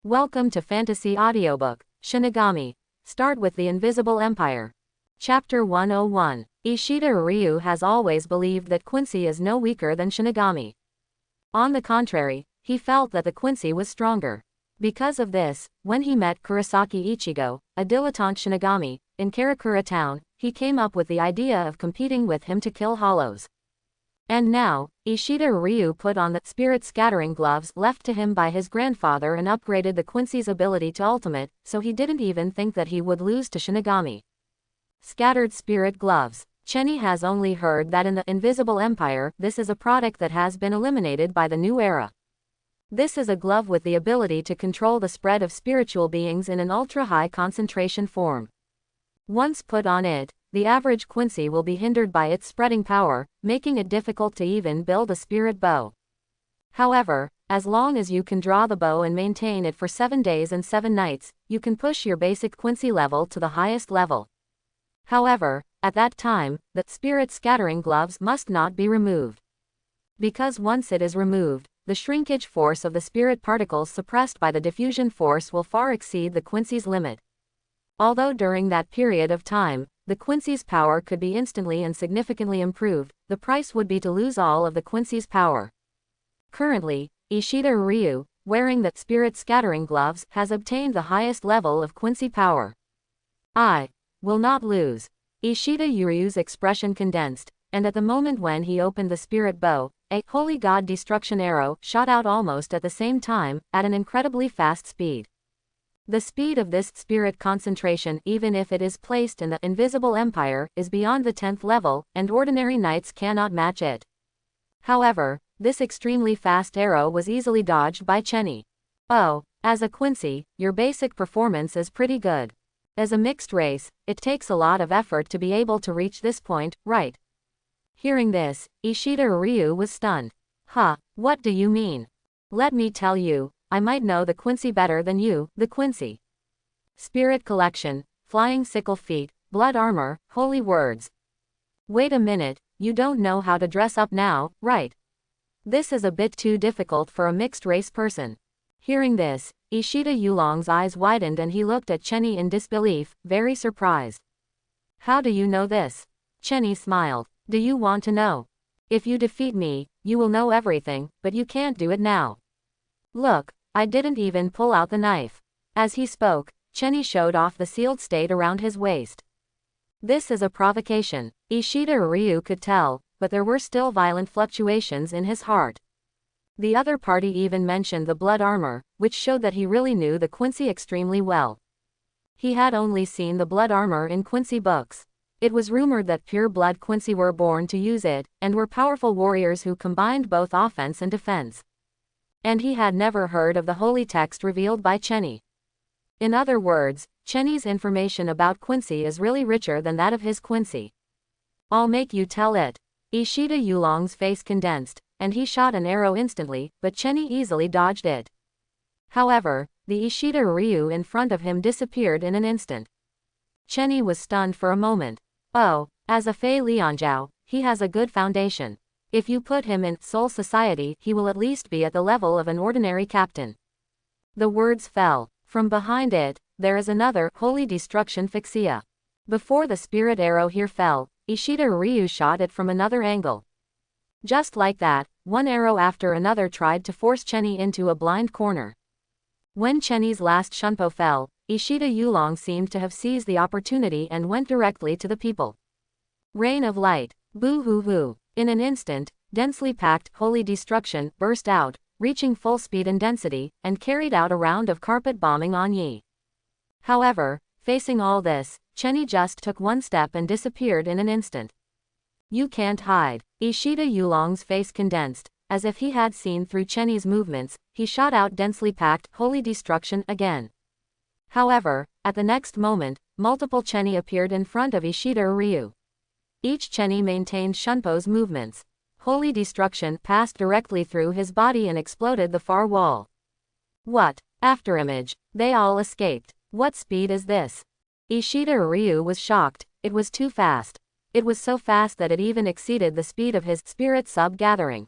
Welcome to Fantasy Audiobook, Shinigami. Start with the Invisible Empire. Chapter 101. Ishida Ryu has always believed that Quincy is no weaker than Shinigami. On the contrary, he felt that the Quincy was stronger. Because of this, when he met Kurosaki Ichigo, a dilettante Shinigami, in Karakura town, he came up with the idea of competing with him to kill hollows. And now, Ishida Ryu put on the spirit-scattering gloves left to him by his grandfather and upgraded the Quincy's ability to ultimate, so he didn't even think that he would lose to Shinigami. Scattered spirit gloves. Chenny has only heard that in the Invisible Empire, this is a product that has been eliminated by the new era. This is a glove with the ability to control the spread of spiritual beings in an ultra-high concentration form. Once put on it, the average Quincy will be hindered by its spreading power, making it difficult to even build a spirit bow. However, as long as you can draw the bow and maintain it for 7 days and 7 nights, you can push your basic Quincy level to the highest level. However, at that time, the spirit scattering gloves must not be removed. Because once it is removed, the shrinkage force of the spirit particles suppressed by the diffusion force will far exceed the Quincy's limit. Although during that period of time, the Quincy's power could be instantly and significantly improved, the price would be to lose all of the Quincy's power. Currently, Ishida Ryu, wearing the spirit scattering gloves, has obtained the highest level of Quincy power. I will not lose. Ishida Ryu's expression condensed, and at the moment when he opened the spirit bow, a holy god destruction arrow shot out almost at the same time, at an incredibly fast speed. The speed of this spirit concentration, even if it is placed in the Invisible Empire, is beyond the 10th level, and ordinary knights cannot match it. However, this extremely fast arrow was easily dodged by Chenny. Oh, as a Quincy, your basic performance is pretty good. As a mixed race, it takes a lot of effort to be able to reach this point, right? Hearing this, Ishida Ryu was stunned. Huh, what do you mean? Let me tell you, I might know the Quincy better than you, the Quincy. Spirit collection, flying sickle feet, blood armor, holy words. Wait a minute, you don't know how to dress up now, right? This is a bit too difficult for a mixed race person. Hearing this, Ishida Yulong's eyes widened and he looked at Chenny in disbelief, very surprised. How do you know this? Chenny smiled. Do you want to know? If you defeat me, you will know everything, but you can't do it now. Look, I didn't even pull out the knife. As he spoke, Chenny showed off the sealed state around his waist. This is a provocation, Ishida Ryu could tell, but there were still violent fluctuations in his heart. The other party even mentioned the blood armor, which showed that he really knew the Quincy extremely well. He had only seen the blood armor in Quincy books. It was rumored that pure blood Quincy were born to use it, and were powerful warriors who combined both offense and defense. And he had never heard of the holy text revealed by Chenny. In other words, Chenny's information about Quincy is really richer than that of his Quincy. I'll make you tell it. Ishida Yulong's face condensed, and he shot an arrow instantly, but Chenny easily dodged it. However, the Ishida Ryu in front of him disappeared in an instant. Chenny was stunned for a moment. Oh, as a Fei Lianzhou, he has a good foundation. If you put him in Soul Society, he will at least be at the level of an ordinary captain. The words fell. From behind it, there is another holy destruction fixia. Before the spirit arrow here fell, Ishida Ryu shot it from another angle. Just like that, one arrow after another tried to force Chenny into a blind corner. When Chenny's last shunpo fell, Ishida Yulong seemed to have seized the opportunity and went directly to the people. Rain of light. Boo hoo hoo. In an instant, densely packed holy destruction burst out, reaching full speed and density, and carried out a round of carpet bombing on Yi. However, facing all this, Chenny just took one step and disappeared in an instant. You can't hide. Ishida Yulong's face condensed, as if he had seen through Chenny's movements. He shot out densely packed holy destruction again. However, at the next moment, multiple Chenny appeared in front of Ishida Ryu. Each Chenny maintained Shunpo's movements. Holy destruction passed directly through his body and exploded the far wall. What? Afterimage. They all escaped. What speed is this? Ishida Ryu was shocked. It was too fast. It was so fast that it even exceeded the speed of his spirit sub-gathering.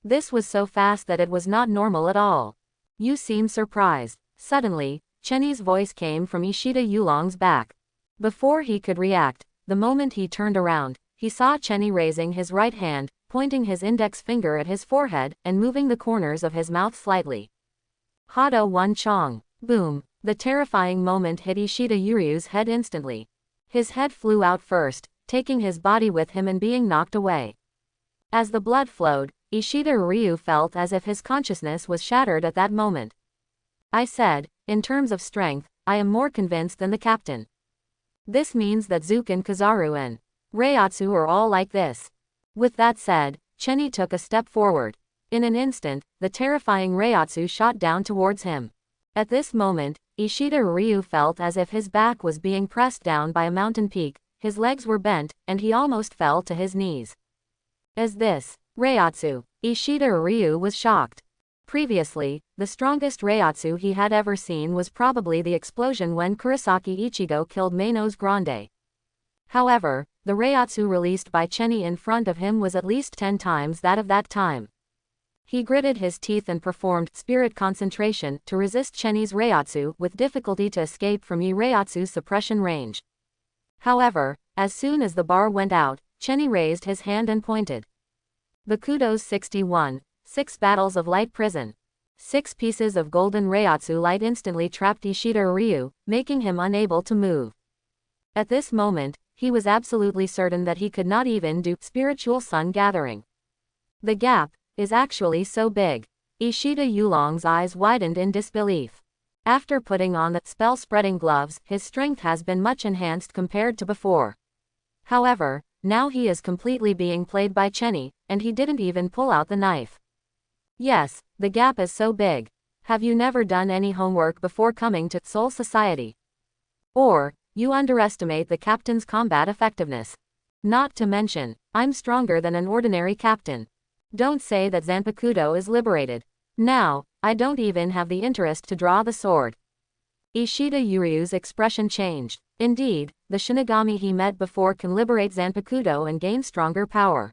This was so fast that it was not normal at all. You seem surprised. Suddenly, Chenny's voice came from Ishida Yulong's back. Before he could react, the moment he turned around, he saw Chenny raising his right hand, pointing his index finger at his forehead, and moving the corners of his mouth slightly. Hado One Chong. Boom. The terrifying moment hit Ishida Yuryu's head instantly. His head flew out first, taking his body with him and being knocked away. As the blood flowed, Ishida Ryu felt as if his consciousness was shattered at that moment. I said, in terms of strength, I am more convinced than the captain. This means that Zuken Kazaru and Reiatsu are all like this. With that said, Chenny took a step forward. In an instant, the terrifying Reiatsu shot down towards him. At this moment, Ishida Ryu felt as if his back was being pressed down by a mountain peak, his legs were bent, and he almost fell to his knees. Is this Reiatsu? Ishida Ryu was shocked. Previously, the strongest Reiatsu he had ever seen was probably the explosion when Kurosaki Ichigo killed Manos Grande. However, the Reiatsu released by Chenny in front of him was at least 10 times that of that time. He gritted his teeth and performed spirit concentration to resist Chenny's Reiatsu with difficulty to escape from Reiatsu's suppression range. However, as soon as the bar went out, Chenny raised his hand and pointed. Bakudo's 61, 6 battles of light prison. 6 pieces of golden Reiatsu light instantly trapped Ishida Ryu, making him unable to move. At this moment, he was absolutely certain that he could not even do spiritual sun gathering. The gap is actually so big. Ishida Yulong's eyes widened in disbelief. After putting on the spell-spreading gloves, his strength has been much enhanced compared to before. However, now he is completely being played by Chenny, and he didn't even pull out the knife. Yes, the gap is so big. Have you never done any homework before coming to Soul Society? Or, you underestimate the captain's combat effectiveness. Not to mention, I'm stronger than an ordinary captain. Don't say that Zanpakuto is liberated. Now, I don't even have the interest to draw the sword. Ishida Yuryu's expression changed. Indeed, the Shinigami he met before can liberate Zanpakuto and gain stronger power.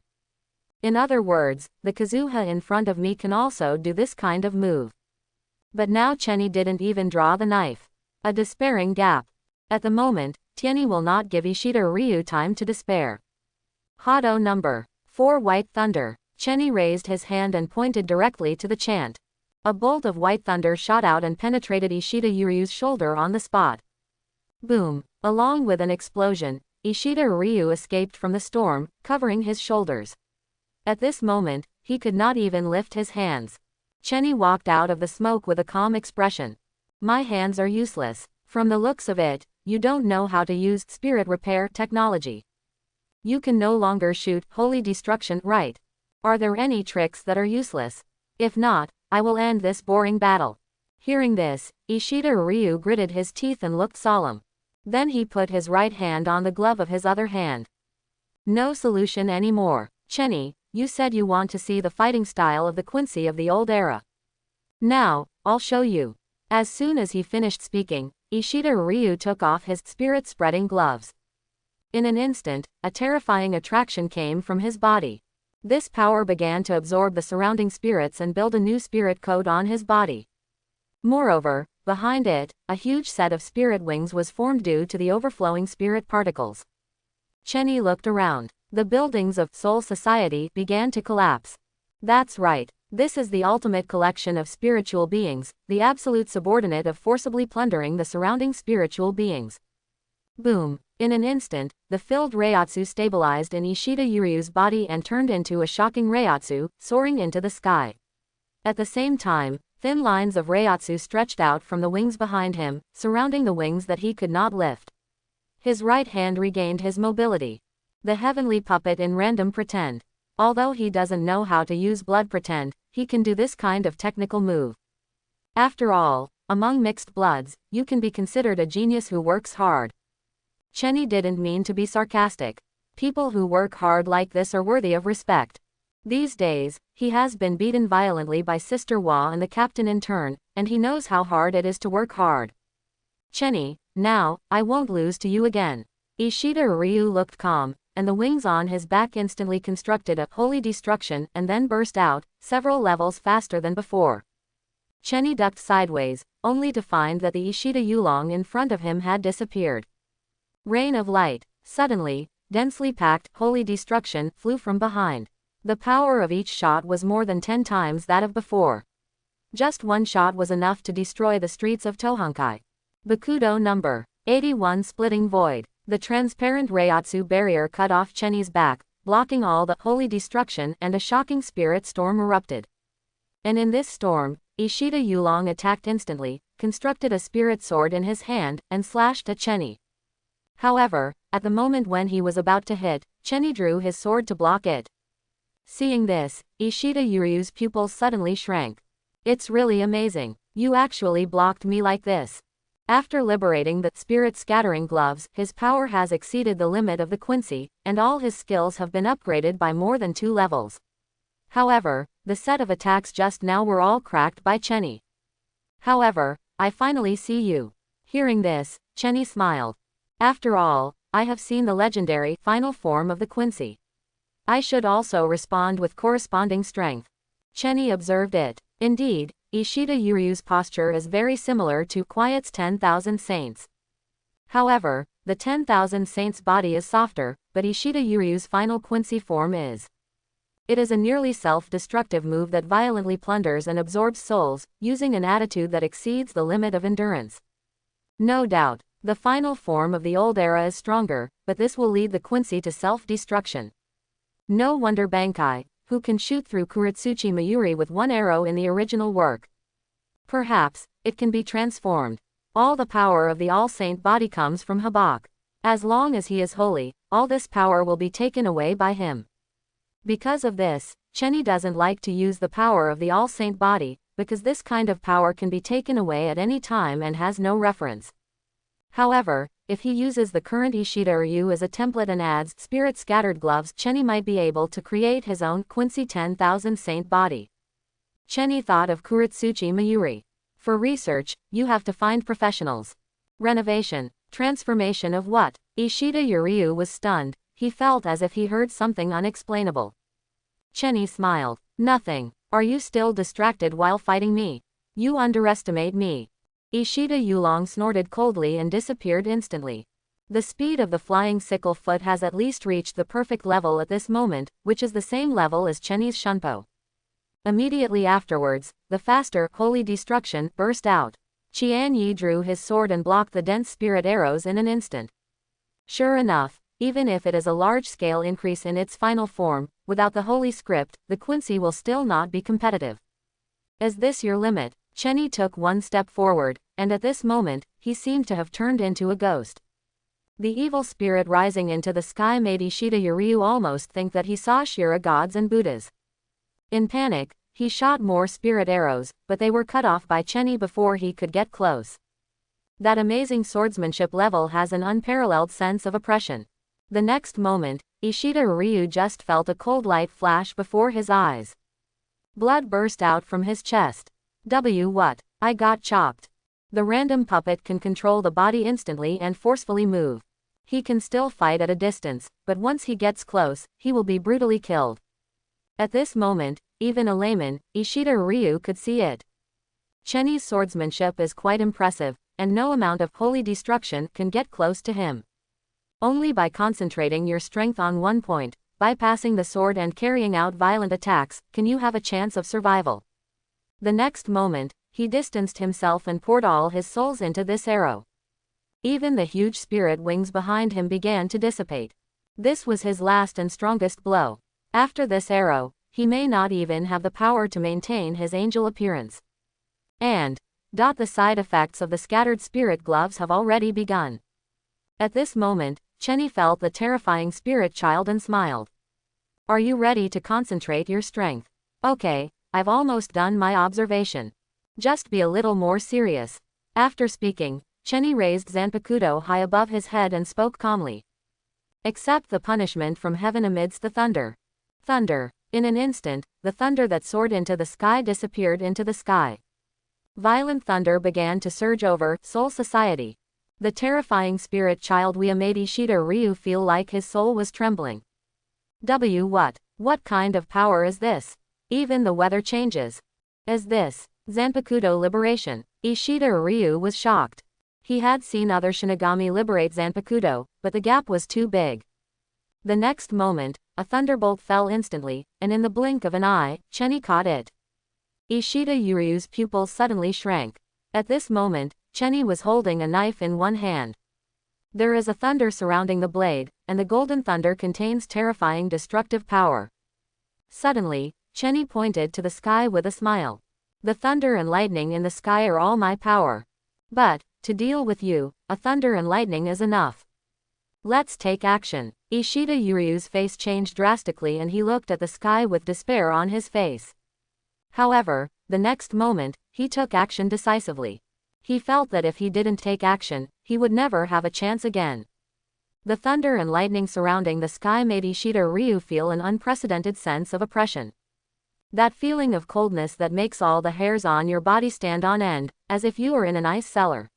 In other words, the Kazuha in front of me can also do this kind of move. But now Chenny didn't even draw the knife. A despairing gap. At the moment, Tienny will not give Ishida Ryu time to despair. Hado number 4 White Thunder. Chenny raised his hand and pointed directly to the chant. A bolt of white thunder shot out and penetrated Ishida Yuryu's shoulder on the spot. Boom! Along with an explosion, Ishida Ryu escaped from the storm, covering his shoulders. At this moment, he could not even lift his hands. Chenny walked out of the smoke with a calm expression. My hands are useless. From the looks of it, you don't know how to use spirit repair technology. You can no longer shoot holy destruction, right? Are there any tricks that are useless? If not, I will end this boring battle. Hearing this, Ishida Ryu gritted his teeth and looked solemn. Then he put his right hand on the glove of his other hand. No solution anymore. Chenny, you said you want to see the fighting style of the Quincy of the old era. Now, I'll show you. As soon as he finished speaking, Ishida Ryu took off his spirit-spreading gloves. In an instant, a terrifying attraction came from his body. This power began to absorb the surrounding spirits and build a new spirit code on his body. Moreover, behind it, a huge set of spirit wings was formed due to the overflowing spirit particles. Chenny looked around. The buildings of Soul Society began to collapse. That's right. This is the ultimate collection of spiritual beings, the absolute subordinate of forcibly plundering the surrounding spiritual beings. Boom! In an instant, the filled Reiatsu stabilized in Ishida Yuryu's body and turned into a shocking Reiatsu, soaring into the sky. At the same time, thin lines of Reiatsu stretched out from the wings behind him, surrounding the wings that he could not lift. His right hand regained his mobility. The heavenly puppet in random pretend. Although he doesn't know how to use blood pretend, he can do this kind of technical move. After all, among mixed bloods, you can be considered a genius who works hard. Chenny didn't mean to be sarcastic. People who work hard like this are worthy of respect. These days, he has been beaten violently by Sister Wa and the captain in turn, and he knows how hard it is to work hard. Chenny, now, I won't lose to you again. Ishida Ryu looked calm, and the wings on his back instantly constructed a holy destruction and then burst out, several levels faster than before. Chenny ducked sideways, only to find that the Ishida Yulong in front of him had disappeared. Rain of light. Suddenly, densely packed, holy destruction flew from behind. The power of each shot was more than 10 times that of before. Just one shot was enough to destroy the streets of Tohankai. Bakudo number 81 splitting void. The transparent Reiatsu barrier cut off Chenny's back, blocking all the holy destruction, and a shocking spirit storm erupted. And in this storm, Ishida Yulong attacked instantly, constructed a spirit sword in his hand, and slashed at Chenny. However, at the moment when he was about to hit, Chenny drew his sword to block it. Seeing this, Ishida Yuryu's pupils suddenly shrank. It's really amazing. You actually blocked me like this. After liberating the spirit scattering gloves, his power has exceeded the limit of the Quincy, and all his skills have been upgraded by more than 2 levels. However, the set of attacks just now were all cracked by Chenny. However, I finally see you. Hearing this, Chenny smiled. After all, I have seen the legendary final form of the Quincy. I should also respond with corresponding strength. Chenny observed it. Indeed, Ishida Yuryu's posture is very similar to Quiet's 10,000 Saints. However, the 10,000 Saints' body is softer, but Ishida Yuryu's final Quincy form is. It is a nearly self-destructive move that violently plunders and absorbs souls, using an attitude that exceeds the limit of endurance. No doubt, the final form of the old era is stronger, but this will lead the Quincy to self-destruction. No wonder Bankai, who can shoot through Kuretsuchi Mayuri with 1 arrow in the original work. Perhaps, it can be transformed. All the power of the All-Saint body comes from Habak. As long as he is holy, all this power will be taken away by him. Because of this, Chenny doesn't like to use the power of the All-Saint body, because this kind of power can be taken away at any time and has no reference. However, if he uses the current Ishida Ryu as a template and adds spirit scattered gloves, Chenny might be able to create his own Quincy 10,000 Saint body. Chenny thought of Kuretsuchi Mayuri. For research, you have to find professionals. Renovation. Transformation of what? Ishida Yuryu was stunned. He felt as if he heard something unexplainable. Chenny smiled. Nothing. Are you still distracted while fighting me? You underestimate me. Ishida Yulong snorted coldly and disappeared instantly. The speed of the flying sickle foot has at least reached the perfect level at this moment, which is the same level as Chenny's Shunpo. Immediately afterwards, the faster, holy destruction burst out. Qian Yi drew his sword and blocked the dense spirit arrows in an instant. Sure enough, even if it is a large-scale increase in its final form, without the holy script, the Quincy will still not be competitive. Is this your limit? Chenny took 1 step forward, and at this moment, he seemed to have turned into a ghost. The evil spirit rising into the sky made Ishida Yuryu almost think that he saw Shira gods and Buddhas. In panic, he shot more spirit arrows, but they were cut off by Chenny before he could get close. That amazing swordsmanship level has an unparalleled sense of oppression. The next moment, Ishida Ryu just felt a cold light flash before his eyes. Blood burst out from his chest. What? I got chopped. The random puppet can control the body instantly and forcefully move. He can still fight at a distance, but once he gets close, he will be brutally killed. At this moment, even a layman, Ishida Ryu could see it. Chenny's swordsmanship is quite impressive, and no amount of holy destruction can get close to him. Only by concentrating your strength on one point, bypassing the sword and carrying out violent attacks, can you have a chance of survival. The next moment, he distanced himself and poured all his souls into this arrow. Even the huge spirit wings behind him began to dissipate. This was his last and strongest blow. After this arrow, he may not even have the power to maintain his angel appearance. And, the side effects of the scattered spirit gloves have already begun. At this moment, Chenny felt the terrifying spirit child and smiled. Are you ready to concentrate your strength? Okay. I've almost done my observation. Just be a little more serious. After speaking, Chenny raised Zanpakudo high above his head and spoke calmly. Accept the punishment from heaven amidst the thunder. Thunder. In an instant, the thunder that soared into the sky disappeared into the sky. Violent thunder began to surge over Soul Society. The terrifying spirit child made Ishida Ryu feel like his soul was trembling. What? What kind of power is this? Even the weather changes. Is this Zanpakuto liberation. Ishida Ryu was shocked. He had seen other Shinigami liberate Zanpakuto, but the gap was too big. The next moment, a thunderbolt fell instantly, and in the blink of an eye, Chenny caught it. Ishida Ryu's pupils suddenly shrank. At this moment, Chenny was holding a knife in one hand. There is a thunder surrounding the blade, and the golden thunder contains terrifying destructive power. Suddenly, Chenny pointed to the sky with a smile. The thunder and lightning in the sky are all my power. But, to deal with you, a thunder and lightning is enough. Let's take action. Ishida Ryu's face changed drastically and he looked at the sky with despair on his face. However, the next moment, he took action decisively. He felt that if he didn't take action, he would never have a chance again. The thunder and lightning surrounding the sky made Ishida Ryu feel an unprecedented sense of oppression. That feeling of coldness that makes all the hairs on your body stand on end, as if you were in an ice cellar.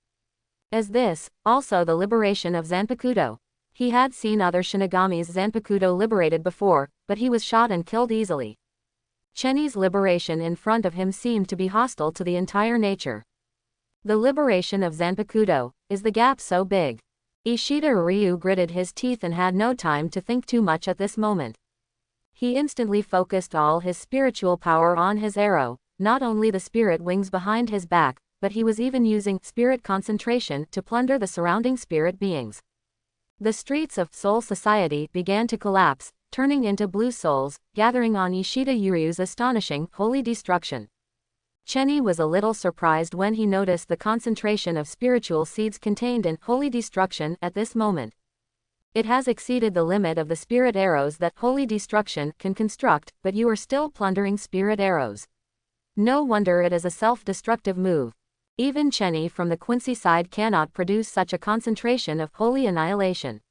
As this, also the liberation of Zanpakuto. He had seen other Shinigami's Zanpakuto liberated before, but he was shot and killed easily. Chenny's liberation in front of him seemed to be hostile to the entire nature. The liberation of Zanpakuto, is the gap so big? Ishida Ryu gritted his teeth and had no time to think too much at this moment. He instantly focused all his spiritual power on his arrow, not only the spirit wings behind his back, but he was even using spirit concentration to plunder the surrounding spirit beings. The streets of Soul Society began to collapse, turning into blue souls, gathering on Ishida Ryu's astonishing, holy destruction. Chenny was a little surprised when he noticed the concentration of spiritual seeds contained in holy destruction at this moment. It has exceeded the limit of the spirit arrows that holy destruction can construct, but you are still plundering spirit arrows. No wonder it is a self-destructive move. Even Chenny from the Quincy side cannot produce such a concentration of holy annihilation.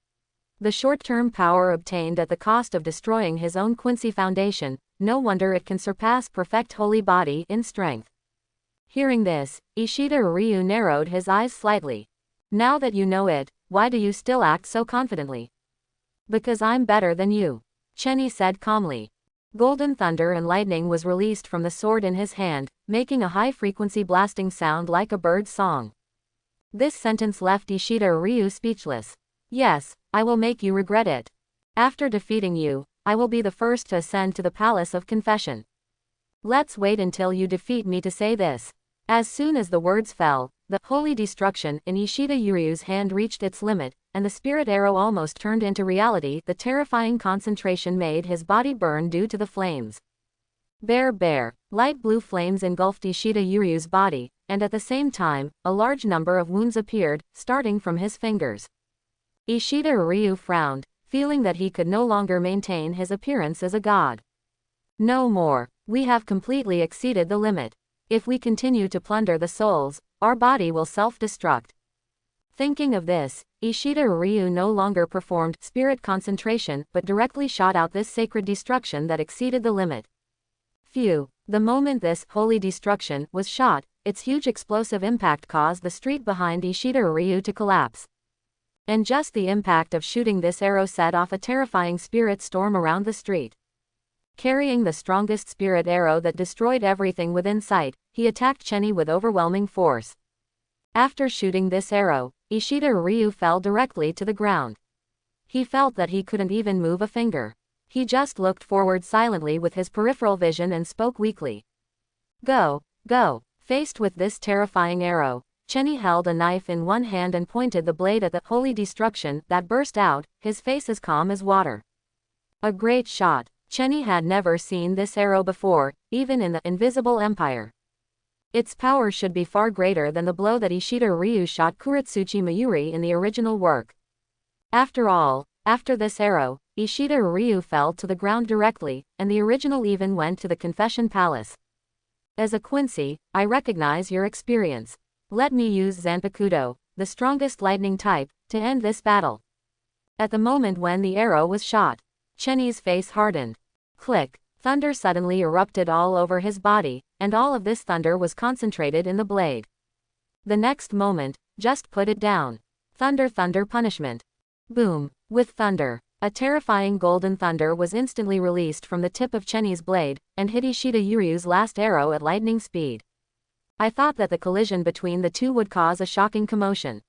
The short-term power obtained at the cost of destroying his own Quincy foundation, no wonder it can surpass perfect holy body in strength. Hearing this, Ishida Ryu narrowed his eyes slightly. Now that you know it, why do you still act so confidently? Because I'm better than you. Chenny said calmly. Golden thunder and lightning was released from the sword in his hand, making a high-frequency blasting sound like a bird's song. This sentence left Ishida Ryu speechless. Yes, I will make you regret it. After defeating you, I will be the first to ascend to the Palace of Confession. Let's wait until you defeat me to say this. As soon as the words fell, the holy destruction in Ishida Ryu's hand reached its limit, and the spirit arrow almost turned into reality. The terrifying concentration made his body burn due to the flames. Bear. Light blue flames engulfed Ishida Ryu's body, and at the same time, a large number of wounds appeared, starting from his fingers. Ishida Ryu frowned, feeling that he could no longer maintain his appearance as a god. No more. We have completely exceeded the limit. If we continue to plunder the souls, our body will self-destruct. Thinking of this, Ishida Ryu no longer performed spirit concentration but directly shot out this sacred destruction that exceeded the limit. Phew. The moment this holy destruction was shot, its huge explosive impact caused the street behind Ishida Ryu to collapse. And just the impact of shooting this arrow set off a terrifying spirit storm around the street. Carrying the strongest spirit arrow that destroyed everything within sight, he attacked Chenny with overwhelming force. After shooting this arrow, Ishida Ryu fell directly to the ground. He felt that he couldn't even move a finger. He just looked forward silently with his peripheral vision and spoke weakly. Go. Faced with this terrifying arrow, Chenny held a knife in one hand and pointed the blade at the holy destruction that burst out, his face as calm as water. A great shot. Chenny had never seen this arrow before, even in the Invisible Empire. Its power should be far greater than the blow that Ishida Ryu shot Kuretsuchi Mayuri in the original work. After all, after this arrow, Ishida Ryu fell to the ground directly, and the original even went to the Confession Palace. As a Quincy, I recognize your experience. Let me use Zanpakuto, the strongest lightning type, to end this battle. At the moment when the arrow was shot, Chenny's face hardened. Click. Thunder suddenly erupted all over his body, and all of this thunder was concentrated in the blade. The next moment, just put it down. Thunder punishment. Boom. With thunder, a terrifying golden thunder was instantly released from the tip of Chenny's blade, and hit Ishida Ryu's last arrow at lightning speed. I thought that the collision between the two would cause a shocking commotion.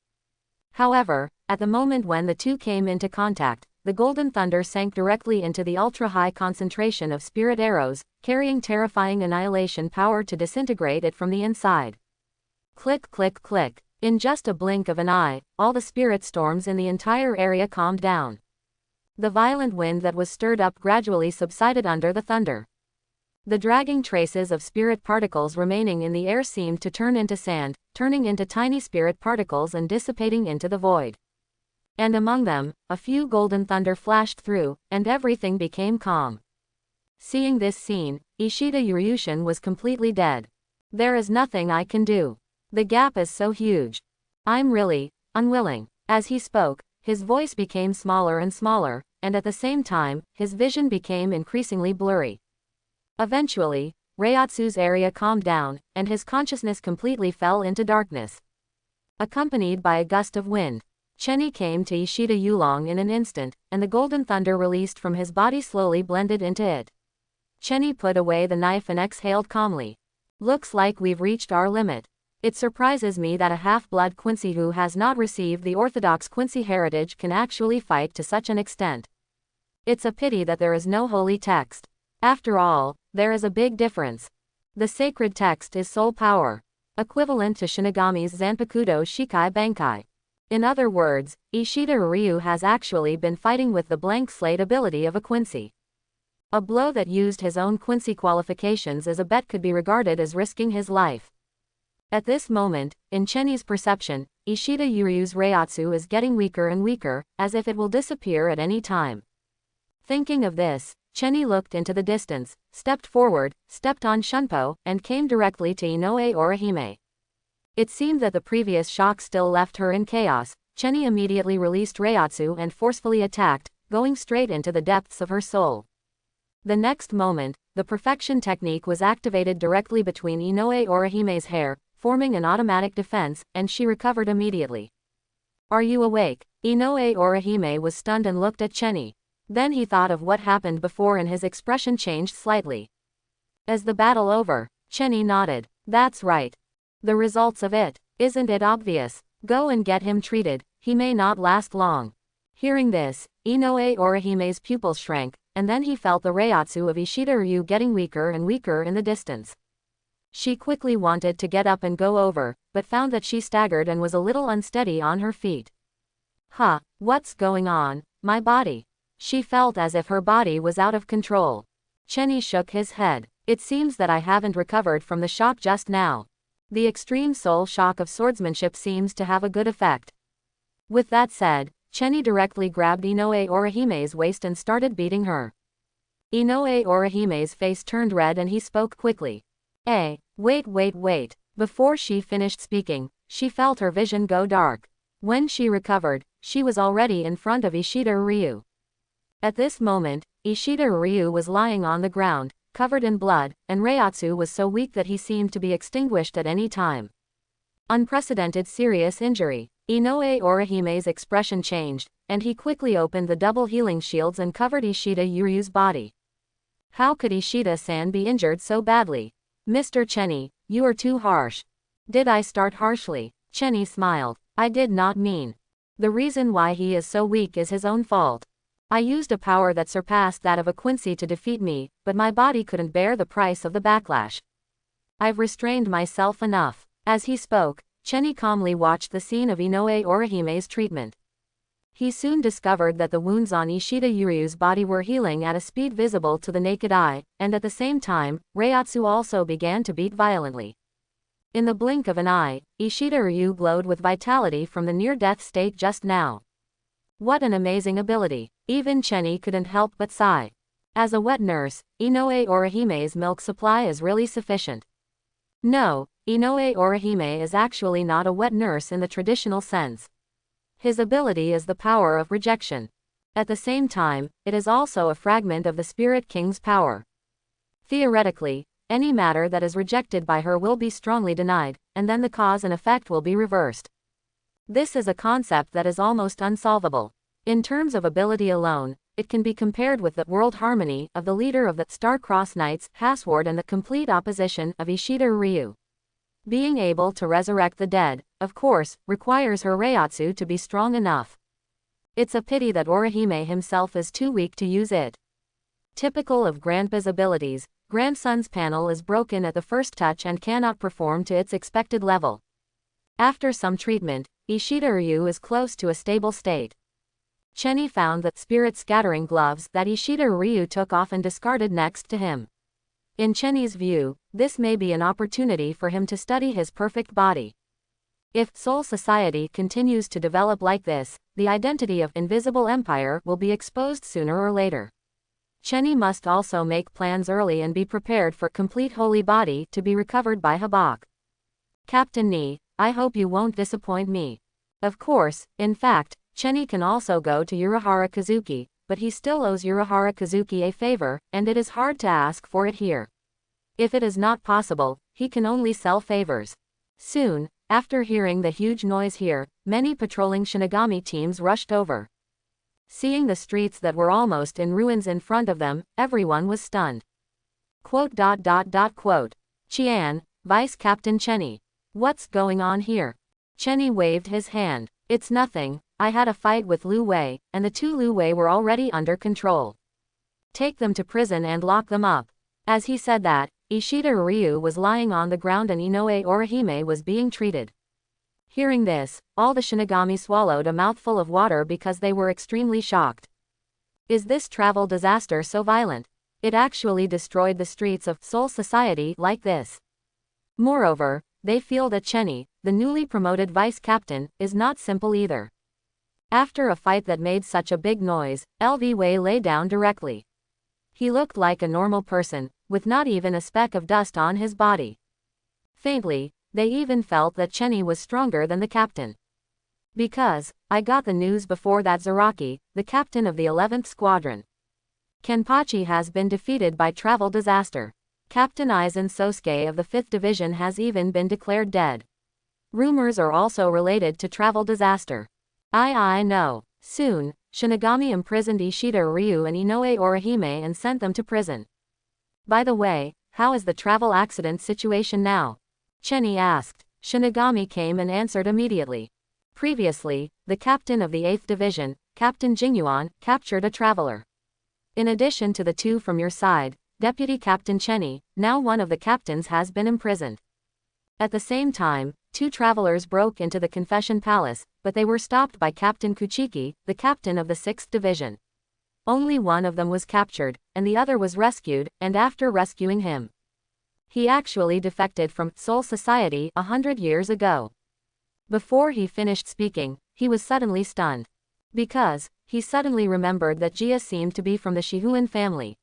However, at the moment when the two came into contact, the golden thunder sank directly into the ultra-high concentration of spirit arrows, carrying terrifying annihilation power to disintegrate it from the inside. Click, click, click. In just a blink of an eye, all the spirit storms in the entire area calmed down. The violent wind that was stirred up gradually subsided under the thunder. The dragging traces of spirit particles remaining in the air seemed to turn into sand, turning into tiny spirit particles and dissipating into the void. And among them, a few golden thunder flashed through, and everything became calm. Seeing this scene, Ishida Yuryushin was completely dead. There is nothing I can do. The gap is so huge. I'm really unwilling. As he spoke, his voice became smaller and smaller, and at the same time, his vision became increasingly blurry. Eventually, Reiatsu's area calmed down, and his consciousness completely fell into darkness. Accompanied by a gust of wind, Chenny came to Ishida Yulong in an instant, and the golden thunder released from his body slowly blended into it. Chenny put away the knife and exhaled calmly. Looks like we've reached our limit. It surprises me that a half-blood Quincy who has not received the orthodox Quincy heritage can actually fight to such an extent. It's a pity that there is no holy text. After all, there is a big difference. The sacred text is soul power, equivalent to Shinigami's Zanpakudo Shikai Bankai. In other words, Ishida Ryu has actually been fighting with the blank slate ability of a Quincy. A blow that used his own Quincy qualifications as a bet could be regarded as risking his life. At this moment, in Chenny's perception, Ishida Yuryu's Reiatsu is getting weaker and weaker, as if it will disappear at any time. Thinking of this, Chenny looked into the distance, stepped forward, stepped on Shunpo, and came directly to Inoue Orihime. It seemed that the previous shock still left her in chaos. Chenny immediately released Reiatsu and forcefully attacked, going straight into the depths of her soul. The next moment, the perfection technique was activated directly between Inoue Orihime's hair, forming an automatic defense, and she recovered immediately. Are you awake? Inoue Orihime was stunned and looked at Chenny. Then he thought of what happened before and his expression changed slightly. Is the battle over? Chenny nodded. That's right. The results of it. Isn't it obvious? Go and get him treated, he may not last long. Hearing this, Inoue Orihime's pupils shrank, and then he felt the Reiatsu of Ishida Ryu getting weaker and weaker in the distance. She quickly wanted to get up and go over, but found that she staggered and was a little unsteady on her feet. Huh, what's going on? My body. She felt as if her body was out of control. Chenny shook his head. It seems that I haven't recovered from the shock just now. The extreme soul shock of swordsmanship seems to have a good effect. With that said, Chenny directly grabbed Inoue Orihime's waist and started beating her. Inoue Orihime's face turned red and he spoke quickly. Wait. Before she finished speaking, she felt her vision go dark. When she recovered, she was already in front of Ishida Ryu. At this moment, Ishida Ryu was lying on the ground, covered in blood, and Reiatsu was so weak that he seemed to be extinguished at any time. Unprecedented serious injury. Inoue Orihime's expression changed, and he quickly opened the double healing shields and covered Ishida Yuryu's body. How could Ishida-san be injured so badly? Mr. Chenny, you are too harsh. Did I start harshly? Chenny smiled. I did not mean. The reason why he is so weak is his own fault. I used a power that surpassed that of a Quincy to defeat me, but my body couldn't bear the price of the backlash. I've restrained myself enough. As he spoke, Chenny calmly watched the scene of Inoue Orihime's treatment. He soon discovered that the wounds on Ishida Yuryu's body were healing at a speed visible to the naked eye, and at the same time, Reiatsu also began to beat violently. In the blink of an eye, Ishida Ryu glowed with vitality from the near-death state just now. What an amazing ability. Even Chenny couldn't help but sigh. As a wet nurse, Inoue Orihime's milk supply is really sufficient. No, Inoue Orihime is actually not a wet nurse in the traditional sense. His ability is the power of rejection. At the same time, it is also a fragment of the Spirit King's power. Theoretically, any matter that is rejected by her will be strongly denied, and then the cause and effect will be reversed. This is a concept that is almost unsolvable. In terms of ability alone, it can be compared with the world harmony of the leader of the Star-Crossed Knights, Hasward, and the complete opposition of Ishida Ryu. Being able to resurrect the dead, of course, requires her Reiatsu to be strong enough. It's a pity that Orihime himself is too weak to use it. Typical of Grandpa's abilities, Grandson's panel is broken at the first touch and cannot perform to its expected level. After some treatment, Ishida Ryu is close to a stable state. Chenny found the spirit-scattering gloves that Ishida Ryu took off and discarded next to him. In Chenny's view, this may be an opportunity for him to study his perfect body. If Soul Society continues to develop like this, the identity of Invisible Empire will be exposed sooner or later. Chenny must also make plans early and be prepared for complete holy body to be recovered by Habak. Captain Ni, I hope you won't disappoint me. Of course, in fact, Chenny can also go to Urahara Kazuki, but he still owes Urahara Kazuki a favor, and it is hard to ask for it here. If it is not possible, he can only sell favors. Soon, after hearing the huge noise here, many patrolling Shinigami teams rushed over. Seeing the streets that were almost in ruins in front of them, everyone was stunned. Chian, Vice Captain Chenny. What's going on here? Chenny waved his hand. It's nothing, I had a fight with Lu Wei, and the two Lu Wei were already under control. Take them to prison and lock them up. As he said that, Ishida Ryu was lying on the ground and Inoue Orihime was being treated. Hearing this, all the Shinigami swallowed a mouthful of water because they were extremely shocked. Is this travel disaster so violent? It actually destroyed the streets of Soul Society like this. Moreover, they feel that Chenny, the newly promoted vice captain, is not simple either. After a fight that made such a big noise, LV Wei lay down directly. He looked like a normal person, with not even a speck of dust on his body. Faintly, they even felt that Chenny was stronger than the captain. Because, I got the news before that Zaraki, the captain of the 11th Squadron. Kenpachi has been defeated by travel disaster. Captain Aizen Sosuke of the 5th Division has even been declared dead. Rumors are also related to travel disaster. I know. Soon, Shinigami imprisoned Ishida Ryu and Inoue Orihime and sent them to prison. By the way, how is the travel accident situation now? Chenny asked. Shinigami came and answered immediately. Previously, the captain of the 8th Division, Captain Jingyuan, captured a traveler. In addition to the two from your side, Deputy Captain Chenny, now one of the captains has been imprisoned. At the same time, two travelers broke into the Confession Palace, but they were stopped by Captain Kuchiki, the captain of the 6th Division. Only one of them was captured, and the other was rescued, and after rescuing him, he actually defected from Soul Society 100 years ago. Before he finished speaking, he was suddenly stunned. Because, he suddenly remembered that Jia seemed to be from the Shihuan family.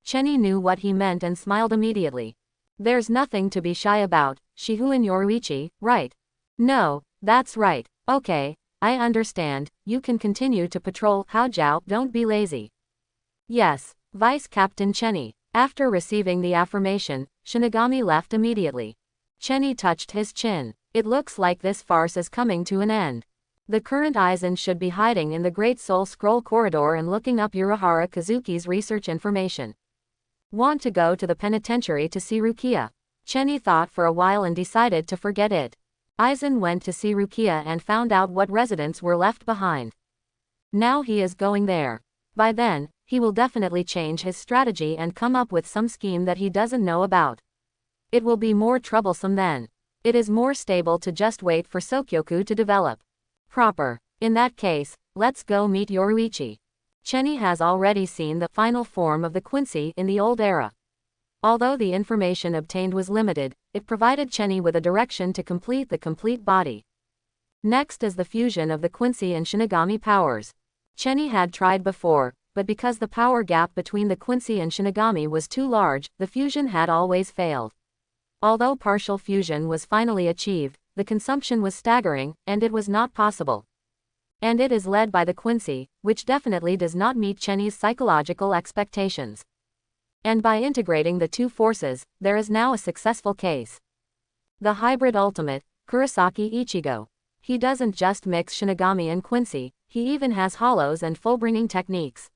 Chenny knew what he meant and smiled immediately. There's nothing to be shy about, Shihuan Yoruichi, right? No, that's right. Okay, I understand, you can continue to patrol Haojiao, don't be lazy. Yes, Vice Captain Chenny. After receiving the affirmation, Shinigami left immediately. Chenny touched his chin. It looks like this farce is coming to an end. The current Aizen should be hiding in the Great Soul Scroll Corridor and looking up Urahara Kazuki's research information. Want to go to the penitentiary to see Rukia? Chenny thought for a while and decided to forget it. Aizen went to see Rukia and found out what residents were left behind. Now he is going there. By then, he will definitely change his strategy and come up with some scheme that he doesn't know about. It will be more troublesome then. It is more stable to just wait for Sokyoku to develop. Proper. In that case, let's go meet Yoruichi. Chenny has already seen the final form of the Quincy in the old era. Although the information obtained was limited, it provided Chenny with a direction to complete the complete body. Next is the fusion of the Quincy and Shinigami powers. Chenny had tried before, but because the power gap between the Quincy and Shinigami was too large, the fusion had always failed. Although partial fusion was finally achieved, the consumption was staggering, and it was not possible. And it is led by the Quincy, which definitely does not meet Chenny's psychological expectations. And by integrating the two forces, there is now a successful case. The hybrid ultimate, Kurosaki Ichigo. He doesn't just mix Shinigami and Quincy, he even has hollows and full-bringing techniques.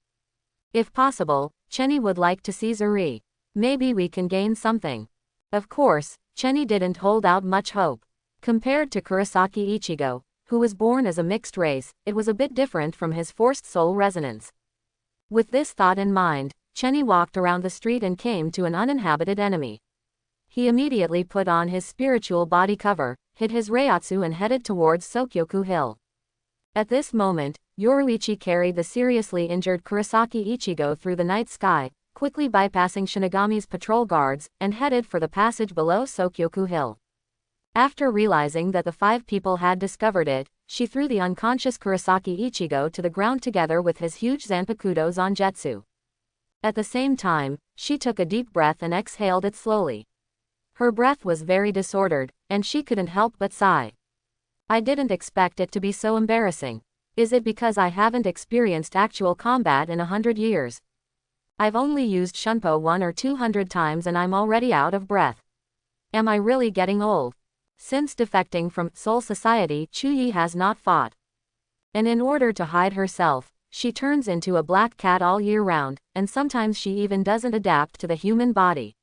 If possible, Chenny would like to see Zuri. Maybe we can gain something. Of course, Cheni didn't hold out much hope. Compared to Kurosaki Ichigo, who was born as a mixed race, it was a bit different from his forced soul resonance. With this thought in mind, Cheni walked around the street and came to an uninhabited enemy. He immediately put on his spiritual body cover, hid his Reiatsu and headed towards Sokyoku Hill. At this moment, Yoruichi carried the seriously injured Kurosaki Ichigo through the night sky, quickly bypassing Shinigami's patrol guards, and headed for the passage below Sokyoku Hill. After realizing that the 5 people had discovered it, she threw the unconscious Kurosaki Ichigo to the ground together with his huge Zanpakudo Zanjetsu. At the same time, she took a deep breath and exhaled it slowly. Her breath was very disordered, and she couldn't help but sigh. I didn't expect it to be so embarrassing. Is it because I haven't experienced actual combat in 100 years? I've only used Shunpo 1 or 200 times and I'm already out of breath. Am I really getting old? Since defecting from Soul Society, Chuyi has not fought. And in order to hide herself, she turns into a black cat all year round, and sometimes she even doesn't adapt to the human body.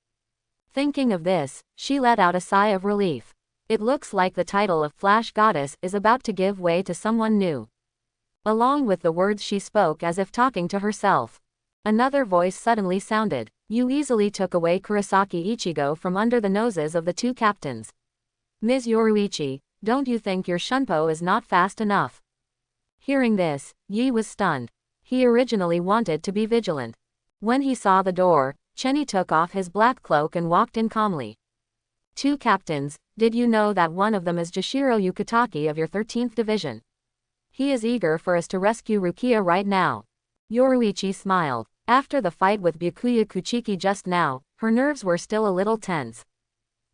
Thinking of this, she let out a sigh of relief. It looks like the title of Flash Goddess is about to give way to someone new. Along with the words she spoke as if talking to herself. Another voice suddenly sounded. You easily took away Kurosaki Ichigo from under the noses of the 2 captains. Ms. Yoruichi, don't you think your Shunpo is not fast enough? Hearing this, Yi was stunned. He originally wanted to be vigilant. When he saw the door, Cheni took off his black cloak and walked in calmly. 2 captains, did you know that one of them is Jashiro Yukitaki of your 13th division? He is eager for us to rescue Rukia right now. Yoruichi smiled. After the fight with Byakuya Kuchiki just now, her nerves were still a little tense.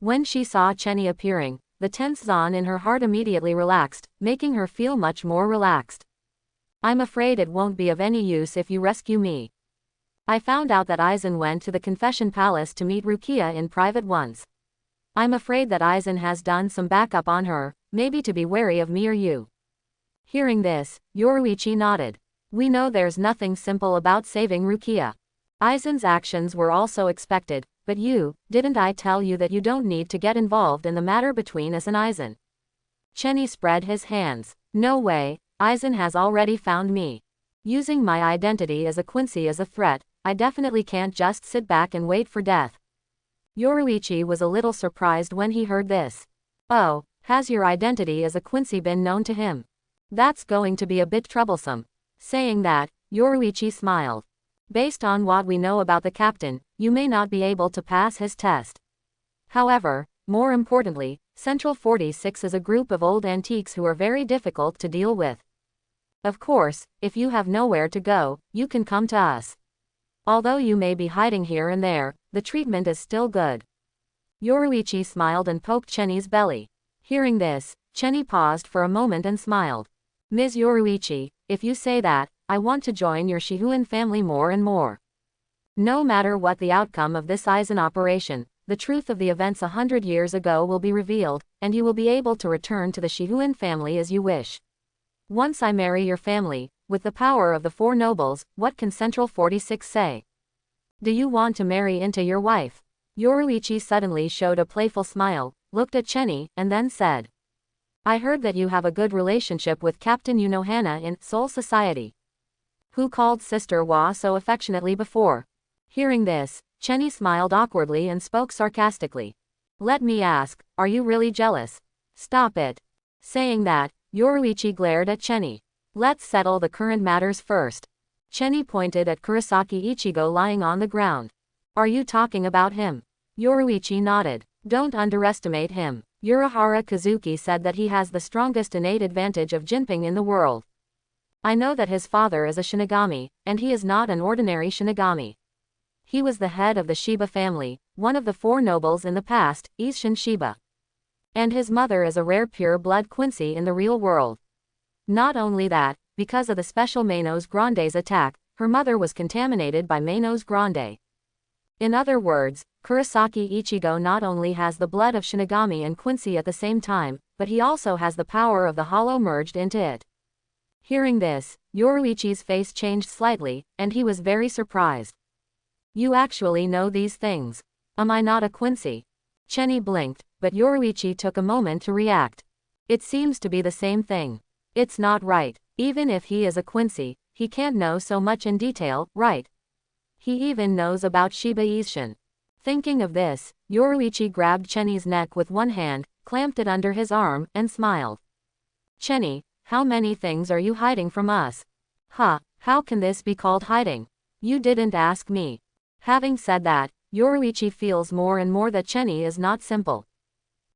When she saw Cheni appearing, the tense zone in her heart immediately relaxed, making her feel much more relaxed. I'm afraid it won't be of any use if you rescue me. I found out that Aizen went to the Confession Palace to meet Rukia in private once. I'm afraid that Aizen has done some backup on her, maybe to be wary of me or you. Hearing this, Yoruichi nodded. We know there's nothing simple about saving Rukia. Aizen's actions were also expected, but didn't I tell you that you don't need to get involved in the matter between us and Aizen? Cheni spread his hands. No way, Aizen has already found me. Using my identity as a Quincy as a threat, I definitely can't just sit back and wait for death. Yoruichi was a little surprised when he heard this. Oh, has your identity as a Quincy been known to him? That's going to be a bit troublesome. Saying that, Yoruichi smiled. Based on what we know about the captain, you may not be able to pass his test. However, more importantly, Central 46 is a group of old antiques who are very difficult to deal with. Of course, if you have nowhere to go, you can come to us. Although you may be hiding here and there, the treatment is still good. Yoruichi smiled and poked Cheni's belly. Hearing this, Cheni paused for a moment and smiled. Ms. Yoruichi, if you say that, I want to join your Shihuan family more and more. No matter what the outcome of this Aizen operation, the truth of the events 100 years ago will be revealed, and you will be able to return to the Shihuan family as you wish. Once I marry your family, with the power of the 4 nobles, what can Central 46 say? Do you want to marry into your wife? Yoruichi suddenly showed a playful smile, looked at Cheni, and then said. I heard that you have a good relationship with Captain Unohana in Soul Society. Who called Sister Wa so affectionately before? Hearing this, Cheni smiled awkwardly and spoke sarcastically. Let me ask, are you really jealous? Stop it. Saying that, Yoruichi glared at Cheni. Let's settle the current matters first. Cheni pointed at Kurosaki Ichigo lying on the ground. Are you talking about him? Yoruichi nodded. Don't underestimate him. Urahara Kazuki said that he has the strongest innate advantage of Jinping in the world. I know that his father is a Shinigami, and he is not an ordinary Shinigami. He was the head of the Shiba family, one of the 4 nobles in the past, Isshin Shiba. And his mother is a rare pure-blood Quincy in the real world. Not only that, because of the special Manos Grande's attack, her mother was contaminated by Manos Grande. In other words, Kurosaki Ichigo not only has the blood of Shinigami and Quincy at the same time, but he also has the power of the Hollow merged into it. Hearing this, Yoruichi's face changed slightly, and he was very surprised. You actually know these things. Am I not a Quincy? Chenny blinked, but Yoruichi took a moment to react. It seems to be the same thing. It's not right. Even if he is a Quincy, he can't know so much in detail, right? He even knows about Shiba Ishin. Thinking of this, Yoruichi grabbed Chenny's neck with one hand, clamped it under his arm, and smiled. Chenny, how many things are you hiding from us? Huh, how can this be called hiding? You didn't ask me. Having said that, Yoruichi feels more and more that Chenny is not simple.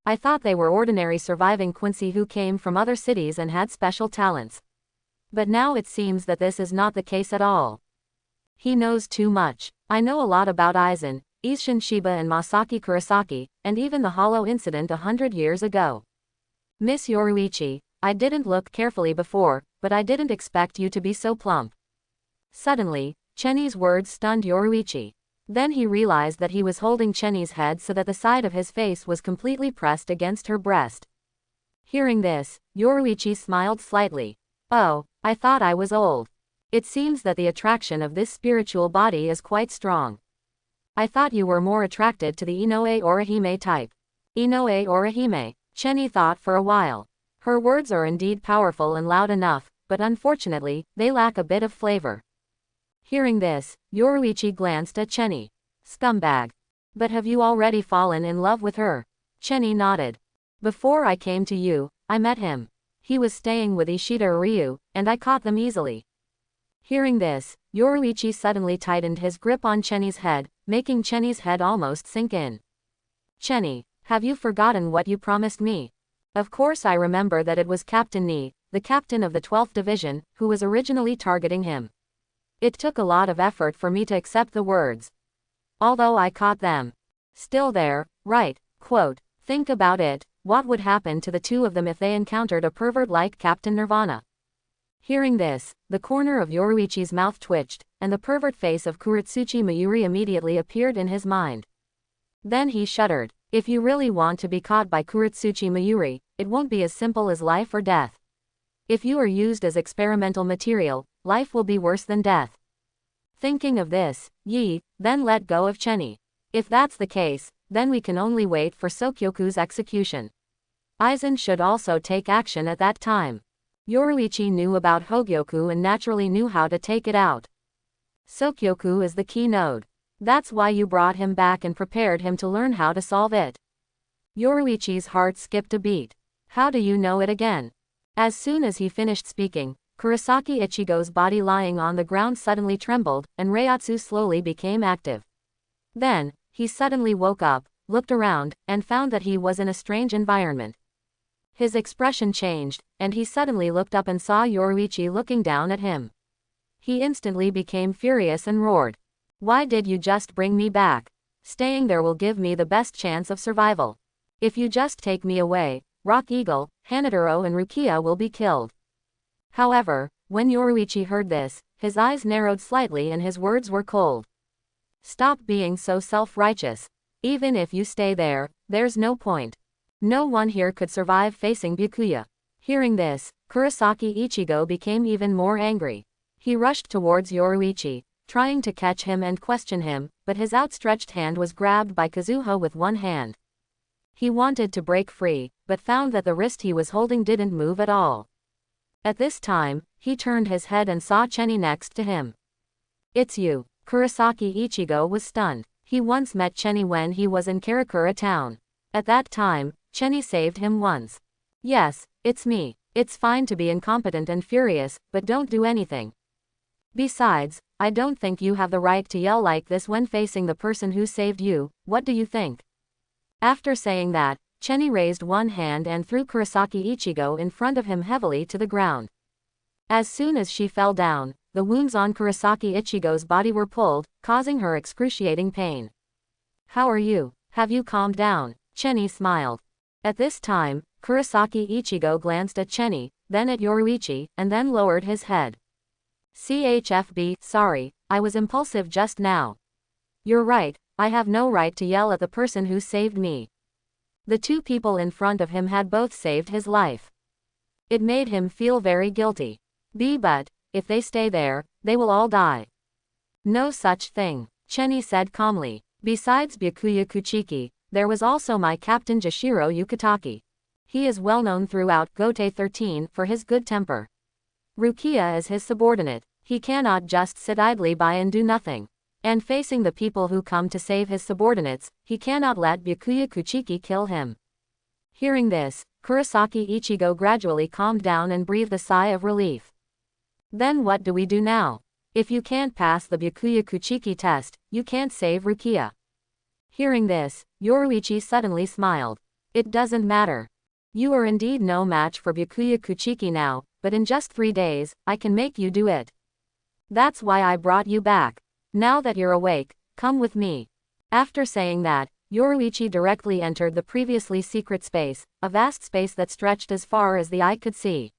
I thought they were ordinary surviving Quincy who came from other cities and had special talents. But now it seems that this is not the case at all. He knows too much. I know a lot about Aizen, Isshin Shiba and Masaki Kurosaki, and even the Hollow incident 100 years ago. Miss Yoruichi, I didn't look carefully before, but I didn't expect you to be so plump. Suddenly, Chenny's words stunned Yoruichi. Then he realized that he was holding Chenny's head so that the side of his face was completely pressed against her breast. Hearing this, Yoruichi smiled slightly. Oh, I thought I was old. It seems that the attraction of this spiritual body is quite strong. I thought you were more attracted to the Inoue Orihime type. Inoue Orihime, Chenny thought for a while. Her words are indeed powerful and loud enough, but unfortunately, they lack a bit of flavor. Hearing this, Yoruichi glanced at Chenny. Scumbag. But have you already fallen in love with her? Chenny nodded. Before I came to you, I met him. He was staying with Ishida Ryu, and I caught them easily. Hearing this, Yoruichi suddenly tightened his grip on Chenny's head, making Chenny's head almost sink in. Chenny, have you forgotten what you promised me? Of course I remember that it was Captain Ni, the captain of the 12th Division, who was originally targeting him. It took a lot of effort for me to accept the words. Although I caught them. Still there, right, quote, think about it, what would happen to the two of them if they encountered a pervert like Captain Nirvana? Hearing this, the corner of Yoruichi's mouth twitched, and the pervert face of Kuretsuchi Mayuri immediately appeared in his mind. Then he shuddered. If you really want to be caught by Kuretsuchi Mayuri, it won't be as simple as life or death. If you are used as experimental material, life will be worse than death. Thinking of this, Yi then let go of Chenny. If that's the case, then we can only wait for Sokyoku's execution. Aizen should also take action at that time. Yoruichi knew about Hogyoku and naturally knew how to take it out. Sokyoku is the key node. That's why you brought him back and prepared him to learn how to solve it. Yoruichi's heart skipped a beat. How do you know it again? As soon as he finished speaking, Kurosaki Ichigo's body lying on the ground suddenly trembled, and Reiatsu slowly became active. Then, he suddenly woke up, looked around, and found that he was in a strange environment. His expression changed, and he suddenly looked up and saw Yoruichi looking down at him. He instantly became furious and roared. Why did you just bring me back? Staying there will give me the best chance of survival. If you just take me away, Rock Eagle, Hanataro and Rukia will be killed. However, when Yoruichi heard this, his eyes narrowed slightly and his words were cold. Stop being so self-righteous. Even if you stay there, there's no point. No one here could survive facing Byakuya. Hearing this, Kurosaki Ichigo became even more angry. He rushed towards Yoruichi, trying to catch him and question him, but his outstretched hand was grabbed by Kazuha with one hand. He wanted to break free, but found that the wrist he was holding didn't move at all. At this time, he turned his head and saw Chenny next to him. It's you. Kurosaki Ichigo was stunned. He once met Chenny when he was in Karakura town. At that time, Chenny saved him once. Yes, it's me. It's fine to be incompetent and furious, but don't do anything. Besides, I don't think you have the right to yell like this when facing the person who saved you. What do you think? After saying that, Chenny raised one hand and threw Kurosaki Ichigo in front of him heavily to the ground. As soon as she fell down, the wounds on Kurosaki Ichigo's body were pulled, causing her excruciating pain. How are you? Have you calmed down? Chenny smiled. At this time, Kurosaki Ichigo glanced at Chenny, then at Yoruichi, and then lowered his head. CHFB, sorry, I was impulsive just now. You're right, I have no right to yell at the person who saved me. The two people in front of him had both saved his life. It made him feel very guilty. But, if they stay there, they will all die. No such thing, Chenny said calmly. Besides Byakuya Kuchiki, there was also my captain Jashiro Yukitaki. He is well known throughout Gote 13 for his good temper. Rukia is his subordinate. He cannot just sit idly by and do nothing. And facing the people who come to save his subordinates, he cannot let Byakuya Kuchiki kill him. Hearing this, Kurosaki Ichigo gradually calmed down and breathed a sigh of relief. Then what do we do now? If you can't pass the Byakuya Kuchiki test, you can't save Rukia. Hearing this, Yoruichi suddenly smiled. It doesn't matter. You are indeed no match for Byakuya Kuchiki now, but in just 3 days, I can make you do it. That's why I brought you back. Now that you're awake, come with me. After saying that, Yoruichi directly entered the previously secret space, a vast space that stretched as far as the eye could see.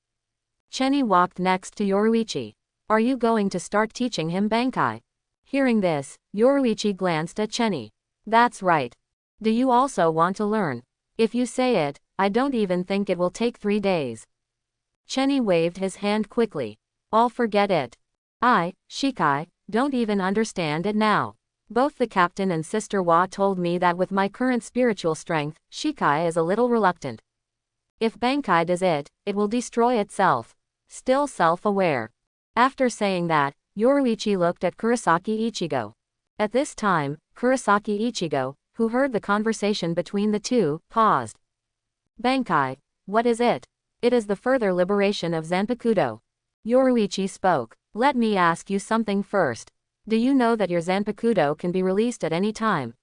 Chenny walked next to Yoruichi. Are you going to start teaching him Bankai? Hearing this, Yoruichi glanced at Chenny. That's right. Do you also want to learn? If you say it, I don't even think it will take 3 days. Chenny waved his hand quickly. I'll forget it. I, Shikai, don't even understand it now. Both the captain and Sister Wa told me that with my current spiritual strength, Shikai is a little reluctant. If Bankai does it, it will destroy itself. Still self-aware. After saying that, Yoruichi looked at Kurosaki Ichigo. At this time, Kurosaki Ichigo, who heard the conversation between the two, paused. Bankai, what is it? It is the further liberation of Zanpakuto. Yoruichi spoke. Let me ask you something first. Do you know that your Zanpakuto can be released at any time?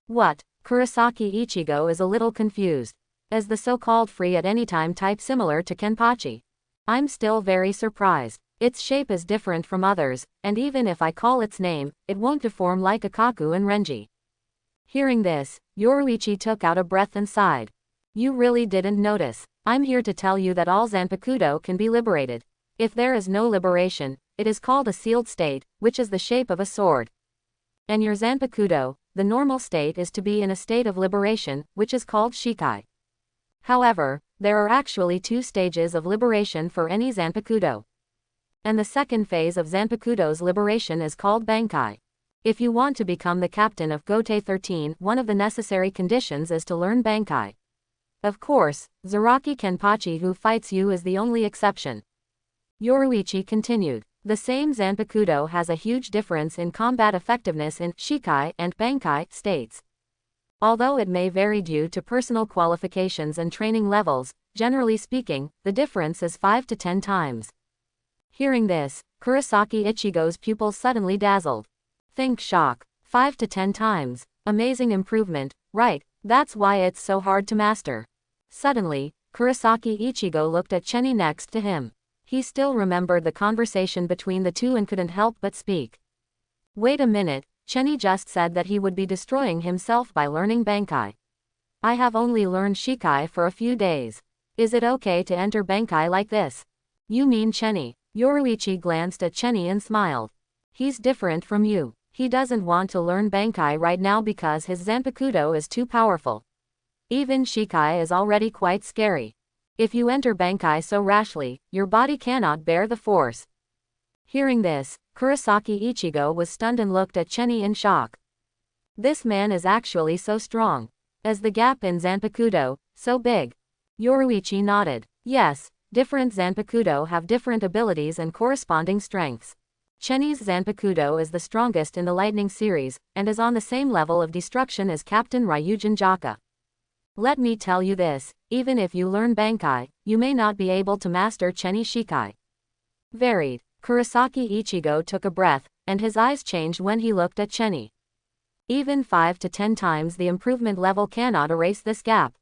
What? Kurosaki Ichigo is a little confused. As the so-called free at any time type similar to Kenpachi. I'm still very surprised. Its shape is different from others, and even if I call its name, it won't deform like Akaku and Renji. Hearing this, Yoruichi took out a breath and sighed. You really didn't notice. I'm here to tell you that all Zanpakuto can be liberated. If there is no liberation, it is called a sealed state, which is the shape of a sword. And your Zanpakuto, the normal state is to be in a state of liberation, which is called Shikai. However, there are actually 2 stages of liberation for any Zanpakuto. And the second phase of Zanpakuto's liberation is called Bankai. If you want to become the captain of Gote 13, one of the necessary conditions is to learn Bankai. Of course, Zaraki Kenpachi who fights you is the only exception. Yoruichi continued. The same Zanpakuto has a huge difference in combat effectiveness in Shikai and Bankai states. Although it may vary due to personal qualifications and training levels, generally speaking, the difference is 5 to 10 times. Hearing this, Kurosaki Ichigo's pupils suddenly dazzled. Think shock. 5 to 10 times. Amazing improvement, right, that's why it's so hard to master. Suddenly, Kurosaki Ichigo looked at Chenny next to him. He still remembered the conversation between the two and couldn't help but speak. Wait a minute, Chenny just said that he would be destroying himself by learning Bankai. I have only learned Shikai for a few days. Is it okay to enter Bankai like this? You mean Chenny? Yoruichi glanced at Chenny and smiled. He's different from you. He doesn't want to learn Bankai right now because his Zanpakuto is too powerful. Even Shikai is already quite scary. If you enter Bankai so rashly, your body cannot bear the force. Hearing this, Kurosaki Ichigo was stunned and looked at Chenny in shock. This man is actually so strong. As the gap in Zanpakuto, so big. Yoruichi nodded. Yes, different Zanpakuto have different abilities and corresponding strengths. Chenny's Zanpakuto is the strongest in the Lightning series, and is on the same level of destruction as Captain Ryujin Jaka. Let me tell you this, even if you learn Bankai, you may not be able to master Chenny Shikai. Varied. Kurosaki Ichigo took a breath, and his eyes changed when he looked at Chenny. Even 5 to 10 times the improvement level cannot erase this gap.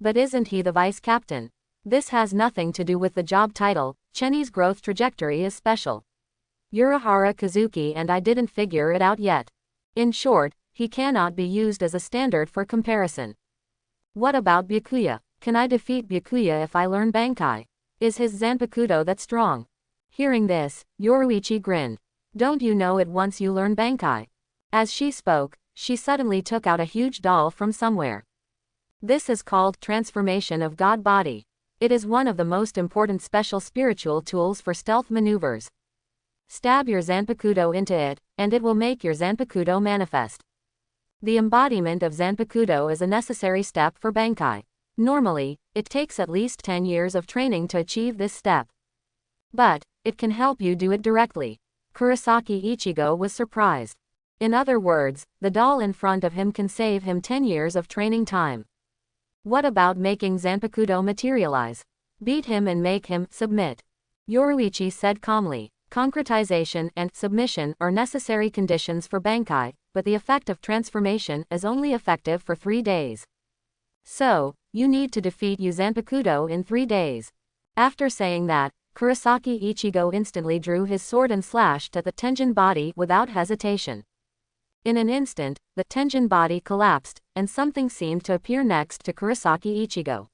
But isn't he the vice captain? This has nothing to do with the job title. Chenny's growth trajectory is special. Urahara Kazuki and I didn't figure it out yet. In short, he cannot be used as a standard for comparison. What about Byakuya? Can I defeat Byakuya if I learn Bankai? Is his Zanpakuto that strong? Hearing this, Yoruichi grinned. Don't you know it once you learn Bankai? As she spoke, she suddenly took out a huge doll from somewhere. This is called Transformation of God Body. It is one of the most important special spiritual tools for stealth maneuvers. Stab your Zanpakuto into it, and it will make your Zanpakuto manifest. The embodiment of Zanpakuto is a necessary step for Bankai. Normally, it takes at least 10 years of training to achieve this step. But, it can help you do it directly. Kurosaki Ichigo was surprised. In other words, the doll in front of him can save him 10 years of training time. What about making Zanpakuto materialize? Beat him and make him submit. Yoruichi said calmly. Concretization and submission are necessary conditions for Bankai, but the effect of transformation is only effective for 3 days. So, you need to defeat Zanpakuto in 3 days. After saying that, Kurosaki Ichigo instantly drew his sword and slashed at the Tenjin body without hesitation. In an instant, the Tenjin body collapsed, and something seemed to appear next to Kurosaki Ichigo.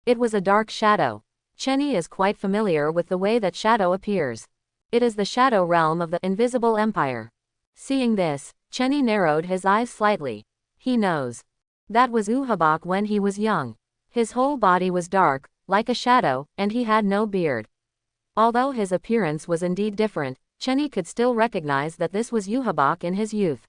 It was a dark shadow. Chenny is quite familiar with the way that shadow appears. It is the shadow realm of the Invisible Empire. Seeing this, Chenny narrowed his eyes slightly. He knows. That was Uhabak when he was young. His whole body was dark, like a shadow, and he had no beard. Although his appearance was indeed different, Chenny could still recognize that this was Uhabak in his youth.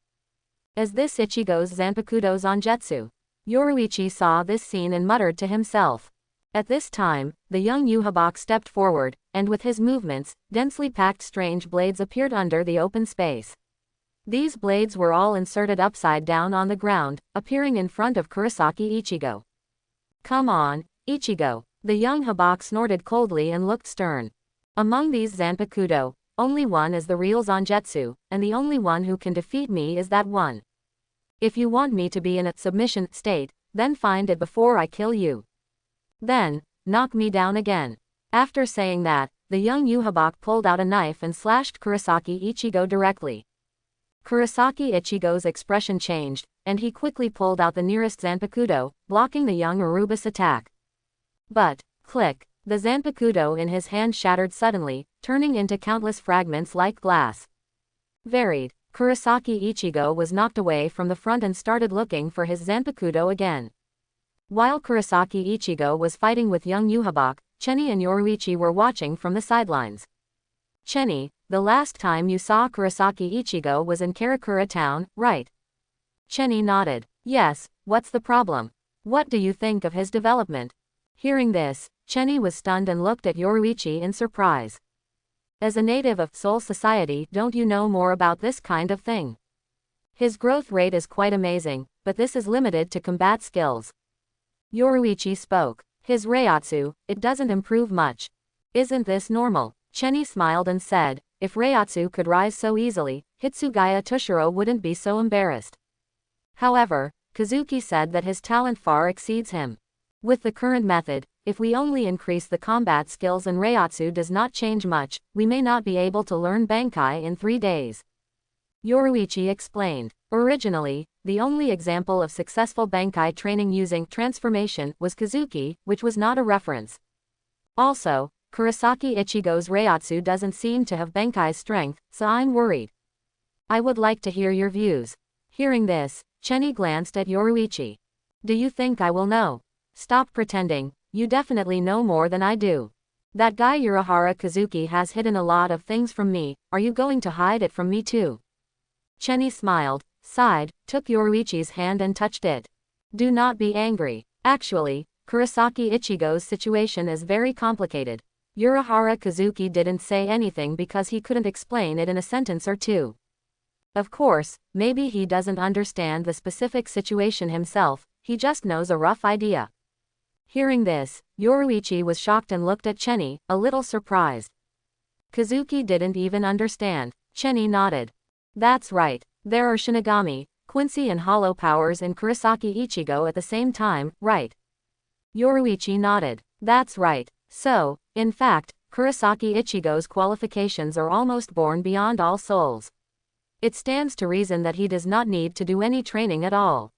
Is this Ichigo's Zanpakuto Zangetsu? Yoruichi saw this scene and muttered to himself. At this time, the young Uhabak stepped forward, and with his movements, densely packed strange blades appeared under the open space. These blades were all inserted upside down on the ground, appearing in front of Kurosaki Ichigo. Come on, Ichigo. The young Habak snorted coldly and looked stern. Among these Zanpakuto, only one is the real Zangetsu, and the only one who can defeat me is that one. If you want me to be in a submission state, then find it before I kill you. Then, knock me down again. After saying that, the young Uhabak pulled out a knife and slashed Kurosaki Ichigo directly. Kurosaki Ichigo's expression changed, and he quickly pulled out the nearest Zanpakuto, blocking the young Uruba's attack. But, click, the Zanpakuto in his hand shattered suddenly, turning into countless fragments like glass. Varied, Kurosaki Ichigo was knocked away from the front and started looking for his Zanpakuto again. While Kurosaki Ichigo was fighting with young Uhabak, Chenny and Yoruichi were watching from the sidelines. Chenny, the last time you saw Kurosaki Ichigo was in Karakura town, right? Chenny nodded. Yes, what's the problem? What do you think of his development? Hearing this, Chenny was stunned and looked at Yoruichi in surprise. As a native of Soul Society, don't you know more about this kind of thing? His growth rate is quite amazing, but this is limited to combat skills. Yoruichi spoke. His Reiatsu, it doesn't improve much. Isn't this normal? Chenny smiled and said, if Reiatsu could rise so easily, Hitsugaya Toshiro wouldn't be so embarrassed. However, Kazuki said that his talent far exceeds him. With the current method, if we only increase the combat skills and Reiatsu does not change much, we may not be able to learn Bankai in 3 days. Yoruichi explained. Originally, the only example of successful Bankai training using transformation was Kazuki, which was not a reference. Also, Kurosaki Ichigo's Reiatsu doesn't seem to have Bankai's strength, so I'm worried. I would like to hear your views. Hearing this, Chenny glanced at Yoruichi. Do you think I will know? Stop pretending, you definitely know more than I do. That guy Urahara Kazuki has hidden a lot of things from me, are you going to hide it from me too? Chenny smiled, sighed, took Yoruichi's hand and touched it. Do not be angry. Actually, Kurosaki Ichigo's situation is very complicated. Urahara Kazuki didn't say anything because he couldn't explain it in a sentence or two. Of course, maybe he doesn't understand the specific situation himself, he just knows a rough idea. Hearing this, Yoruichi was shocked and looked at Chenny, a little surprised. Kazuki didn't even understand. Chenny nodded. That's right, there are Shinigami, Quincy and Hollow powers in Kurosaki Ichigo at the same time, right? Yoruichi nodded. That's right. So, in fact, Kurosaki Ichigo's qualifications are almost born beyond all souls. It stands to reason that he does not need to do any training at all.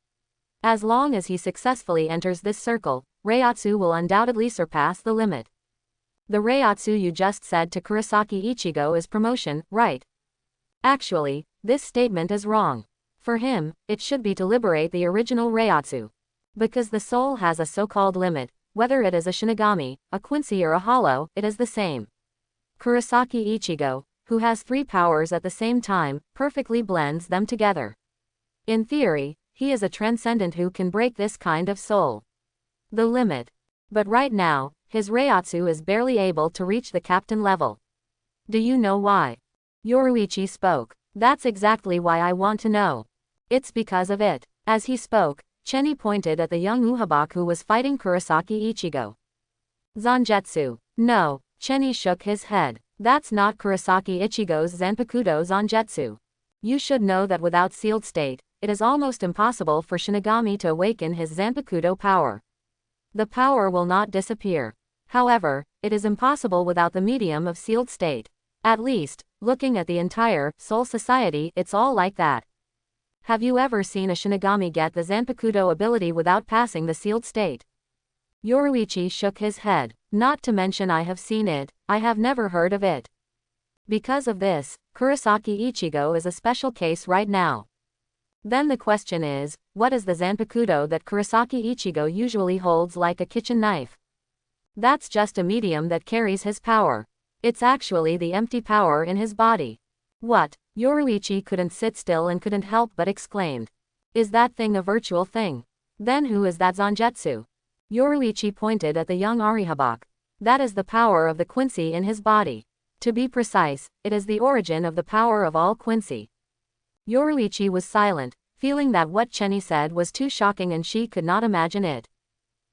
As long as he successfully enters this circle, Reiatsu will undoubtedly surpass the limit. The Reiatsu you just said to Kurosaki Ichigo is promotion, right? Actually, this statement is wrong. For him, it should be to liberate the original Reiatsu. Because the soul has a so-called limit, whether it is a Shinigami, a Quincy or a Hollow, it is the same. Kurosaki Ichigo, who has 3 powers at the same time, perfectly blends them together. In theory, He is a transcendent who can break this kind of soul. The limit. But right now, his Reiatsu is barely able to reach the captain level. Do you know why? Yoruichi spoke. That's exactly why I want to know. It's because of it. As he spoke, Chenny pointed at the young Uhabak who was fighting Kurosaki Ichigo. Zangetsu. No, Chenny shook his head. That's not Kurosaki Ichigo's Zanpakudo Zangetsu. You should know that without sealed state, it is almost impossible for Shinigami to awaken his Zanpakudo power. The power will not disappear. However, it is impossible without the medium of sealed state. At least, looking at the entire Soul Society, it's all like that. Have you ever seen a Shinigami get the Zanpakudo ability without passing the sealed state? Yoruichi shook his head. Not to mention I have seen it, I have never heard of it. Because of this, Kurosaki Ichigo is a special case right now. Then the question is, what is the Zanpakudo that Kurosaki Ichigo usually holds like a kitchen knife? That's just a medium that carries his power. It's actually the empty power in his body. What? Yoruichi couldn't sit still and couldn't help but exclaimed. Is that thing a virtual thing? Then who is that Zangetsu? Yoruichi pointed at the young Arihabak. That is the power of the Quincy in his body. To be precise, it is the origin of the power of all Quincy. Yoruichi was silent, feeling that what Chenny said was too shocking and she could not imagine it.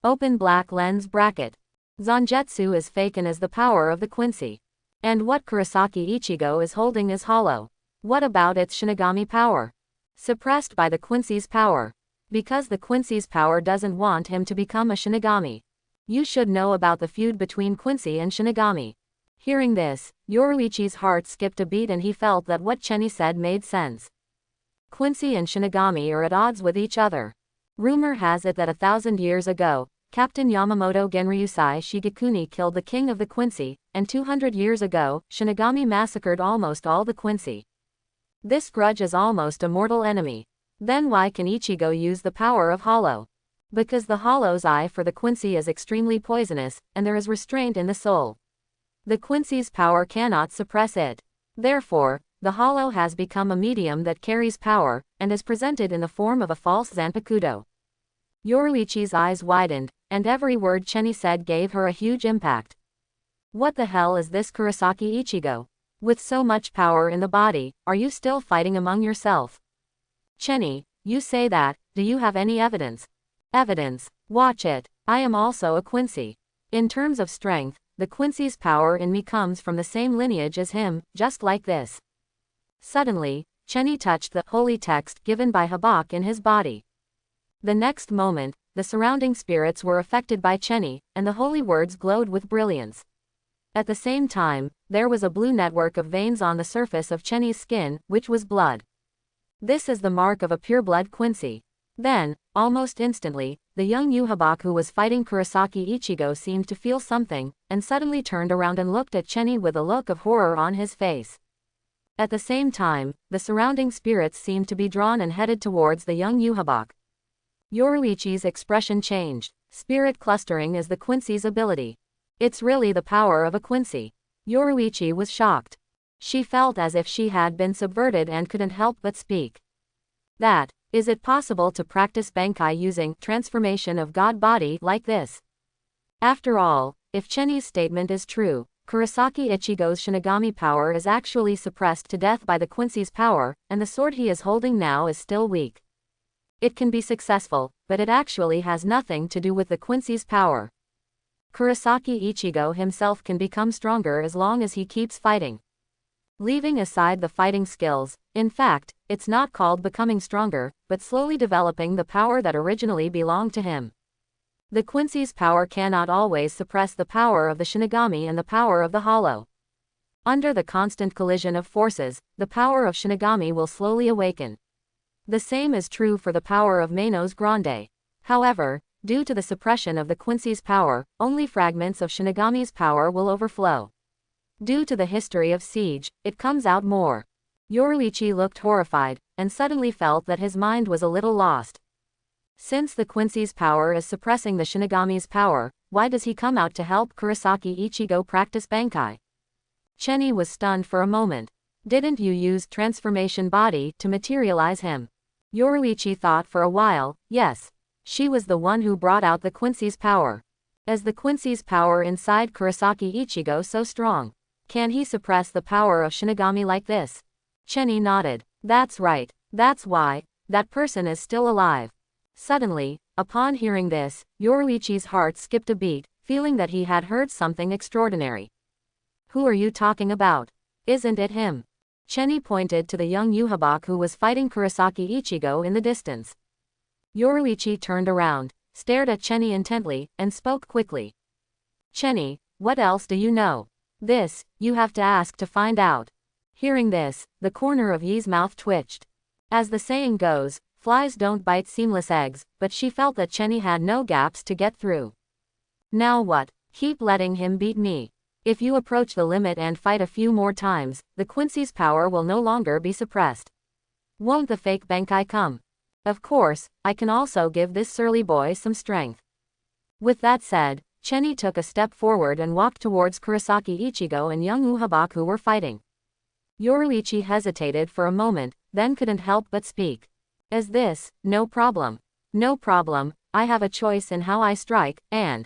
Open black lens bracket. Zangetsu is fake and is the power of the Quincy. And what Kurosaki Ichigo is holding is hollow. What about its Shinigami power? Suppressed by the Quincy's power. Because the Quincy's power doesn't want him to become a Shinigami. You should know about the feud between Quincy and Shinigami. Hearing this, Yoruichi's heart skipped a beat and he felt that what Chenny said made sense. Quincy and Shinigami are at odds with each other. Rumor has it that 1,000 years ago, Captain Yamamoto Genryusai Shigekuni killed the king of the Quincy, and 200 years ago, Shinigami massacred almost all the Quincy. This grudge is almost a mortal enemy. Then why can Ichigo use the power of Hollow? Because the Hollow's eye for the Quincy is extremely poisonous, and there is restraint in the soul. The Quincy's power cannot suppress it. Therefore, the Hollow has become a medium that carries power, and is presented in the form of a false Zanpakudo. Yoruichi's eyes widened, and every word Chenny said gave her a huge impact. What the hell is this Kurosaki Ichigo? With so much power in the body, are you still fighting among yourself? Chenny, you say that, do you have any evidence? Evidence. Watch it. I am also a Quincy. In terms of strength, the Quincy's power in me comes from the same lineage as him, just like this. Suddenly, Chenny touched the holy text given by Habak in his body. The next moment, the surrounding spirits were affected by Chenny, and the holy words glowed with brilliance. At the same time, there was a blue network of veins on the surface of Chenny's skin, which was blood. This is the mark of a pureblood Quincy. Then, almost instantly, the young Uhabak who was fighting Kurosaki Ichigo seemed to feel something, and suddenly turned around and looked at Chenny with a look of horror on his face. At the same time, the surrounding spirits seemed to be drawn and headed towards the young Uhabak. Yoruichi's expression changed. Spirit clustering is the Quincy's ability. It's really the power of a Quincy. Yoruichi was shocked. She felt as if she had been subverted and couldn't help but speak. Is it possible to practice Bankai using transformation of God body like this? After all, if Chenny's statement is true, Kurosaki Ichigo's Shinigami power is actually suppressed to death by the Quincy's power, and the sword he is holding now is still weak. It can be successful, but it actually has nothing to do with the Quincy's power. Kurosaki Ichigo himself can become stronger as long as he keeps fighting. Leaving aside the fighting skills, in fact, it's not called becoming stronger, but slowly developing the power that originally belonged to him. The Quincy's power cannot always suppress the power of the Shinigami and the power of the Hollow. Under the constant collision of forces, the power of Shinigami will slowly awaken. The same is true for the power of Manos Grande. However, due to the suppression of the Quincy's power, only fragments of Shinigami's power will overflow. Due to the history of siege, it comes out more. Yoruichi looked horrified, and suddenly felt that his mind was a little lost. Since the Quincy's power is suppressing the Shinigami's power, why does he come out to help Kurosaki Ichigo practice Bankai? Chenny was stunned for a moment. Didn't you use transformation body to materialize him? Yoruichi thought for a while. Yes. She was the one who brought out the Quincy's power. Is the Quincy's power inside Kurosaki Ichigo so strong? Can he suppress the power of Shinigami like this? Chenny nodded. That's right. That's why. That person is still alive. Suddenly, upon hearing this, Yoruichi's heart skipped a beat, feeling that he had heard something extraordinary. Who are you talking about? Isn't it him? Chenny pointed to the young Yhwach who was fighting Kurosaki Ichigo in the distance. Yoruichi turned around, stared at Chenny intently, and spoke quickly. Chenny, what else do you know? This, you have to ask to find out. Hearing this, the corner of Yi's mouth twitched. As the saying goes, flies don't bite seamless eggs, but she felt that Chenny had no gaps to get through. Now what? Keep letting him beat me. If you approach the limit and fight a few more times, the Quincy's power will no longer be suppressed. Won't the fake Bankai come? Of course, I can also give this surly boy some strength. With that said, Chenny took a step forward and walked towards Kurosaki Ichigo and young Yhwach who were fighting. Yoruichi hesitated for a moment, then couldn't help but speak. Is this, no problem? No problem, I have a choice in how I strike, and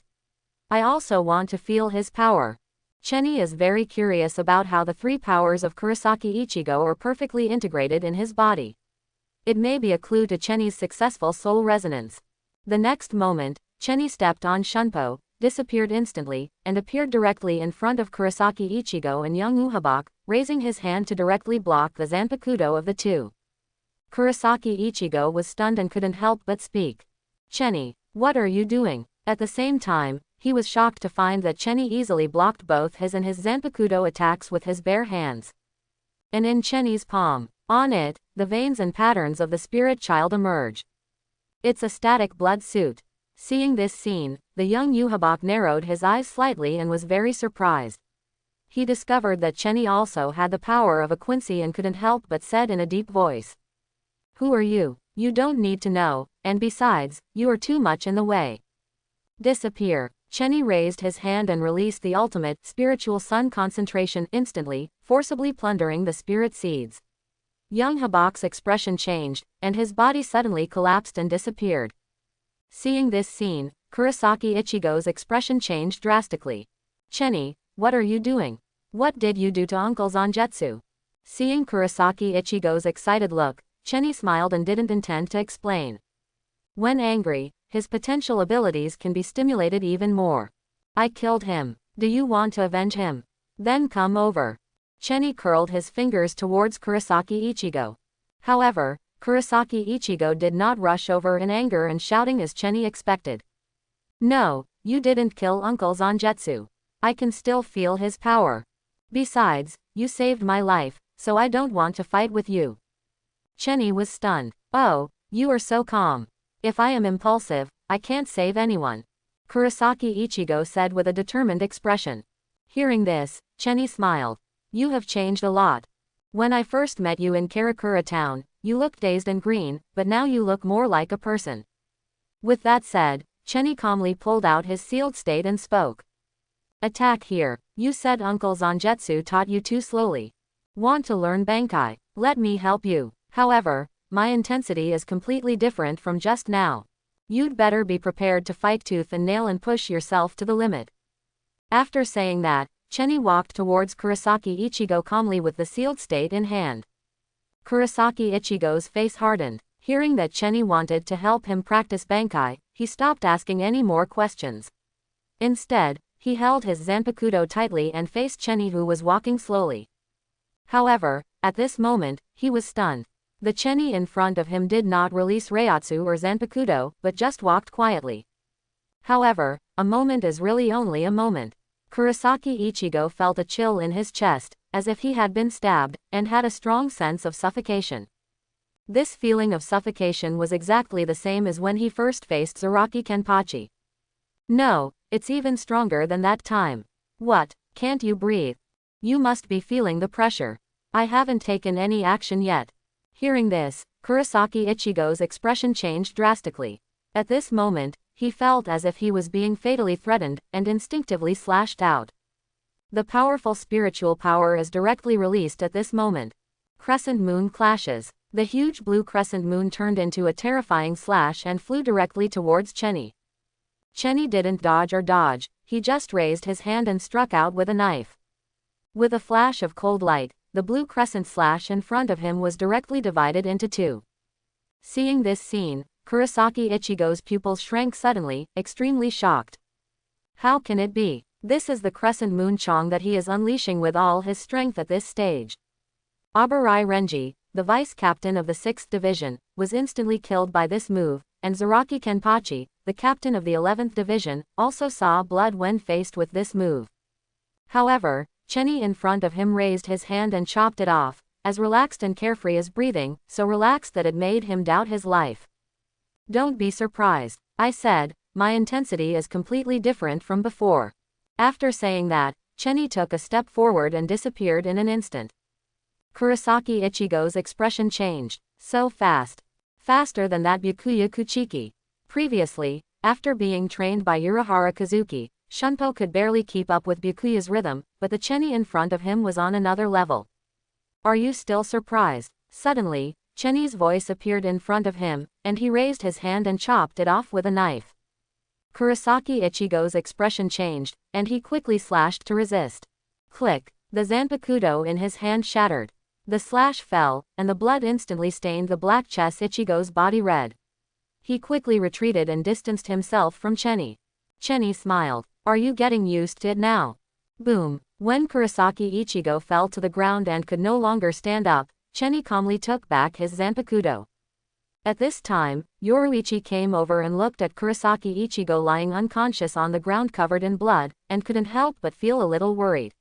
I also want to feel his power. Chenny is very curious about how the three powers of Kurosaki Ichigo are perfectly integrated in his body. It may be a clue to Chenny's successful soul resonance. The next moment, Chenny stepped on Shunpo, disappeared instantly, and appeared directly in front of Kurosaki Ichigo and young Yhwach, raising his hand to directly block the Zanpakuto of the two. Kurosaki Ichigo was stunned and couldn't help but speak. Chenny, what are you doing? At the same time, he was shocked to find that Chenny easily blocked both his and his Zanpakuto attacks with his bare hands. And in Chenny's palm, on it, the veins and patterns of the spirit child emerge. It's a static blood suit. Seeing this scene, the young Yhwach narrowed his eyes slightly and was very surprised. He discovered that Chenny also had the power of a Quincy and couldn't help but said in a deep voice. Who are you? You don't need to know, and besides, you are too much in the way. Disappear. Chenny raised his hand and released the ultimate spiritual sun concentration instantly, forcibly plundering the spirit seeds. Young Yhwach's expression changed, and his body suddenly collapsed and disappeared. Seeing this scene, Kurosaki Ichigo's expression changed drastically. Chenny, what are you doing? What did you do to Uncle Zangetsu? Seeing Kurosaki Ichigo's excited look, Chenny smiled and didn't intend to explain. When angry, his potential abilities can be stimulated even more. I killed him. Do you want to avenge him? Then come over. Chenny curled his fingers towards Kurosaki Ichigo. However, Kurosaki Ichigo did not rush over in anger and shouting as Chenny expected. No, you didn't kill Uncle Zangetsu. I can still feel his power. Besides, you saved my life, so I don't want to fight with you. Chenny was stunned. Oh, you are so calm. If I am impulsive, I can't save anyone. Kurosaki Ichigo said with a determined expression. Hearing this, Chenny smiled. You have changed a lot. When I first met you in Karakura town, you looked dazed and green, but now you look more like a person. With that said, Chenny calmly pulled out his sealed state and spoke. Attack here. You said Uncle Zangetsu taught you too slowly. Want to learn Bankai? Let me help you. However, my intensity is completely different from just now. You'd better be prepared to fight tooth and nail and push yourself to the limit. After saying that, Chenny walked towards Kurosaki Ichigo calmly with the sealed state in hand. Kurosaki Ichigo's face hardened. Hearing that Chenny wanted to help him practice Bankai, he stopped asking any more questions. Instead, he held his Zanpakuto tightly and faced Chenny who was walking slowly. However, at this moment, he was stunned. The Chenny in front of him did not release Reiatsu or Zanpakuto, but just walked quietly. However, a moment is really only a moment. Kurosaki Ichigo felt a chill in his chest, as if he had been stabbed, and had a strong sense of suffocation. This feeling of suffocation was exactly the same as when he first faced Zaraki Kenpachi. No, it's even stronger than that time. What, can't you breathe? You must be feeling the pressure. I haven't taken any action yet. Hearing this, Kurosaki Ichigo's expression changed drastically. At this moment, he felt as if he was being fatally threatened, and instinctively slashed out. The powerful spiritual power is directly released at this moment. Crescent moon clashes. The huge blue crescent moon turned into a terrifying slash and flew directly towards Chenny. Chenny didn't dodge or dodge, he just raised his hand and struck out with a knife. With a flash of cold light, the blue crescent slash in front of him was directly divided into two. Seeing this scene, Kurosaki Ichigo's pupils shrank suddenly, extremely shocked. How can it be? This is the crescent moon chong that he is unleashing with all his strength at this stage. Abarai Renji, the vice-captain of the 6th Division, was instantly killed by this move, and Zaraki Kenpachi, the captain of the 11th Division, also saw blood when faced with this move. However, Chenny in front of him raised his hand and chopped it off, as relaxed and carefree as breathing, so relaxed that it made him doubt his life. Don't be surprised, I said, my intensity is completely different from before. After saying that, Chenny took a step forward and disappeared in an instant. Kurosaki Ichigo's expression changed, so fast. Faster than that Byakuya Kuchiki. Previously, after being trained by Urahara Kazuki, Shunpo could barely keep up with Byakuya's rhythm, but the Chenny in front of him was on another level. Are you still surprised? Suddenly, Chenny's voice appeared in front of him, and he raised his hand and chopped it off with a knife. Kurosaki Ichigo's expression changed, and he quickly slashed to resist. Click! The Zanpakuto in his hand shattered. The slash fell, and the blood instantly stained the black chest Ichigo's body red. He quickly retreated and distanced himself from Chenny. Chenny smiled. Are you getting used to it now? Boom! When Kurosaki Ichigo fell to the ground and could no longer stand up, Chenny calmly took back his Zanpakuto. At this time, Yoruichi came over and looked at Kurosaki Ichigo lying unconscious on the ground covered in blood, and couldn't help but feel a little worried.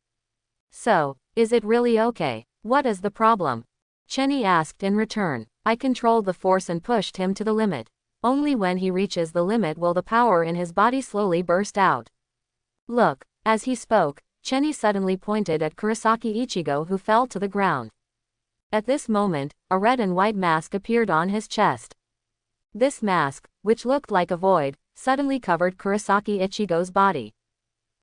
So, is it really okay? What is the problem? Chenny asked in return. I controlled the force and pushed him to the limit. Only when he reaches the limit will the power in his body slowly burst out. Look, as he spoke, Chenny suddenly pointed at Kurosaki Ichigo who fell to the ground. At this moment, a red and white mask appeared on his chest. This mask, which looked like a void, suddenly covered Kurosaki Ichigo's body.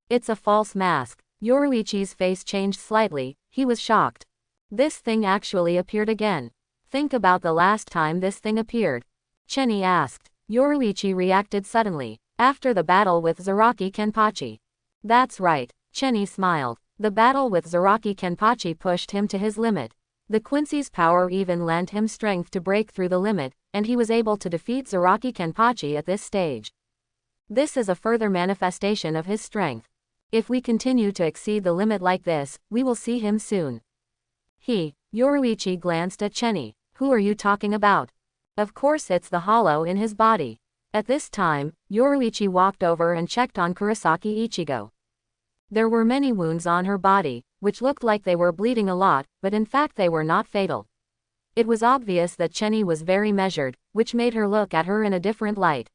It's a false mask. Yoruichi's face changed slightly, he was shocked. This thing actually appeared again. Think about the last time this thing appeared. Chenny asked. Yoruichi reacted suddenly. After the battle with Zaraki Kenpachi. That's right, Chenny smiled. The battle with Zaraki Kenpachi pushed him to his limit. The Quincy's power even lent him strength to break through the limit, and he was able to defeat Zaraki Kenpachi at this stage. This is a further manifestation of his strength. If we continue to exceed the limit like this, we will see him soon. Yoruichi glanced at Chenny. Who are you talking about? Of course it's the hollow in his body. At this time, Yoruichi walked over and checked on Kurosaki Ichigo. There were many wounds on her body, which looked like they were bleeding a lot, but in fact they were not fatal. It was obvious that Chenny was very measured, which made her look at her in a different light.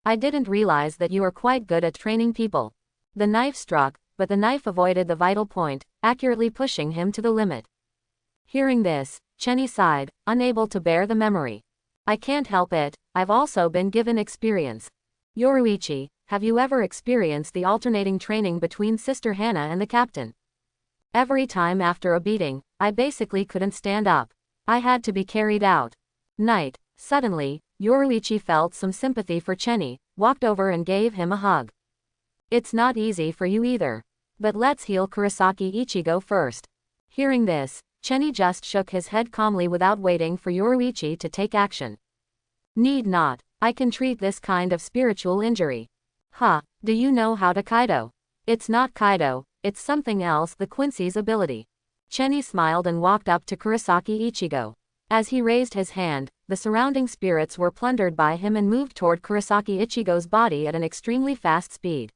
I didn't realize that you are quite good at training people. The knife struck, but the knife avoided the vital point, accurately pushing him to the limit. Hearing this, Chenny sighed, unable to bear the memory. I can't help it, I've also been given experience. Yoruichi, have you ever experienced the alternating training between Sister Hannah and the captain? Every time after a beating, I basically couldn't stand up. I had to be carried out. Night. Suddenly, Yoruichi felt some sympathy for Chenny, walked over and gave him a hug. It's not easy for you either. But let's heal Kurosaki Ichigo first. Hearing this, Chenny just shook his head calmly without waiting for Yoruichi to take action. Need not. I can treat this kind of spiritual injury. Do you know how to Kaido? It's not Kaido, it's something else, the Quincy's ability. Chenny smiled and walked up to Kurosaki Ichigo. As he raised his hand, the surrounding spirits were plundered by him and moved toward Kurosaki Ichigo's body at an extremely fast speed.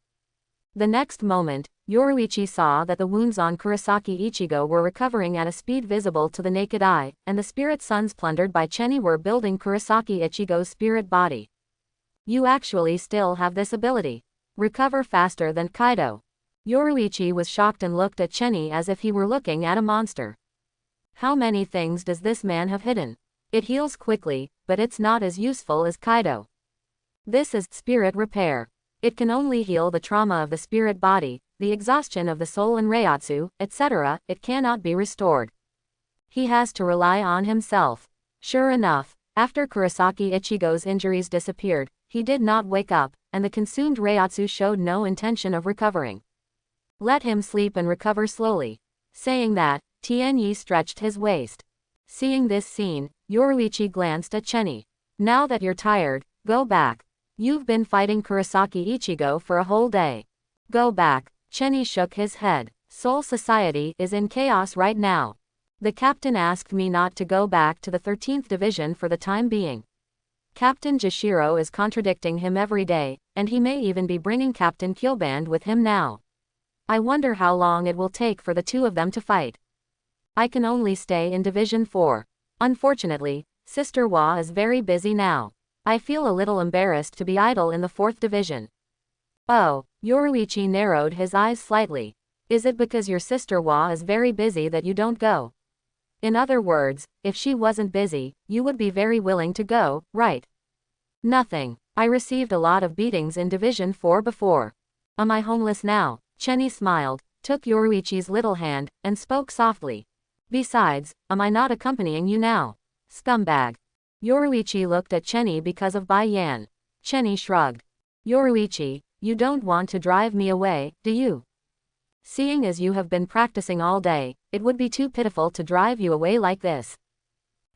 The next moment, Yoruichi saw that the wounds on Kurosaki Ichigo were recovering at a speed visible to the naked eye, and the spirit suns plundered by Chenny were building Kurosaki Ichigo's spirit body. You actually still have this ability. Recover faster than Kaido. Yoruichi was shocked and looked at Chenny as if he were looking at a monster. How many things does this man have hidden? It heals quickly, but it's not as useful as Kaido. This is spirit repair. It can only heal the trauma of the spirit body, the exhaustion of the soul and Reiatsu, etc. It cannot be restored. He has to rely on himself. Sure enough, after Kurosaki Ichigo's injuries disappeared, he did not wake up, and the consumed Reiatsu showed no intention of recovering. Let him sleep and recover slowly. Saying that, Tianyi stretched his waist. Seeing this scene, Yoruichi glanced at Cheni. Now that you're tired, go back. You've been fighting Kurosaki Ichigo for a whole day. Go back. Cheni shook his head. Soul Society is in chaos right now. The captain asked me not to go back to the 13th Division for the time being. Captain Jashiro is contradicting him every day, and he may even be bringing Captain Kyoband with him now. I wonder how long it will take for the two of them to fight. I can only stay in Division 4. Unfortunately, Sister Wa is very busy now. I feel a little embarrassed to be idle in the 4th Division. Oh, Yoruichi narrowed his eyes slightly. Is it because your sister Wa is very busy that you don't go? In other words, if she wasn't busy, you would be very willing to go, right? Nothing. I received a lot of beatings in Division 4 before. Am I homeless now? Cheni smiled, took Yoruichi's little hand, and spoke softly. Besides, am I not accompanying you now? Scumbag. Yoruichi looked at Cheni because of Bai Yan. Cheni shrugged. Yoruichi, you don't want to drive me away, do you? Seeing as you have been practicing all day, it would be too pitiful to drive you away like this.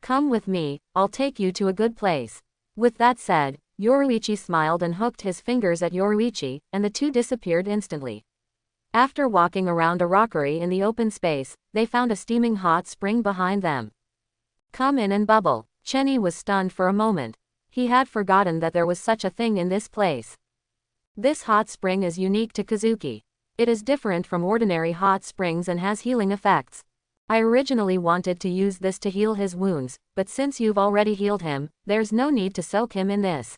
Come with me, I'll take you to a good place. With that said, Yoruichi smiled and hooked his fingers at Yoruichi, and the two disappeared instantly. After walking around a rockery in the open space, they found a steaming hot spring behind them. Come in and bubble. Cheni was stunned for a moment. He had forgotten that there was such a thing in this place. This hot spring is unique to Kazuki. It is different from ordinary hot springs and has healing effects. I originally wanted to use this to heal his wounds, but since you've already healed him, there's no need to soak him in this.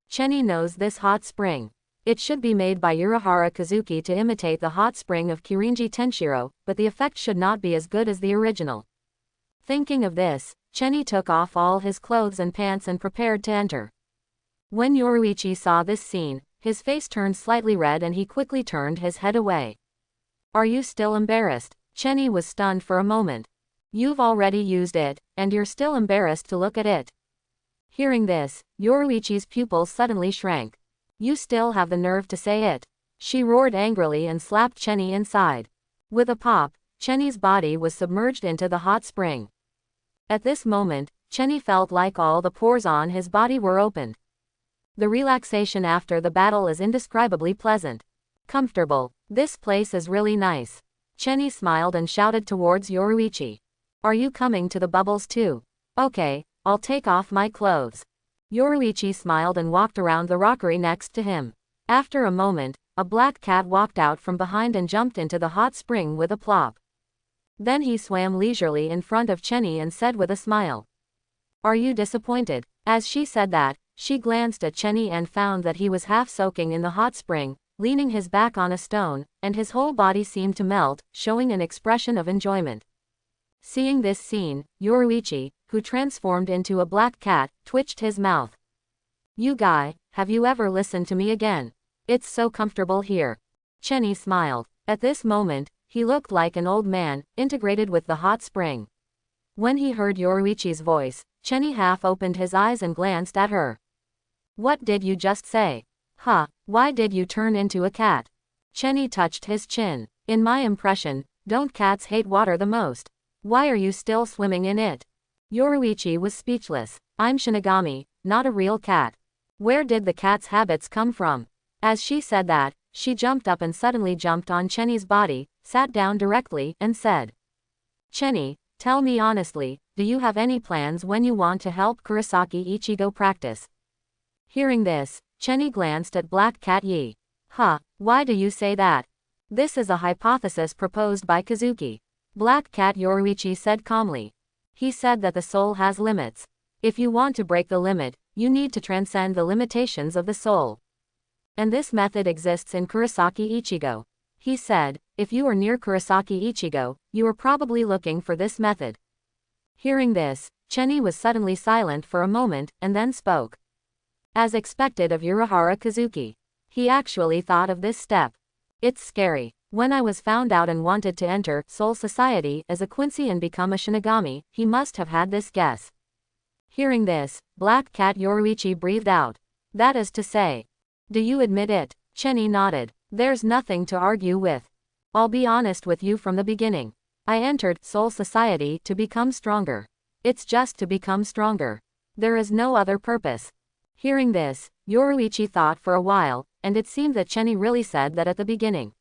Cheni knows this hot spring. It should be made by Urahara Kazuki to imitate the hot spring of Kirinji Tenshiro, but the effect should not be as good as the original. Thinking of this, Cheni took off all his clothes and pants and prepared to enter. When Yoruichi saw this scene, his face turned slightly red and he quickly turned his head away. Are you still embarrassed? Cheni was stunned for a moment. You've already used it, and you're still embarrassed to look at it. Hearing this, Yoruichi's pupils suddenly shrank. You still have the nerve to say it. She roared angrily and slapped Cheni inside. With a pop, Cheni's body was submerged into the hot spring. At this moment, Cheni felt like all the pores on his body were opened. The relaxation after the battle is indescribably pleasant. Comfortable. This place is really nice. Cheni smiled and shouted towards Yoruichi. Are you coming to the bubbles too? Okay, I'll take off my clothes. Yoruichi smiled and walked around the rockery next to him. After a moment, a black cat walked out from behind and jumped into the hot spring with a plop. Then he swam leisurely in front of Cheni and said with a smile. Are you disappointed? As she said that, she glanced at Cheni and found that he was half soaking in the hot spring, leaning his back on a stone, and his whole body seemed to melt, showing an expression of enjoyment. Seeing this scene, Yoruichi, who transformed into a black cat, twitched his mouth. You guy, have you ever listened to me again? It's so comfortable here. Cheni smiled. At this moment, he looked like an old man, integrated with the hot spring. When he heard Yoruichi's voice, Cheni half opened his eyes and glanced at her. What did you just say? Huh, why did you turn into a cat? Cheni touched his chin. In my impression, don't cats hate water the most? Why are you still swimming in it? Yoruichi was speechless. I'm Shinigami, not a real cat. Where did the cat's habits come from? As she said that, she jumped up and suddenly jumped on Cheni's body, sat down directly, and said, Cheni, tell me honestly, do you have any plans when you want to help Kurosaki Ichigo practice? Hearing this, Cheni glanced at Black Cat Yi. Huh, why do you say that? This is a hypothesis proposed by Kazuki. Black Cat Yoruichi said calmly. He said that the soul has limits. If you want to break the limit, you need to transcend the limitations of the soul. And this method exists in Kurosaki Ichigo. He said, if you are near Kurosaki Ichigo, you are probably looking for this method. Hearing this, Cheni was suddenly silent for a moment, and then spoke. As expected of Urahara Kazuki. He actually thought of this step. It's scary. When I was found out and wanted to enter Soul Society as a Quincy and become a Shinigami, he must have had this guess. Hearing this, Black Cat Yoruichi breathed out. That is to say. Do you admit it? Chenny nodded. There's nothing to argue with. I'll be honest with you from the beginning. I entered Soul Society to become stronger. It's just to become stronger. There is no other purpose. Hearing this, Yoruichi thought for a while, and it seemed that Chenny really said that at the beginning.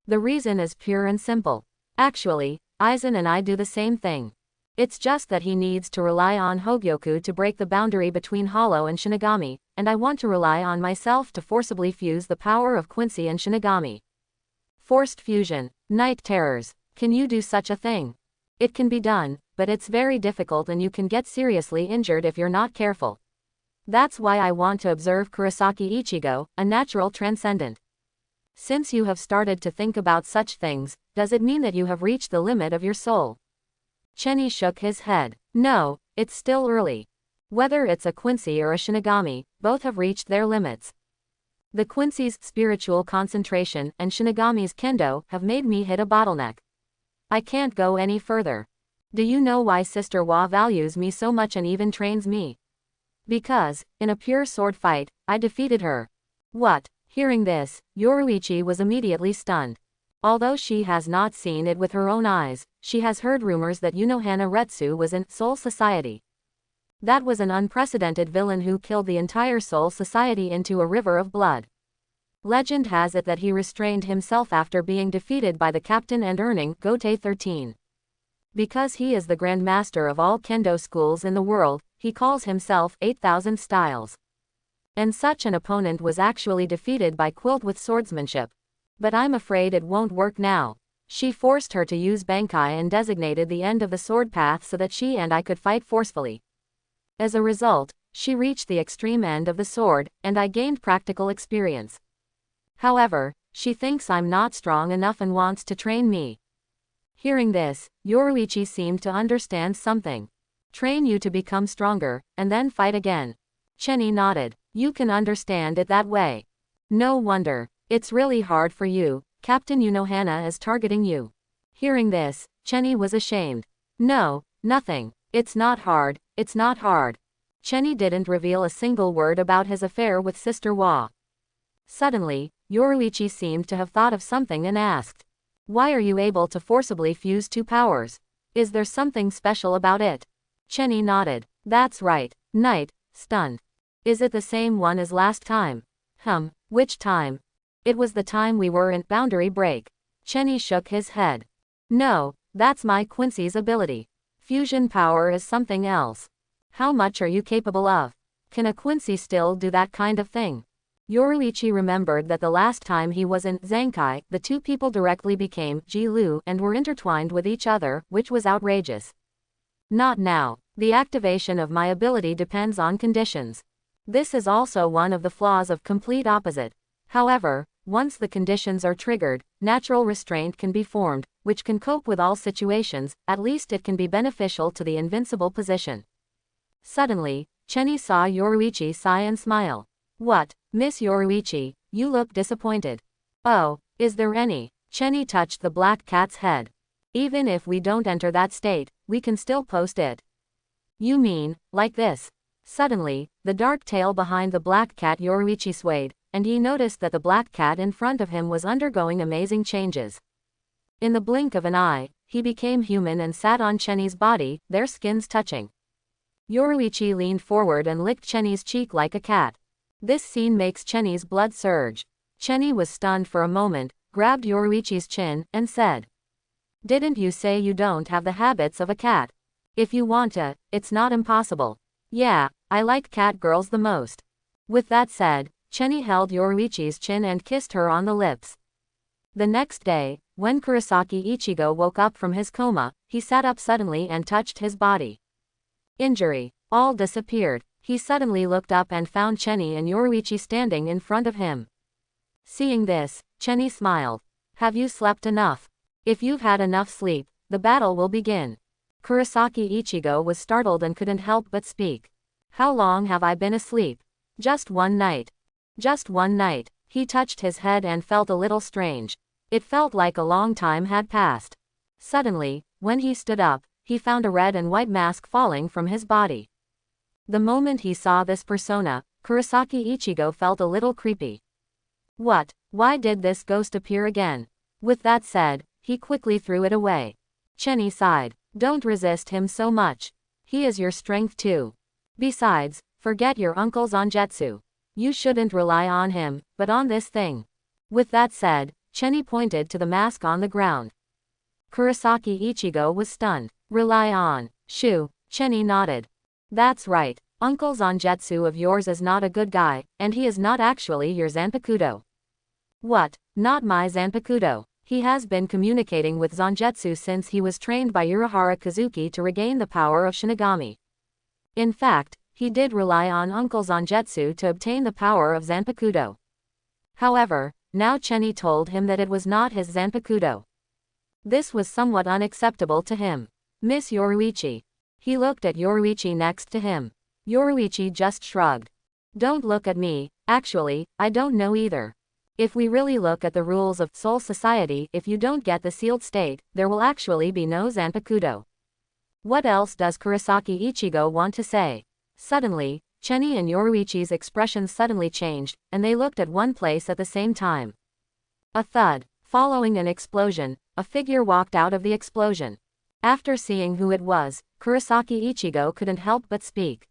The reason is pure and simple. Actually, Aizen and I do the same thing. It's just that he needs to rely on Hogyoku to break the boundary between Hollow and Shinigami, and I want to rely on myself to forcibly fuse the power of Quincy and Shinigami. Forced fusion. Night terrors. Can you do such a thing? It can be done, but it's very difficult and you can get seriously injured if you're not careful. That's why I want to observe Kurosaki Ichigo, a natural transcendent. Since you have started to think about such things, does it mean that you have reached the limit of your soul? Chenny shook his head. No, it's still early. Whether it's a Quincy or a Shinigami, both have reached their limits. The Quincy's spiritual concentration and Shinigami's kendo have made me hit a bottleneck. I can't go any further. Do you know why Sister Wa values me so much and even trains me? Because, in a pure sword fight, I defeated her. What? Hearing this, Yoruichi was immediately stunned. Although she has not seen it with her own eyes, she has heard rumors that Unohana Retsu was in Soul Society. That was an unprecedented villain who killed the entire Soul Society into a river of blood. Legend has it that he restrained himself after being defeated by the captain and earning Gote 13. Because he is the Grand Master of all kendo schools in the world, he calls himself 8,000 Styles. And such an opponent was actually defeated by Quilt with swordsmanship. But I'm afraid it won't work now. She forced her to use Bankai and designated the end of the sword path so that she and I could fight forcefully. As a result, she reached the extreme end of the sword, and I gained practical experience. However, she thinks I'm not strong enough and wants to train me. Hearing this, Yoruichi seemed to understand something. Train you to become stronger, and then fight again. Chenny nodded. You can understand it that way. No wonder. It's really hard for you. Captain Unohana is targeting you. Hearing this, Chenny was ashamed. No, nothing. It's not hard, it's not hard. Chenny didn't reveal a single word about his affair with Sister Wa. Suddenly, Yoruichi seemed to have thought of something and asked. Why are you able to forcibly fuse two powers? Is there something special about it? Chenny nodded. That's right. Night, stunned. Is it the same one as last time? Which time? It was the time we were in boundary break. Chenny shook his head. No, that's my Quincy's ability. Fusion power is something else. How much are you capable of? Can a Quincy still do that kind of thing? Yoruichi remembered that the last time he was in Zankai, the two people directly became Ji-Lu and were intertwined with each other, which was outrageous. Not now. The activation of my ability depends on conditions. This is also one of the flaws of complete opposite. However, once the conditions are triggered, natural restraint can be formed, which can cope with all situations, at least it can be beneficial to the invincible position. Suddenly, Chenny saw Yoruichi sigh and smile. What, Miss Yoruichi, you look disappointed. Oh, is there any? Chenny touched the black cat's head. Even if we don't enter that state, we can still post it. You mean, like this? Suddenly, the dark tail behind the black cat Yoruichi swayed, and he noticed that the black cat in front of him was undergoing amazing changes. In the blink of an eye, he became human and sat on Chenny's body, their skins touching. Yoruichi leaned forward and licked Chenny's cheek like a cat. This scene makes Chenny's blood surge. Chenny was stunned for a moment, grabbed Yoruichi's chin, and said, Didn't you say you don't have the habits of a cat? If you want to, it's not impossible. Yeah, I like cat girls the most. With that said, Chenny held Yoruichi's chin and kissed her on the lips. The next day, when Kurosaki Ichigo woke up from his coma, he sat up suddenly and touched his body. Injury. All disappeared. He suddenly looked up and found Chenny and Yoruichi standing in front of him. Seeing this, Chenny smiled. Have you slept enough? If you've had enough sleep, the battle will begin. Kurosaki Ichigo was startled and couldn't help but speak. How long have I been asleep? Just one night. Just one night. He touched his head and felt a little strange. It felt like a long time had passed. Suddenly, when he stood up, he found a red and white mask falling from his body. The moment he saw this persona, Kurosaki Ichigo felt a little creepy. What? Why did this ghost appear again? With that said, he quickly threw it away. Chenny sighed. Don't resist him so much. He is your strength too. Besides, forget your uncle's Onjetsu. You shouldn't rely on him, but on this thing. With that said, Chenny pointed to the mask on the ground. Kurosaki Ichigo was stunned. Rely on. Shoo. Chenny nodded. That's right. Uncle's Onjetsu of yours is not a good guy, and he is not actually your Zanpakuto. What? Not my Zanpakuto. He has been communicating with Zanjetsu since he was trained by Urahara Kazuki to regain the power of Shinigami. In fact, he did rely on Uncle Zanjetsu to obtain the power of Zanpakuto. However, now Chenny told him that it was not his Zanpakuto. This was somewhat unacceptable to him. Miss Yoruichi. He looked at Yoruichi next to him. Yoruichi just shrugged. Don't look at me, actually, I don't know either. If we really look at the rules of Soul Society, if you don't get the sealed state, there will actually be no Zanpakuto. What else does Kurosaki Ichigo want to say? Suddenly, Chenny and Yoruichi's expressions suddenly changed, and they looked at one place at the same time. A thud. Following an explosion, a figure walked out of the explosion. After seeing who it was, Kurosaki Ichigo couldn't help but speak.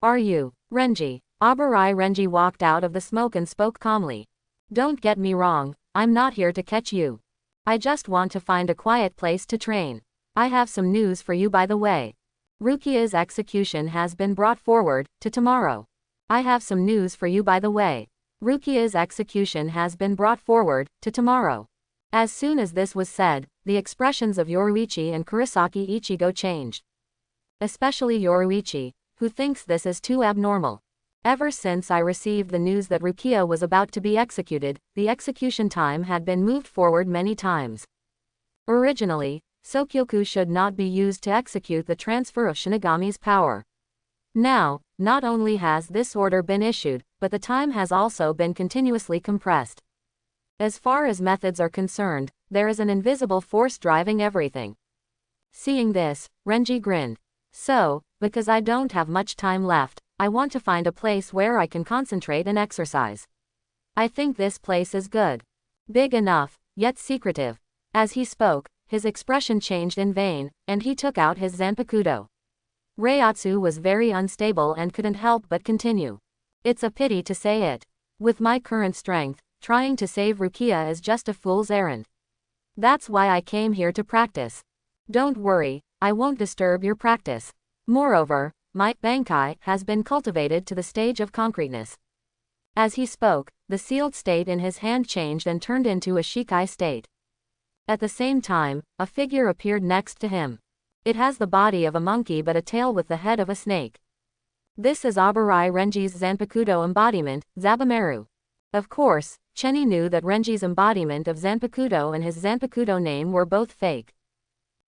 Are you, Renji? Abarai Renji walked out of the smoke and spoke calmly. Don't get me wrong, I'm not here to catch you. I just want to find a quiet place to train. I have some news for you by the way. Rukia's execution has been brought forward to tomorrow. I have some news for you by the way. Rukia's execution has been brought forward to tomorrow. As soon as this was said, the expressions of Yoruichi and Kurosaki Ichigo changed. Especially Yoruichi, who thinks this is too abnormal. Ever since I received the news that Rukia was about to be executed, the execution time had been moved forward many times. Originally, Sokyoku should not be used to execute the transfer of Shinigami's power. Now, not only has this order been issued, but the time has also been continuously compressed. As far as methods are concerned, there is an invisible force driving everything. Seeing this, Renji grinned. So, because I don't have much time left, I want to find a place where I can concentrate and exercise. I think this place is good. Big enough, yet secretive. As he spoke, his expression changed in vain, and he took out his Zanpakuto. Reiatsu was very unstable and couldn't help but continue. It's a pity to say it. With my current strength, trying to save Rukia is just a fool's errand. That's why I came here to practice. Don't worry, I won't disturb your practice. Moreover, my Bankai has been cultivated to the stage of concreteness. As he spoke, the sealed state in his hand changed and turned into a Shikai state. At the same time, a figure appeared next to him. It has the body of a monkey but a tail with the head of a snake. This is Abarai Renji's Zanpakuto embodiment, Zabumeru. Of course, Chenny knew that Renji's embodiment of Zanpakuto and his Zanpakuto name were both fake.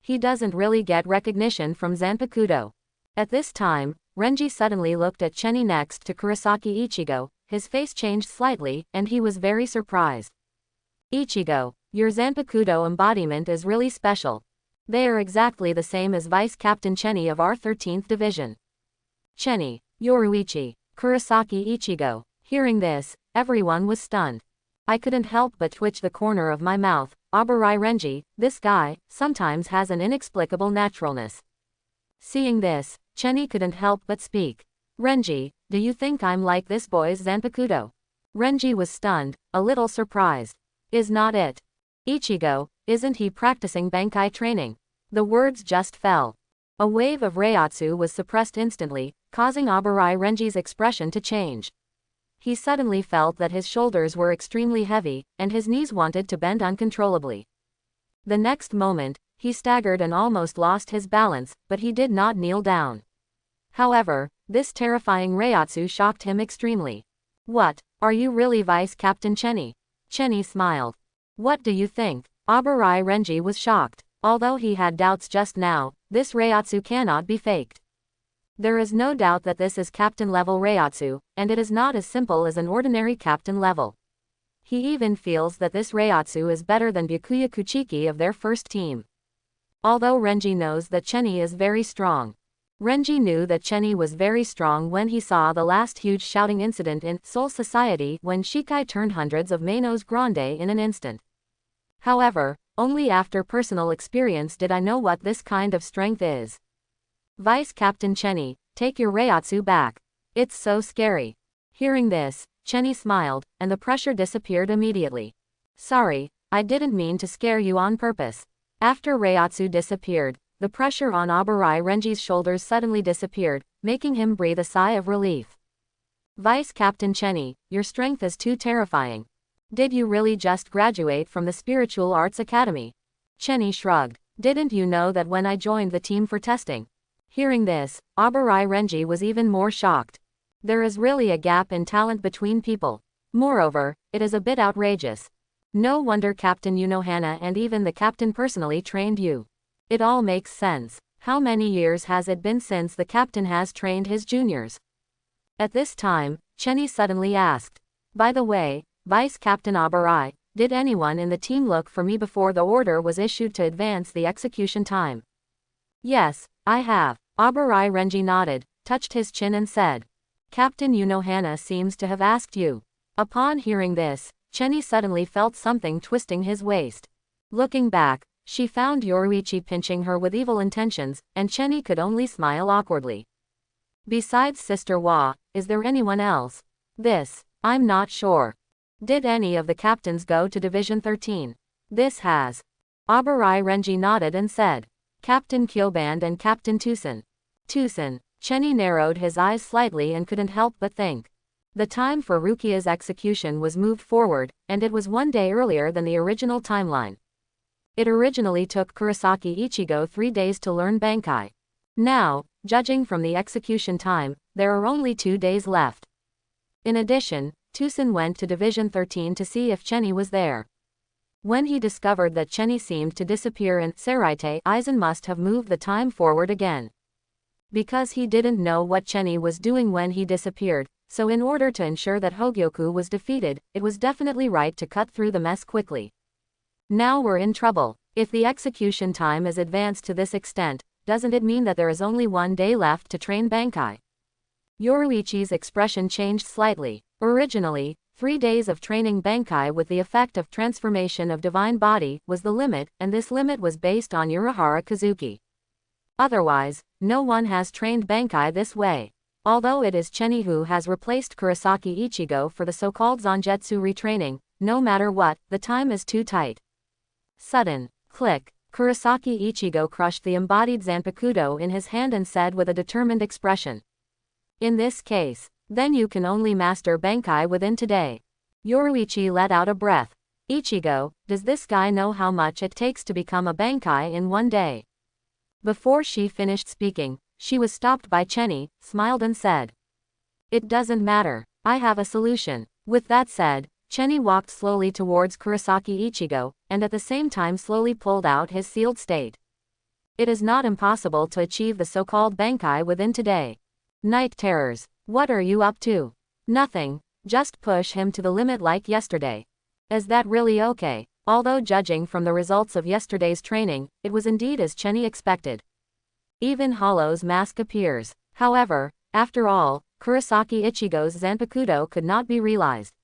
He doesn't really get recognition from Zanpakuto. At this time, Renji suddenly looked at Chenny next to Kurosaki Ichigo, his face changed slightly, and he was very surprised. Ichigo, your Zanpakuto embodiment is really special. They are exactly the same as Vice Captain Chenny of our 13th Division. Chenny, Yoruichi, Kurosaki Ichigo. Hearing this, everyone was stunned. I couldn't help but twitch the corner of my mouth. Abarai Renji, this guy, sometimes has an inexplicable naturalness. Seeing this, Chenny couldn't help but speak. Renji, do you think I'm like this boy's Zanpakuto? Renji was stunned, a little surprised. Is not it? Ichigo, isn't he practicing Bankai training? The words just fell. A wave of Reiatsu was suppressed instantly, causing Abarai Renji's expression to change. He suddenly felt that his shoulders were extremely heavy, and his knees wanted to bend uncontrollably. The next moment, he staggered and almost lost his balance, but he did not kneel down. However, this terrifying Reiatsu shocked him extremely. What, are you really Vice Captain Chenny? Chenny smiled. What do you think? Abarai Renji was shocked. Although he had doubts just now, this Reiatsu cannot be faked. There is no doubt that this is captain-level Reiatsu, and it is not as simple as an ordinary captain level. He even feels that this Reiatsu is better than Byakuya Kuchiki of their first team. Although Renji knows that Chenny is very strong. Renji knew that Cheni was very strong when he saw the last huge shouting incident in Soul Society when Shikai turned hundreds of Manos Grande in an instant. However, only after personal experience did I know what this kind of strength is. Vice Captain Cheni, take your Reiatsu back. It's so scary. Hearing this, Cheni smiled, and the pressure disappeared immediately. Sorry, I didn't mean to scare you on purpose. After Reiatsu disappeared, the pressure on Abarai Renji's shoulders suddenly disappeared, making him breathe a sigh of relief. Vice Captain Cheni, your strength is too terrifying. Did you really just graduate from the Spiritual Arts Academy? Cheni shrugged. Didn't you know that when I joined the team for testing? Hearing this, Abarai Renji was even more shocked. There is really a gap in talent between people. Moreover, it is a bit outrageous. No wonder Captain Unohana and even the captain personally trained you. It all makes sense. How many years has it been since the captain has trained his juniors? At this time, Cheni suddenly asked. By the way, Vice Captain Abarai, did anyone in the team look for me before the order was issued to advance the execution time? Yes, I have. Abarai Renji nodded, touched his chin and said. Captain Unohana seems to have asked you. Upon hearing this, Cheni suddenly felt something twisting his waist. Looking back, she found Yoruichi pinching her with evil intentions, and Cheni could only smile awkwardly. Besides Sister Wa, is there anyone else? This, I'm not sure. Did any of the captains go to Division 13? This has. Abarai Renji nodded and said. Captain Kyoband and Captain Tucson. Tucson. Cheni narrowed his eyes slightly and couldn't help but think. The time for Rukia's execution was moved forward, and it was one day earlier than the original timeline. It originally took Kurosaki Ichigo 3 days to learn Bankai. Now, judging from the execution time, there are only 2 days left. In addition, Tucson went to Division 13 to see if Cheni was there. When he discovered that Cheni seemed to disappear in Seraite, Aizen must have moved the time forward again. Because he didn't know what Cheni was doing when he disappeared, so in order to ensure that Hogyoku was defeated, it was definitely right to cut through the mess quickly. Now we're in trouble. If the execution time is advanced to this extent, doesn't it mean that there is only 1 day left to train Bankai? Yoruichi's expression changed slightly. Originally, 3 days of training Bankai with the effect of transformation of divine body was the limit, and this limit was based on Urahara Kazuki. Otherwise, no one has trained Bankai this way. Although it is Cheni who has replaced Kurosaki Ichigo for the so-called Zangetsu retraining, no matter what, the time is too tight. Sudden click. Kurosaki Ichigo crushed the embodied Zanpakuto in his hand and said with a determined expression. In this case, then you can only master Bankai within today. Yoruichi let out a breath. Ichigo, does this guy know how much it takes to become a Bankai in 1 day? Before she finished speaking, she was stopped by Cheni, smiled and said. It doesn't matter. I have a solution. With that said, Cheni walked slowly towards Kurosaki Ichigo, and at the same time slowly pulled out his sealed state. It is not impossible to achieve the so-called Bankai within today. Night terrors. What are you up to? Nothing. Just push him to the limit like yesterday. Is that really okay? Although judging from the results of yesterday's training, it was indeed as Cheni expected. Even Hollow's mask appears. However, after all, Kurosaki Ichigo's Zanpakuto could not be realized.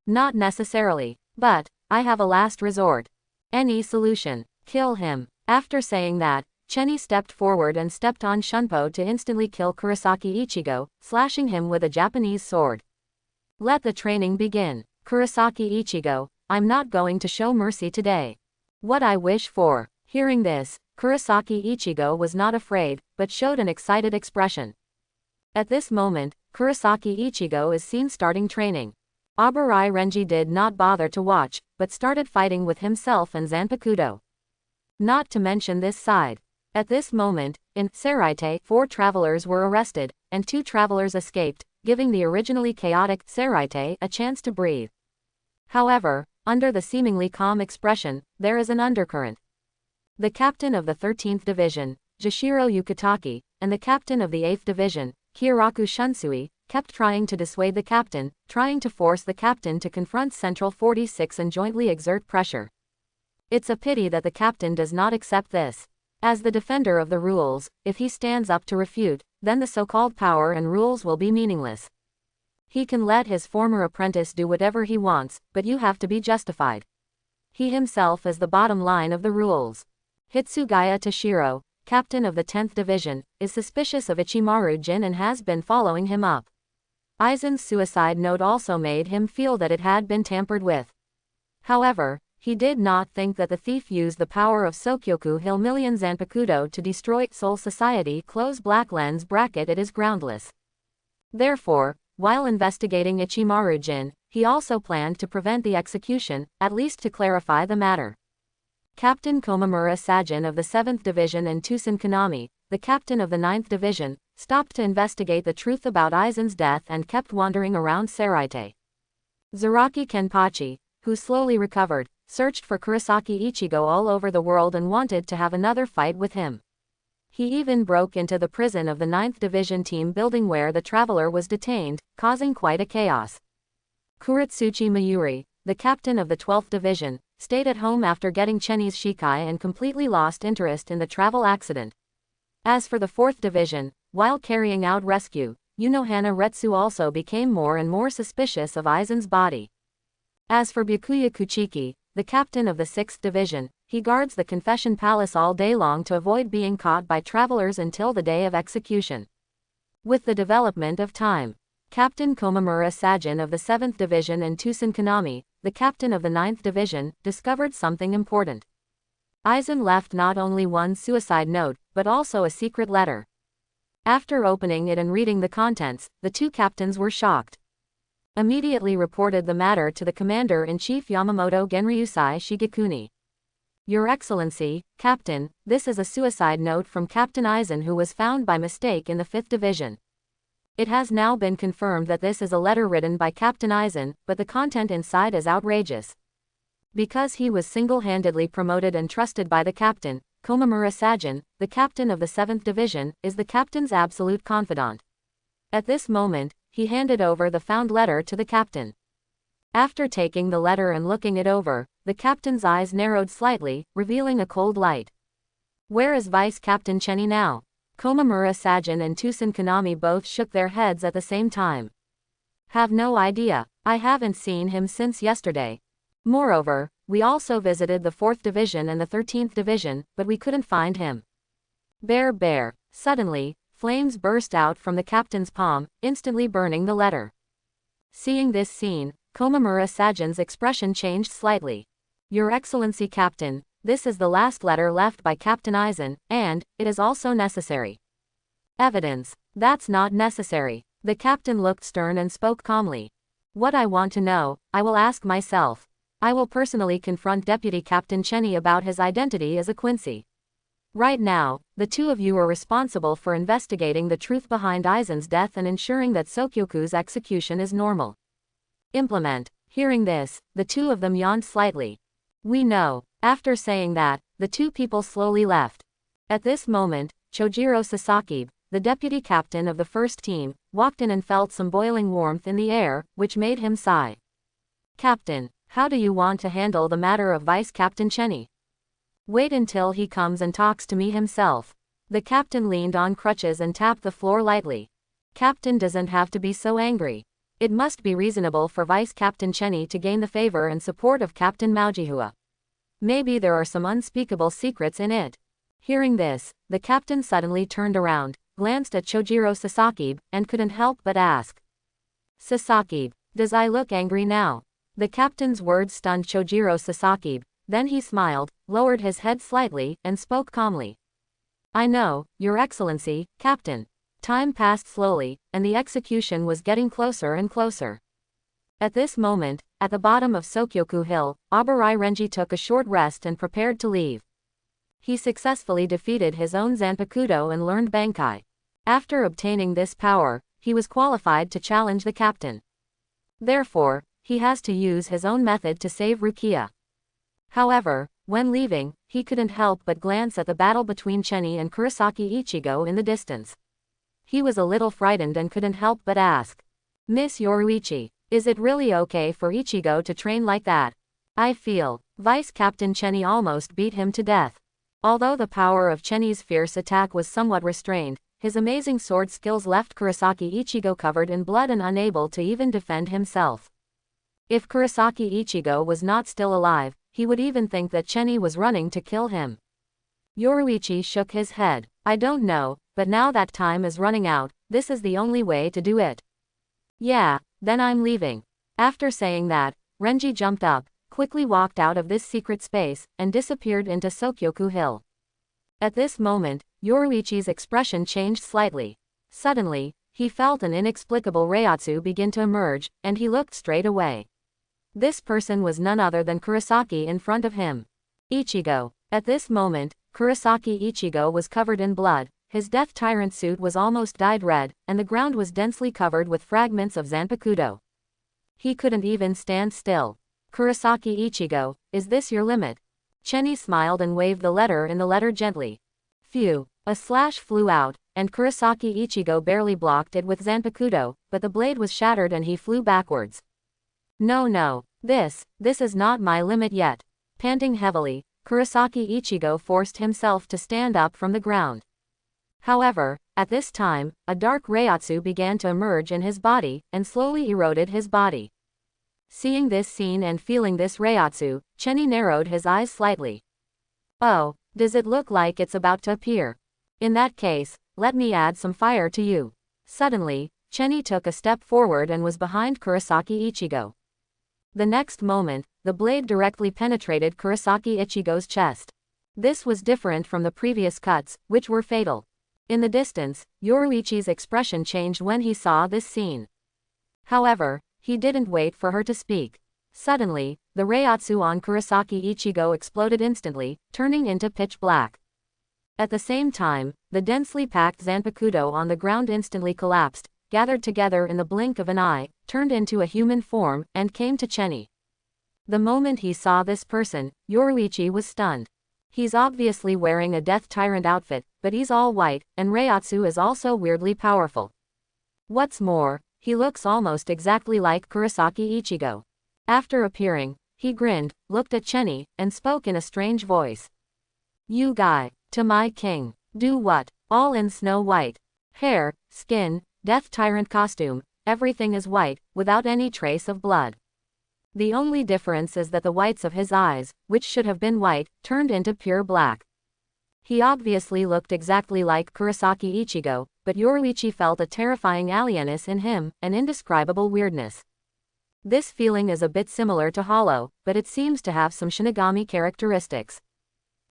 Not necessarily, but, I have a last resort. Any solution. Kill him. After saying that, Cheni stepped forward and stepped on Shunpo to instantly kill Kurosaki Ichigo, slashing him with a Japanese sword. Let the training begin. Kurosaki Ichigo, I'm not going to show mercy today. What I wish for. Hearing this, Kurosaki Ichigo was not afraid, but showed an excited expression. At this moment, Kurosaki Ichigo is seen starting training. Abarai Renji did not bother to watch, but started fighting with himself and Zanpakuto. Not to mention this side. At this moment, in Seraite, 4 travelers were arrested, and 2 travelers escaped, giving the originally chaotic Seraite a chance to breathe. However, under the seemingly calm expression, there is an undercurrent. The captain of the 13th Division, Jashiro Yukitaki, and the captain of the 8th Division, Kyoraku Shunsui, kept trying to dissuade the captain, trying to force the captain to confront Central 46 and jointly exert pressure. It's a pity that the captain does not accept this. As the defender of the rules, if he stands up to refute, then the so-called power and rules will be meaningless. He can let his former apprentice do whatever he wants, but you have to be justified. He himself is the bottom line of the rules. Hitsugaya Toshiro, captain of the 10th Division, is suspicious of Ichimaru Jin and has been following him up. Aizen's suicide note also made him feel that it had been tampered with. However, he did not think that the thief used the power of Sokyoku Hill Million Zanpakuto to destroy Soul Society. Close black lens bracket. It is groundless. Therefore, while investigating Ichimaru Jin, he also planned to prevent the execution, at least to clarify the matter. Captain Komamura Sajin of the 7th Division and Tusen Konami, the captain of the 9th Division, stopped to investigate the truth about Aizen's death and kept wandering around Saraite. Zaraki Kenpachi, who slowly recovered, searched for Kurosaki Ichigo all over the world and wanted to have another fight with him. He even broke into the prison of the 9th Division team building where the traveler was detained, causing quite a chaos. Kuretsuchi Mayuri, the captain of the 12th Division, stayed at home after getting Chenny's Shikai and completely lost interest in the travel accident. As for the 4th Division, while carrying out rescue, Unohana Retsu also became more and more suspicious of Aizen's body. As for Byakuya Kuchiki, the captain of the 6th Division, he guards the confession palace all day long to avoid being caught by travelers until the day of execution. With the development of time, Captain Komamura Sajin of the 7th Division and Tusen Konami, the captain of the 9th Division, discovered something important. Aizen left not only one suicide note, but also a secret letter. After opening it and reading the contents, the two captains were shocked. Immediately reported the matter to the Commander-in-Chief Yamamoto Genryusai Shigekuni. Your Excellency, Captain, this is a suicide note from Captain Aizen who was found by mistake in the 5th Division. It has now been confirmed that this is a letter written by Captain Aizen, but the content inside is outrageous. Because he was single-handedly promoted and trusted by the captain, Komamura Sajin, the captain of the 7th Division, is the captain's absolute confidant. At this moment, he handed over the found letter to the captain. After taking the letter and looking it over, the captain's eyes narrowed slightly, revealing a cold light. Where is Vice Captain Chenny now? Komamura Sajin and Tusen Konami both shook their heads at the same time. Have no idea, I haven't seen him since yesterday. Moreover, we also visited the 4th Division and the 13th Division, but we couldn't find him. Bear. Suddenly, flames burst out from the captain's palm, instantly burning the letter. Seeing this scene, Komamura Sajin's expression changed slightly. Your Excellency Captain, this is the last letter left by Captain Aizen, and it is also necessary. Evidence. That's not necessary. The captain looked stern and spoke calmly. What I want to know, I will ask myself. I will personally confront Deputy Captain Chenny about his identity as a Quincy. Right now, the two of you are responsible for investigating the truth behind Aizen's death and ensuring that Sokyoku's execution is normal. Implement. Hearing this, the two of them yawned slightly. We know. After saying that, the two people slowly left. At this moment, Chojiro Sasaki, the deputy captain of the first team, walked in and felt some boiling warmth in the air, which made him sigh. Captain, how do you want to handle the matter of Vice Captain Chenny? Wait until he comes and talks to me himself. The captain leaned on crutches and tapped the floor lightly. Captain doesn't have to be so angry. It must be reasonable for Vice Captain Chenny to gain the favor and support of Captain Maujihua. Maybe there are some unspeakable secrets in it. Hearing this, the captain suddenly turned around, glanced at Chojiro Sasaki, and couldn't help but ask. Sasaki, does I look angry now? The captain's words stunned Chojiro Sasaki, then he smiled, lowered his head slightly, and spoke calmly. I know, Your Excellency, Captain. Time passed slowly, and the execution was getting closer and closer. At this moment, at the bottom of Sokyoku Hill, Abarai Renji took a short rest and prepared to leave. He successfully defeated his own Zanpakuto and learned Bankai. After obtaining this power, he was qualified to challenge the captain. Therefore, he has to use his own method to save Rukia. However, when leaving, he couldn't help but glance at the battle between Chenny and Kurosaki Ichigo in the distance. He was a little frightened and couldn't help but ask. Miss Yoruichi, is it really okay for Ichigo to train like that? I feel, Vice Captain Chenny almost beat him to death. Although the power of Chenny's fierce attack was somewhat restrained, his amazing sword skills left Kurosaki Ichigo covered in blood and unable to even defend himself. If Kurosaki Ichigo was not still alive, he would even think that Chenny was running to kill him. Yoruichi shook his head. I don't know, but now that time is running out, this is the only way to do it. Yeah, then I'm leaving. After saying that, Renji jumped up, quickly walked out of this secret space, and disappeared into Sokyoku Hill. At this moment, Yoruichi's expression changed slightly. Suddenly, he felt an inexplicable reiatsu begin to emerge, and he looked straight away. This person was none other than Kurosaki in front of him. Ichigo. At this moment, Kurosaki Ichigo was covered in blood, his death tyrant suit was almost dyed red, and the ground was densely covered with fragments of Zanpakuto. He couldn't even stand still. Kurosaki Ichigo, is this your limit? Chenny smiled and waved the letter in the letter gently. Phew. A slash flew out, and Kurosaki Ichigo barely blocked it with Zanpakuto, but the blade was shattered and he flew backwards. No. This is not my limit yet. Panting heavily, Kurosaki Ichigo forced himself to stand up from the ground. However, at this time, a dark reiatsu began to emerge in his body, and slowly eroded his body. Seeing this scene and feeling this reiatsu, Chenny narrowed his eyes slightly. Oh, does it look like it's about to appear? In that case, let me add some fire to you. Suddenly, Chenny took a step forward and was behind Kurosaki Ichigo. The next moment, the blade directly penetrated Kurosaki Ichigo's chest. This was different from the previous cuts, which were fatal. In the distance, Yoruichi's expression changed when he saw this scene. However, he didn't wait for her to speak. Suddenly, the reiatsu on Kurosaki Ichigo exploded instantly, turning into pitch black. At the same time, the densely packed Zanpakuto on the ground instantly collapsed, gathered together in the blink of an eye, turned into a human form, and came to Chenny. The moment he saw this person, Yoruichi was stunned. He's obviously wearing a Death Tyrant outfit, but he's all white, and reiatsu is also weirdly powerful. What's more, he looks almost exactly like Kurosaki Ichigo. After appearing, he grinned, looked at Chenny, and spoke in a strange voice. You guy, to my king. Do what? All in snow white. Hair, skin, Death Tyrant costume, everything is white, without any trace of blood. The only difference is that the whites of his eyes, which should have been white, turned into pure black. He obviously looked exactly like Kurosaki Ichigo, but Yoruichi felt a terrifying alienness in him, an indescribable weirdness. This feeling is a bit similar to Hollow, but it seems to have some Shinigami characteristics.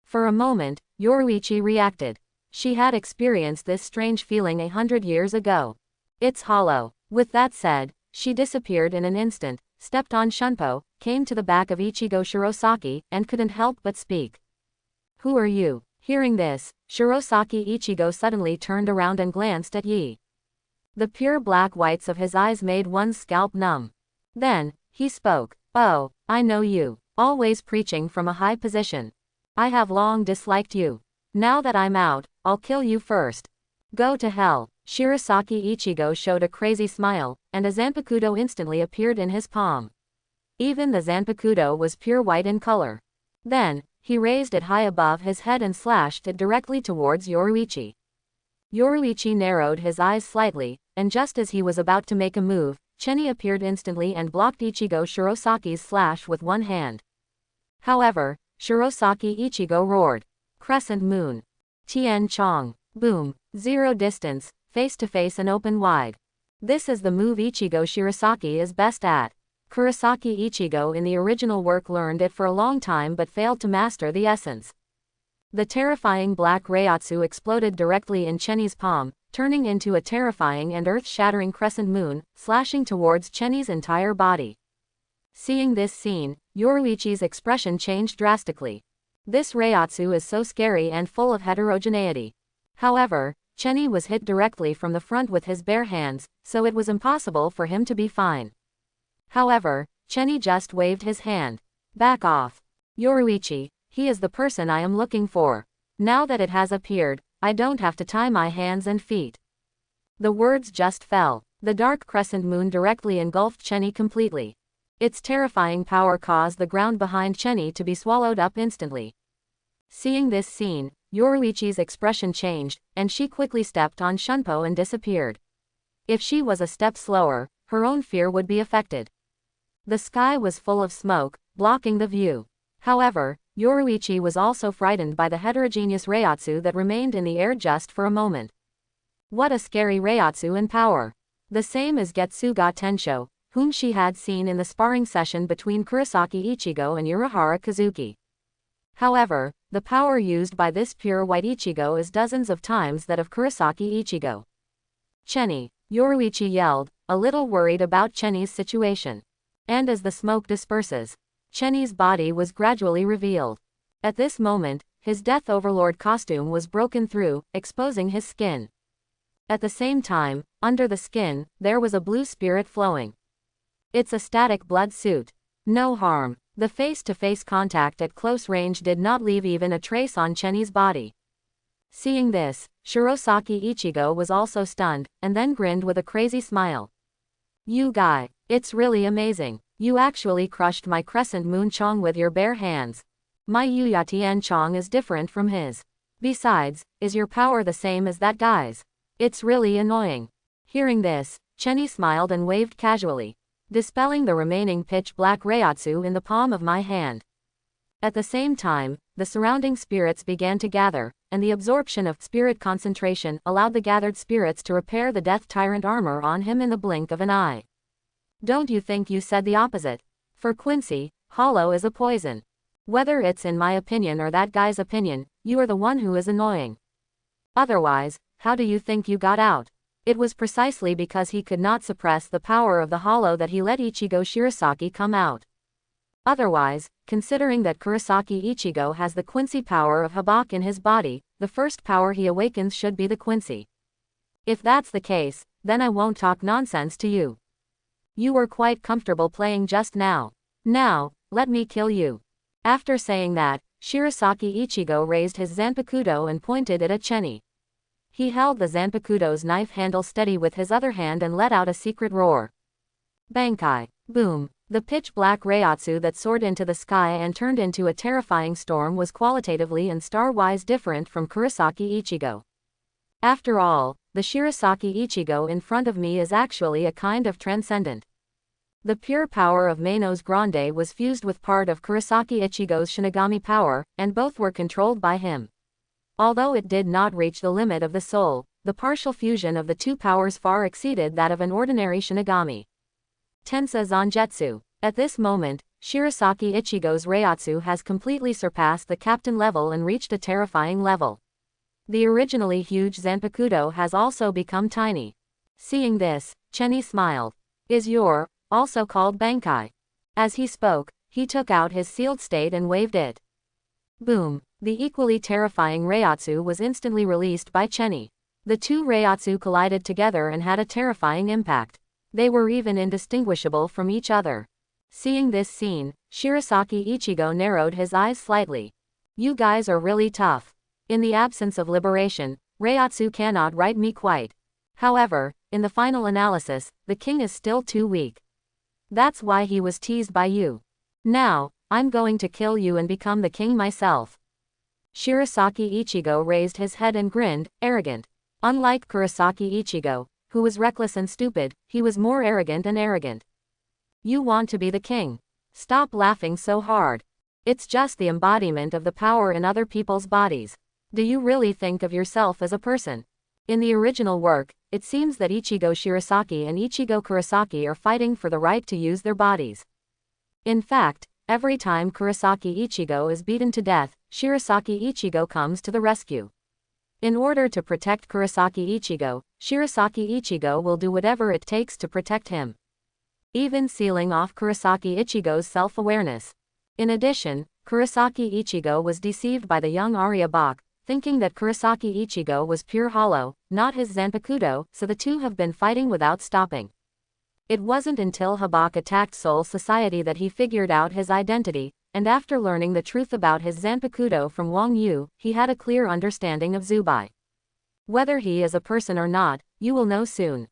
For a moment, Yoruichi reacted. She had experienced this strange feeling 100 years ago. It's Hollow. With that said, she disappeared in an instant, stepped on Shunpo, came to the back of Ichigo Shirosaki, and couldn't help but speak. Who are you? Hearing this, Shirosaki Ichigo suddenly turned around and glanced at Yi. The pure black whites of his eyes made one's scalp numb. Then, he spoke. Oh, I know you. Always preaching from a high position. I have long disliked you. Now that I'm out, I'll kill you first. Go to hell. Shirosaki Ichigo showed a crazy smile, and a Zanpakuto instantly appeared in his palm. Even the Zanpakuto was pure white in color. Then, he raised it high above his head and slashed it directly towards Yoruichi. Yoruichi narrowed his eyes slightly, and just as he was about to make a move, Chenny appeared instantly and blocked Ichigo Shirosaki's slash with one hand. However, Shirosaki Ichigo roared. Crescent Moon. Tien Chong. Boom. Zero distance, face to face and open wide. This is the move Ichigo Shirosaki is best at. Kurosaki Ichigo in the original work learned it for a long time but failed to master the essence. The terrifying black reiatsu exploded directly in Chenny's palm, turning into a terrifying and earth-shattering crescent moon, slashing towards Chenny's entire body. Seeing this scene, Yoruichi's expression changed drastically. This reiatsu is so scary and full of heterogeneity. However, Chenny was hit directly from the front with his bare hands, so it was impossible for him to be fine. However, Chenny just waved his hand. Back off. Yoruichi, he is the person I am looking for. Now that it has appeared, I don't have to tie my hands and feet. The words just fell. The dark crescent moon directly engulfed Chenny completely. Its terrifying power caused the ground behind Chenny to be swallowed up instantly. Seeing this scene, Yoruichi's expression changed, and she quickly stepped on Shunpo and disappeared. If she was a step slower, her own fear would be affected. The sky was full of smoke, blocking the view. However, Yoruichi was also frightened by the heterogeneous Reiatsu that remained in the air just for a moment. What a scary Reiatsu in power! The same as Getsuga Tensho, whom she had seen in the sparring session between Kurosaki Ichigo and Urahara Kazuki. However, the power used by this pure white Ichigo is dozens of times that of Kurosaki Ichigo. Chenny, Yoruichi yelled, a little worried about Chenny's situation. And as the smoke disperses, Chenny's body was gradually revealed. At this moment, his Death Overlord costume was broken through, exposing his skin. At the same time, under the skin, there was a blue spirit flowing. It's a static blood suit. No harm. The face-to-face contact at close range did not leave even a trace on Chenny's body. Seeing this, Shirosaki Ichigo was also stunned, and then grinned with a crazy smile. You guy, it's really amazing. You actually crushed my crescent moon Chong with your bare hands. My Yuyatian Chong is different from his. Besides, is your power the same as that guy's? It's really annoying. Hearing this, Chenny smiled and waved casually, dispelling the remaining pitch-black Reiatsu in the palm of my hand. At the same time, the surrounding spirits began to gather, and the absorption of spirit concentration allowed the gathered spirits to repair the Death Tyrant armor on him in the blink of an eye. Don't you think you said the opposite? For Quincy, hollow is a poison. Whether it's in my opinion or that guy's opinion, you are the one who is annoying. Otherwise, how do you think you got out? It was precisely because he could not suppress the power of the hollow that he let Ichigo Shirosaki come out. Otherwise, considering that Kurosaki Ichigo has the Quincy power of Habak in his body, the first power he awakens should be the Quincy. If that's the case, then I won't talk nonsense to you. You were quite comfortable playing just now. Now, let me kill you. After saying that, Shirosaki Ichigo raised his Zanpakuto and pointed it at Chenny. He held the Zanpakuto's knife handle steady with his other hand and let out a secret roar. Bankai. Boom. The pitch-black Reiatsu that soared into the sky and turned into a terrifying storm was qualitatively and star-wise different from Kurosaki Ichigo. After all, the Shirosaki Ichigo in front of me is actually a kind of transcendent. The pure power of Manos Grande was fused with part of Kurosaki Ichigo's Shinigami power, and both were controlled by him. Although it did not reach the limit of the soul, the partial fusion of the two powers far exceeded that of an ordinary Shinigami. Tensa Zanjetsu. At this moment, Shirosaki Ichigo's Reiatsu has completely surpassed the captain level and reached a terrifying level. The originally huge Zanpakuto has also become tiny. Seeing this, Chenny smiled. Is your, also called Bankai? As he spoke, he took out his sealed state and waved it. Boom. The equally terrifying Reiatsu was instantly released by Chenny. The two Reiatsu collided together and had a terrifying impact. They were even indistinguishable from each other. Seeing this scene, Shirosaki Ichigo narrowed his eyes slightly. You guys are really tough. In the absence of liberation, Reiatsu cannot right me quite. However, in the final analysis, the king is still too weak. That's why he was teased by you. Now, I'm going to kill you and become the king myself. Shirosaki Ichigo raised his head and grinned, arrogant. Unlike Kurosaki Ichigo, who was reckless and stupid, he was more arrogant and arrogant. You want to be the king. Stop laughing so hard. It's just the embodiment of the power in other people's bodies. Do you really think of yourself as a person? In the original work, it seems that Ichigo Shirosaki and Ichigo Kurosaki are fighting for the right to use their bodies. In fact, every time Kurosaki Ichigo is beaten to death, Shirosaki Ichigo comes to the rescue. In order to protect Kurosaki Ichigo, Shirosaki Ichigo will do whatever it takes to protect him, even sealing off Kurosaki Ichigo's self-awareness. In addition, Kurosaki Ichigo was deceived by the young Arya Bak, thinking that Kurosaki Ichigo was pure hollow, not his Zanpakuto, so the two have been fighting without stopping. It wasn't until Habak attacked Soul Society that he figured out his identity, and after learning the truth about his Zanpakuto from Wang Yu, he had a clear understanding of Zubai. Whether he is a person or not, you will know soon.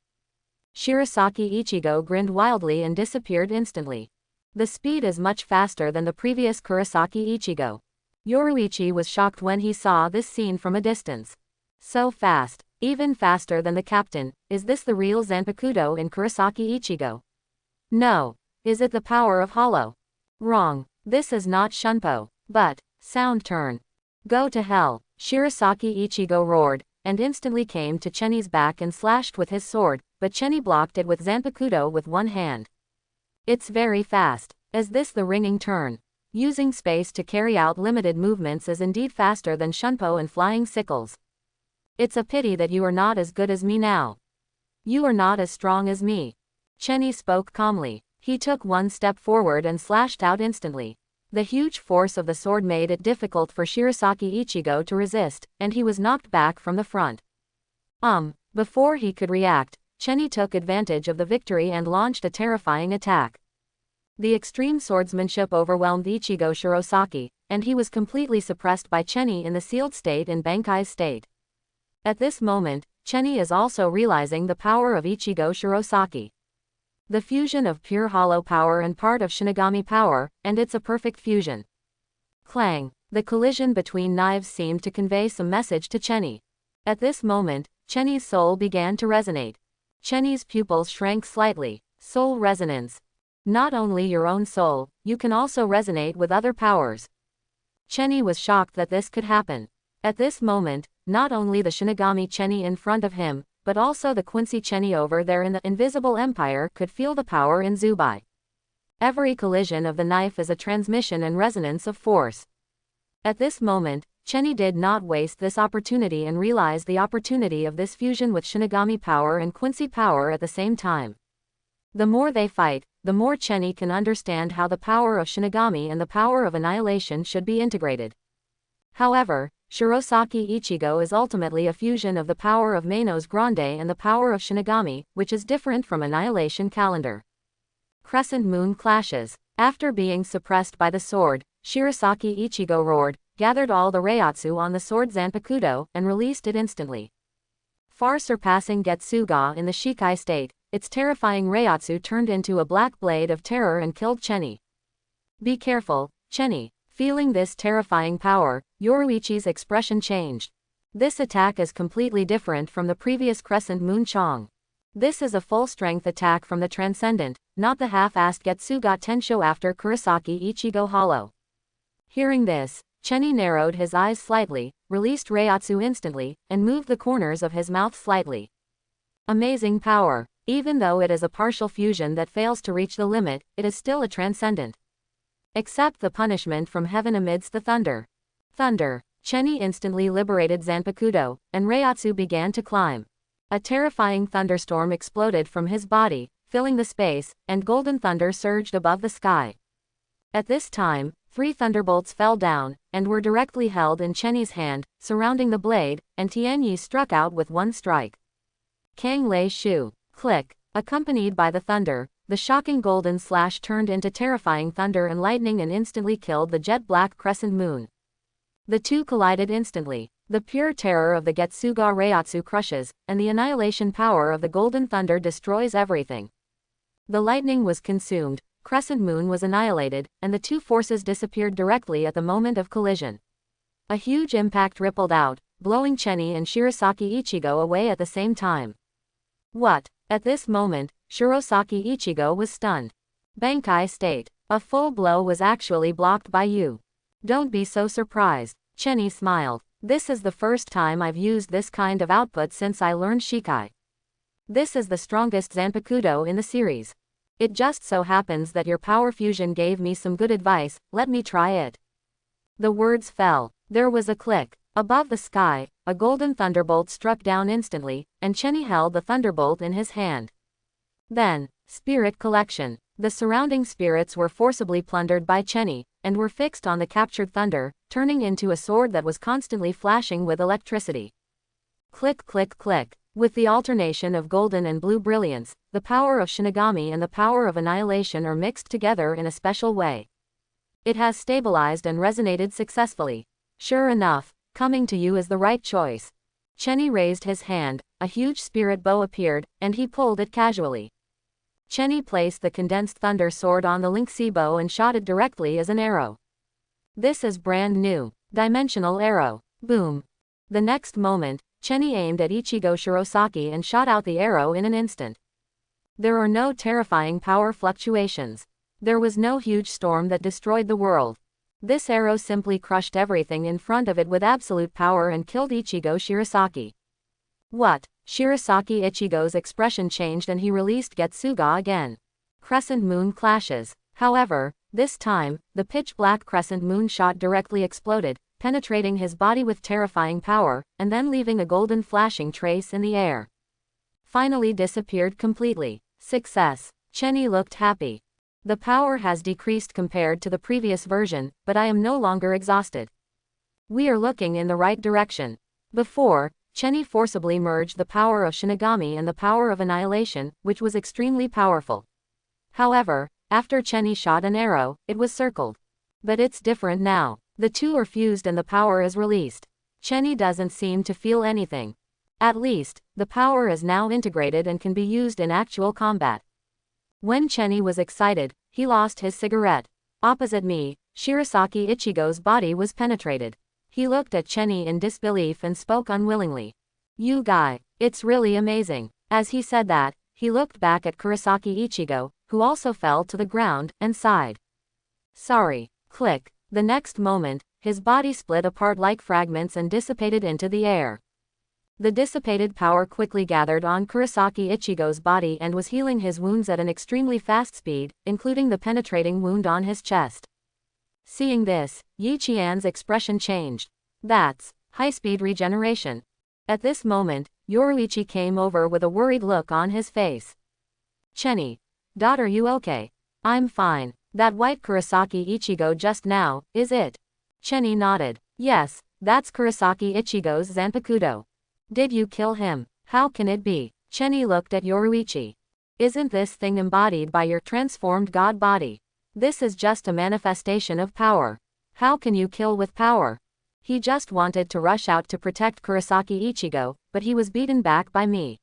Shirosaki Ichigo grinned wildly and disappeared instantly. The speed is much faster than the previous Kurosaki Ichigo. Yoruichi was shocked when he saw this scene from a distance. So fast, even faster than the captain. Is this the real Zanpakuto in Kurosaki Ichigo? No. Is it the power of Hollow? Wrong. This is not Shunpo. But, sound turn. Go to hell. Shirosaki Ichigo roared, and instantly came to Chenny's back and slashed with his sword, but Chenny blocked it with Zanpakuto with one hand. It's very fast. Is this the ringing turn? Using space to carry out limited movements is indeed faster than Shunpo and flying sickles. It's a pity that you are not as good as me now. You are not as strong as me. Chenny spoke calmly. He took one step forward and slashed out instantly. The huge force of the sword made it difficult for Shirosaki Ichigo to resist, and he was knocked back from the front. Before he could react, Chenny took advantage of the victory and launched a terrifying attack. The extreme swordsmanship overwhelmed Ichigo Shirosaki, and he was completely suppressed by Chenny in the sealed state in Bankai's state. At this moment, Chenny is also realizing the power of Ichigo Shirosaki. The fusion of pure hollow power and part of Shinigami power, and it's a perfect fusion. Clang! The collision between knives seemed to convey some message to Chenny. At this moment, Chenny's soul began to resonate. Chenny's pupils shrank slightly. Soul resonance. Not only your own soul, you can also resonate with other powers. Chenny was shocked that this could happen. At this moment, not only the Shinigami Chenny in front of him, but also the Quincy Chenny over there in the Invisible Empire could feel the power in Zubai. Every collision of the knife is a transmission and resonance of force. At this moment, Chenny did not waste this opportunity and realized the opportunity of this fusion with Shinigami power and Quincy power at the same time. The more they fight, the more Chenny can understand how the power of Shinigami and the power of annihilation should be integrated. However, Shirosaki Ichigo is ultimately a fusion of the power of Manos Grande and the power of Shinigami, which is different from Annihilation Calendar. Crescent Moon clashes. After being suppressed by the sword, Shirosaki Ichigo roared, gathered all the Reiatsu on the sword Zanpakuto, and released it instantly. Far surpassing Getsuga in the Shikai state, its terrifying Reiatsu turned into a black blade of terror and killed Chenny. Be careful, Chenny. Feeling this terrifying power, Yoruichi's expression changed. This attack is completely different from the previous Crescent Moon Chong. This is a full-strength attack from the Transcendent, not the half-assed Getsuga Tensho after Kurosaki Ichigo Hollow. Hearing this, Chenny narrowed his eyes slightly, released Reiatsu instantly, and moved the corners of his mouth slightly. Amazing power. Even though it is a partial fusion that fails to reach the limit, it is still a transcendent. Accept the punishment from heaven amidst the thunder. Thunder. Chenny instantly liberated Zanpakuto, and Reiatsu began to climb. A terrifying thunderstorm exploded from his body, filling the space, and golden thunder surged above the sky. At this time, 3 thunderbolts fell down, and were directly held in Chenny's hand, surrounding the blade, and Tianyi struck out with one strike. Kang Lei Shu. Click. Accompanied by the thunder, the shocking golden slash turned into terrifying thunder and lightning and instantly killed the jet-black crescent moon. The two collided instantly. The pure terror of the Getsuga Reiatsu crushes, and the annihilation power of the golden thunder destroys everything. The lightning was consumed, crescent moon was annihilated, and the two forces disappeared directly at the moment of collision. A huge impact rippled out, blowing Chenny and Shirosaki Ichigo away at the same time. What? At this moment, Shirosaki Ichigo was stunned. Bankai state. A full blow was actually blocked by you. Don't be so surprised. Chenny smiled. This is the first time I've used this kind of output since I learned Shikai. This is the strongest Zanpakuto in the series. It just so happens that your power fusion gave me some good advice, let me try it. The words fell. There was a click. Above the sky, a golden thunderbolt struck down instantly, and Chenny held the thunderbolt in his hand. Then, spirit collection. The surrounding spirits were forcibly plundered by Chenny, and were fixed on the captured thunder, turning into a sword that was constantly flashing with electricity. Click click click. With the alternation of golden and blue brilliance, the power of Shinigami and the power of annihilation are mixed together in a special way. It has stabilized and resonated successfully. Sure enough, coming to you is the right choice. Chenny raised his hand, a huge spirit bow appeared, and he pulled it casually. Chenny placed the condensed thunder sword on the Lynxi bow and shot it directly as an arrow. This is brand new. Dimensional arrow. Boom. The next moment, Chenny aimed at Ichigo Shirosaki and shot out the arrow in an instant. There are no terrifying power fluctuations. There was no huge storm that destroyed the world. This arrow simply crushed everything in front of it with absolute power and killed Ichigo Shirosaki. What? Shirosaki Ichigo's expression changed and he released Getsuga again. Crescent moon clashes. However, this time, the pitch-black crescent moon shot directly exploded, penetrating his body with terrifying power, and then leaving a golden flashing trace in the air. Finally disappeared completely. Success. Chenny looked happy. The power has decreased compared to the previous version, but I am no longer exhausted. We are looking in the right direction. Before, Chenny forcibly merged the power of Shinigami and the power of annihilation, which was extremely powerful. However, after Chenny shot an arrow, it was circled. But it's different now. The two are fused and the power is released. Chenny doesn't seem to feel anything. At least, the power is now integrated and can be used in actual combat. When Chenny was excited, he lost his cigarette. Opposite me, Shirosaki Ichigo's body was penetrated. He looked at Chenny in disbelief and spoke unwillingly. "You guy, it's really amazing." As he said that, he looked back at Kurosaki Ichigo, who also fell to the ground, and sighed. "Sorry." Click. The next moment, his body split apart like fragments and dissipated into the air. The dissipated power quickly gathered on Kurosaki Ichigo's body and was healing his wounds at an extremely fast speed, including the penetrating wound on his chest. Seeing this, Yi Qian's expression changed. That's high-speed regeneration. At this moment, Yoruichi came over with a worried look on his face. "Chenny. Daughter, you okay?" "I'm fine. That white Kurosaki Ichigo just now, is it?" Chenny nodded. "Yes, that's Kurosaki Ichigo's Zanpakuto." "Did you kill him? How can it be?" Chenny looked at Yoruichi. "Isn't this thing embodied by your transformed god body? This is just a manifestation of power. How can you kill with power?" He just wanted to rush out to protect Kurosaki Ichigo, but he was beaten back by me.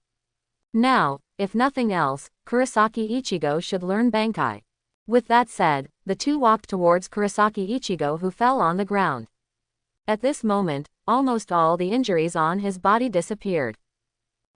Now, if nothing else, Kurosaki Ichigo should learn Bankai. With that said, the two walked towards Kurosaki Ichigo, who fell on the ground. At this moment, almost all the injuries on his body disappeared.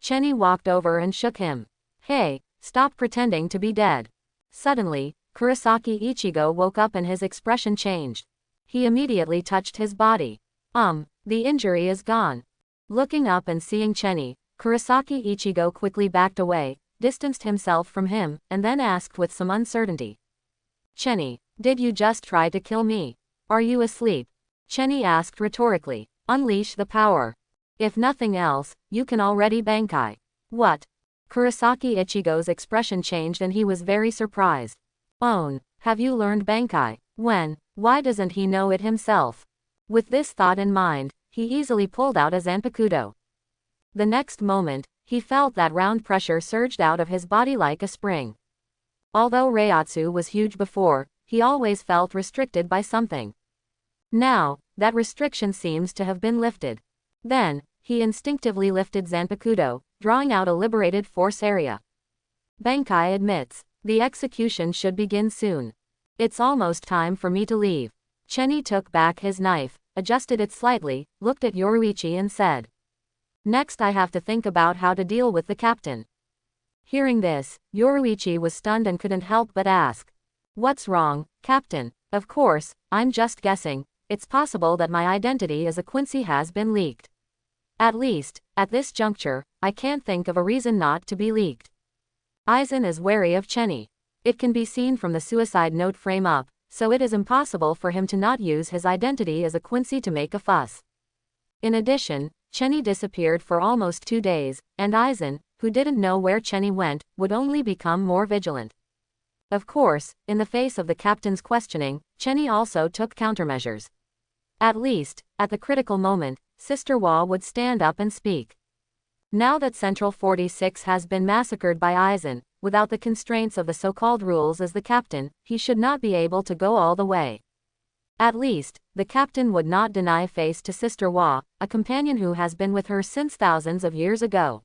Chenny walked over and shook him. "Hey, stop pretending to be dead." Suddenly, Kurosaki Ichigo woke up and his expression changed. He immediately touched his body. The injury is gone." Looking up and seeing Chenny, Kurosaki Ichigo quickly backed away, distanced himself from him, and then asked with some uncertainty. "Chenny, did you just try to kill me? Are you asleep?" Chenny asked rhetorically. "Unleash the power. If nothing else, you can already Bankai." "What?" Kurosaki Ichigo's expression changed and he was very surprised. "Own, have you learned Bankai? When? Why doesn't he know it himself?" With this thought in mind, he easily pulled out a Zanpakuto. The next moment, he felt that round pressure surged out of his body like a spring. Although Reiatsu was huge before, he always felt restricted by something. Now, that restriction seems to have been lifted. Then, he instinctively lifted Zanpakuto, drawing out a liberated force area. Bankai admits, the execution should begin soon. It's almost time for me to leave. Chenny took back his knife, adjusted it slightly, looked at Yoruichi and said. "Next I have to think about how to deal with the captain." Hearing this, Yoruichi was stunned and couldn't help but ask. "What's wrong, Captain?" "Of course, I'm just guessing. It's possible that my identity as a Quincy has been leaked. At least, at this juncture, I can't think of a reason not to be leaked." Aizen is wary of Chenny. It can be seen from the suicide note frame up, so it is impossible for him to not use his identity as a Quincy to make a fuss. In addition, Chenny disappeared for almost 2 days, and Aizen, who didn't know where Chenny went, would only become more vigilant. Of course, in the face of the captain's questioning, Chenny also took countermeasures. At least, at the critical moment, Sister Wa would stand up and speak. Now that Central 46 has been massacred by Aizen, without the constraints of the so-called rules as the captain, he should not be able to go all the way. At least, the captain would not deny face to Sister Wa, a companion who has been with her since thousands of years ago.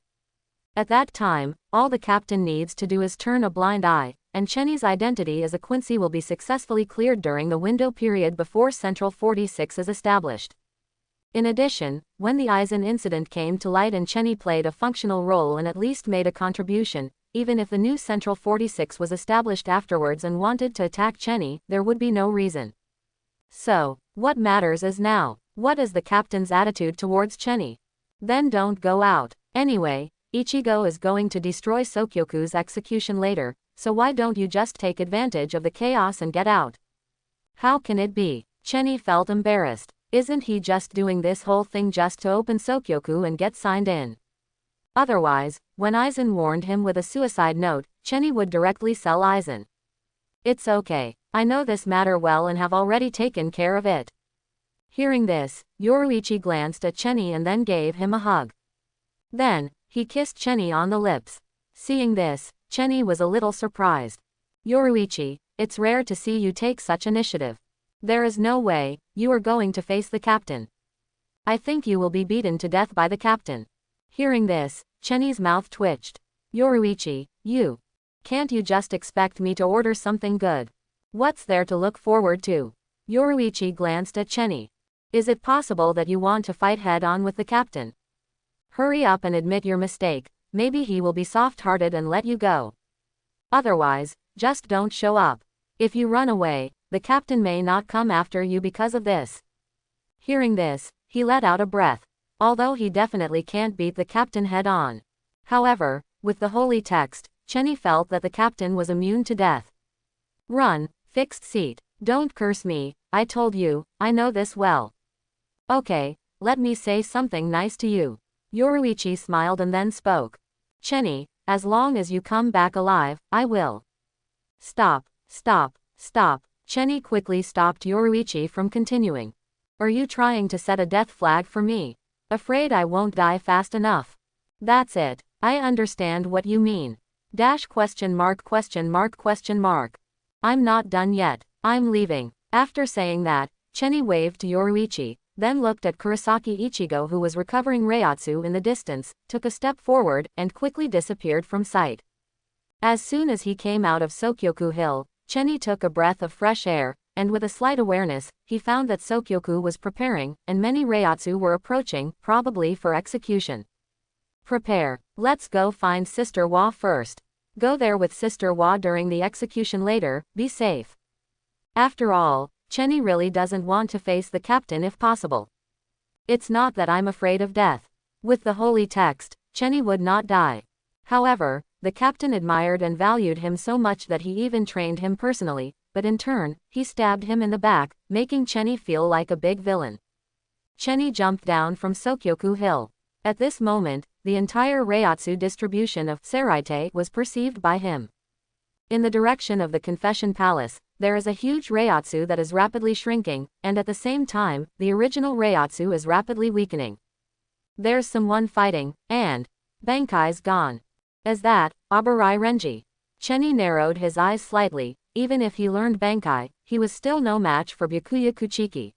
At that time, all the captain needs to do is turn a blind eye, and Chenny's identity as a Quincy will be successfully cleared during the window period before Central 46 is established. In addition, when the Aizen incident came to light and Chenny played a functional role and at least made a contribution, even if the new Central 46 was established afterwards and wanted to attack Chenny, there would be no reason. So, what matters is now, what is the captain's attitude towards Chenny? Then don't go out. Anyway, Ichigo is going to destroy Sokyoku's execution later, so why don't you just take advantage of the chaos and get out? How can it be? Chenny felt embarrassed. Isn't he just doing this whole thing just to open Sokyoku and get signed in? Otherwise, when Aizen warned him with a suicide note, Chenny would directly sell Aizen. It's okay. I know this matter well and have already taken care of it. Hearing this, Yoruichi glanced at Chenny and then gave him a hug. Then, he kissed Chenny on the lips. Seeing this, Chenny was a little surprised. Yoruichi, it's rare to see you take such initiative. There is no way you are going to face the captain. I think you will be beaten to death by the captain. Hearing this, Chenny's mouth twitched. Yoruichi, can't you just expect me to order something good? What's there to look forward to? Yoruichi glanced at Chenny. Is it possible that you want to fight head-on with the captain? Hurry up and admit your mistake, maybe he will be soft-hearted and let you go. Otherwise, just don't show up. If you run away, the captain may not come after you because of this. Hearing this, he let out a breath. Although he definitely can't beat the captain head-on. However, with the holy text, Chenny felt that the captain was immune to death. Run, fixed seat. Don't curse me, I told you, I know this well. Okay, let me say something nice to you. Yoruichi smiled and then spoke. Chenny, as long as you come back alive, I will. Stop. Chenny quickly stopped Yoruichi from continuing. Are you trying to set a death flag for me? Afraid I won't die fast enough. That's it, I understand what you mean. Question mark. I'm not done yet, I'm leaving. After saying that, Chenny waved to Yoruichi, then looked at Kurosaki Ichigo who was recovering Reiatsu in the distance, took a step forward, and quickly disappeared from sight. As soon as he came out of Sokyoku Hill, Chenny took a breath of fresh air, and with a slight awareness, he found that Sokyoku was preparing, and many Reiatsu were approaching, probably for execution. Prepare. Let's go find Sister Wa first. Go there with Sister Wa during the execution later, be safe. After all, Chenny really doesn't want to face the captain if possible. It's not that I'm afraid of death. With the holy text, Chenny would not die. However, the captain admired and valued him so much that he even trained him personally, but in turn, he stabbed him in the back, making Chenny feel like a big villain. Chenny jumped down from Sokyoku Hill. At this moment, the entire Reiatsu distribution of Seraite was perceived by him. In the direction of the Confession Palace, there is a huge Reiatsu that is rapidly shrinking, and at the same time, the original Reiatsu is rapidly weakening. There's someone fighting, and Bankai's gone. Is that Abarai Renji? Chenny narrowed his eyes slightly. Even if he learned Bankai, he was still no match for Byakuya Kuchiki.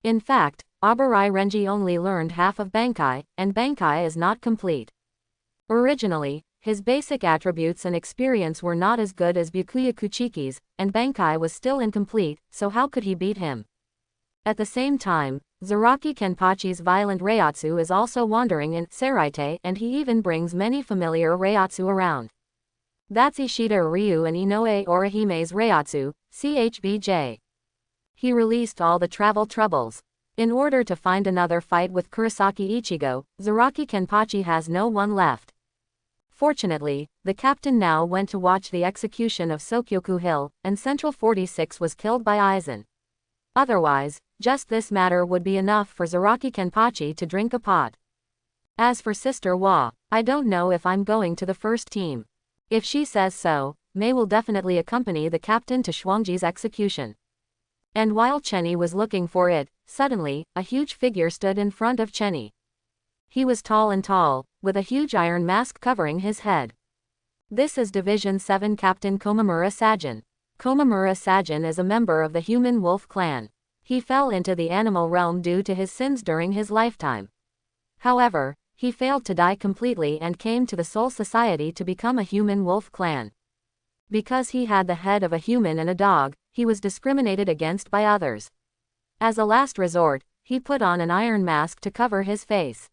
In fact, Abarai Renji only learned half of Bankai, and Bankai is not complete. Originally, his basic attributes and experience were not as good as Byakuya Kuchiki's, and Bankai was still incomplete, so how could he beat him? At the same time, Zaraki Kenpachi's violent Reiatsu is also wandering in Seraite, and he even brings many familiar Reiatsu around. That's Ishida Ryu and Inoue Orihime's Reiatsu, CHBJ. He released all the travel troubles. In order to find another fight with Kurosaki Ichigo, Zaraki Kenpachi has no one left. Fortunately, the captain now went to watch the execution of Sokyoku Hill, and Central 46 was killed by Aizen. Otherwise, just this matter would be enough for Zaraki Kenpachi to drink a pot. As for Sister Wa, I don't know if I'm going to the first team. If she says so, Mei will definitely accompany the captain to Shuangji's execution. And while Chenny was looking for it, suddenly, a huge figure stood in front of Chenny. He was tall, with a huge iron mask covering his head. This is Division 7 Captain Komamura Sajin. Komamura Sajin is a member of the human wolf clan. He fell into the animal realm due to his sins during his lifetime. However, he failed to die completely and came to the Soul Society to become a human wolf clan. Because he had the head of a human and a dog, he was discriminated against by others. As a last resort, he put on an iron mask to cover his face.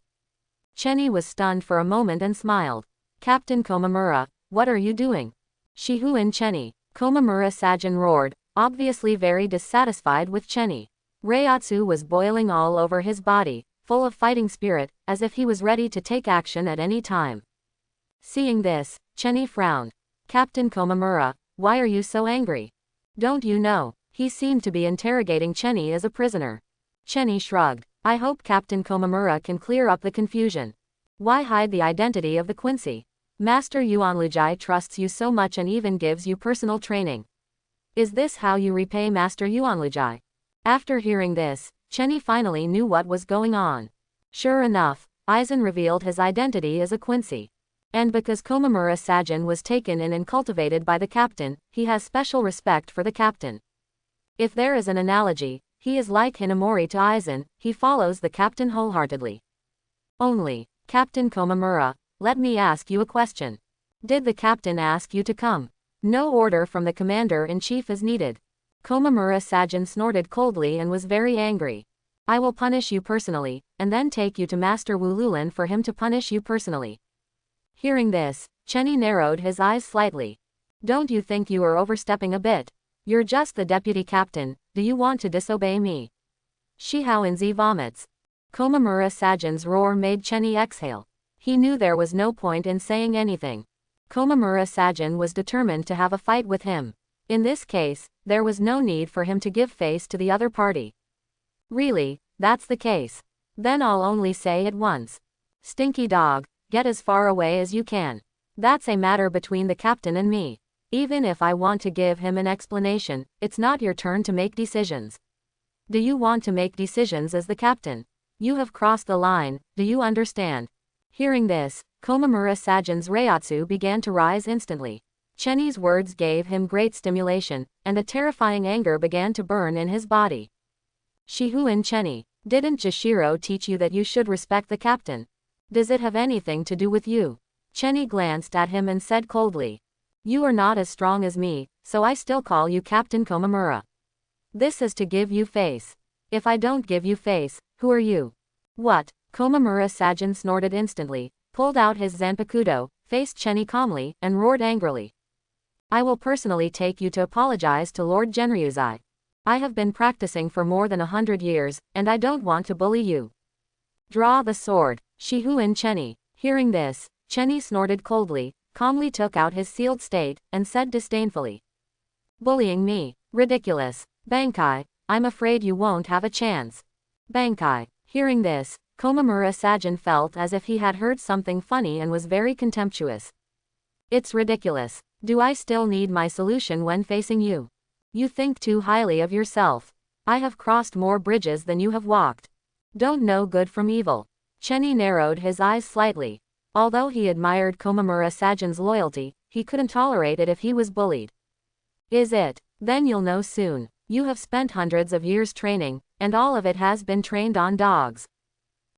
Chenny was stunned for a moment and smiled. Captain Komamura, what are you doing? Shihu-in Chenny. Komamura Sajin roared, obviously very dissatisfied with Chenny. Reiatsu was boiling all over his body, full of fighting spirit, as if he was ready to take action at any time. Seeing this, Chenny frowned. Captain Komamura, why are you so angry? Don't you know? He seemed to be interrogating Chenny as a prisoner. Chenny shrugged. I hope Captain Komamura can clear up the confusion. Why hide the identity of the Quincy? Master Yuanlujai trusts you so much and even gives you personal training. Is this how you repay Master Yuanlujai? After hearing this, Chenny finally knew what was going on. Sure enough, Aizen revealed his identity as a Quincy. And because Komamura Sajin was taken in and cultivated by the captain, he has special respect for the captain. If there is an analogy, he is like Hinamori to Aizen, he follows the captain wholeheartedly. Only, Captain Komamura, let me ask you a question. Did the captain ask you to come? No order from the commander-in-chief is needed. Komamura Sajin snorted coldly and was very angry. I will punish you personally, and then take you to Master Wululin for him to punish you personally. Hearing this, Chenny narrowed his eyes slightly. Don't you think you are overstepping a bit? You're just the deputy captain, do you want to disobey me? Shihao-in-Z vomits. Komamura Sajin's roar made Chenny exhale. He knew there was no point in saying anything. Komamura Sajin was determined to have a fight with him. In this case, there was no need for him to give face to the other party. Really, that's the case. Then I'll only say it once. Stinky dog, get as far away as you can. That's a matter between the captain and me. Even if I want to give him an explanation, it's not your turn to make decisions. Do you want to make decisions as the captain? You have crossed the line, do you understand? Hearing this, Komamura Sajin's Reiatsu began to rise instantly. Chenny's words gave him great stimulation, and a terrifying anger began to burn in his body. Shihu-in Chenny, didn't Jashiro teach you that you should respect the captain? Does it have anything to do with you? Chenny glanced at him and said coldly. You are not as strong as me, so I still call you Captain Komamura. This is to give you face. If I don't give you face, who are you? What? Komamura Sajin snorted instantly, pulled out his Zanpakuto, faced Chenny calmly, and roared angrily. I will personally take you to apologize to Lord Genryuzai. I have been practicing for more than 100 years, and I don't want to bully you. Draw the sword. Shihu-in Chenny. Hearing this, Chenny snorted coldly, calmly took out his sealed state, and said disdainfully. Bullying me? Ridiculous. Bankai, I'm afraid you won't have a chance. Bankai. Hearing this, Komamura Sajin felt as if he had heard something funny and was very contemptuous. It's ridiculous. Do I still need my solution when facing you? You think too highly of yourself. I have crossed more bridges than you have walked. Don't know good from evil. Chenny narrowed his eyes slightly. Although he admired Komamura Sajin's loyalty, he couldn't tolerate it if he was bullied. Is it? Then you'll know soon. You have spent hundreds of years training, and all of it has been trained on dogs.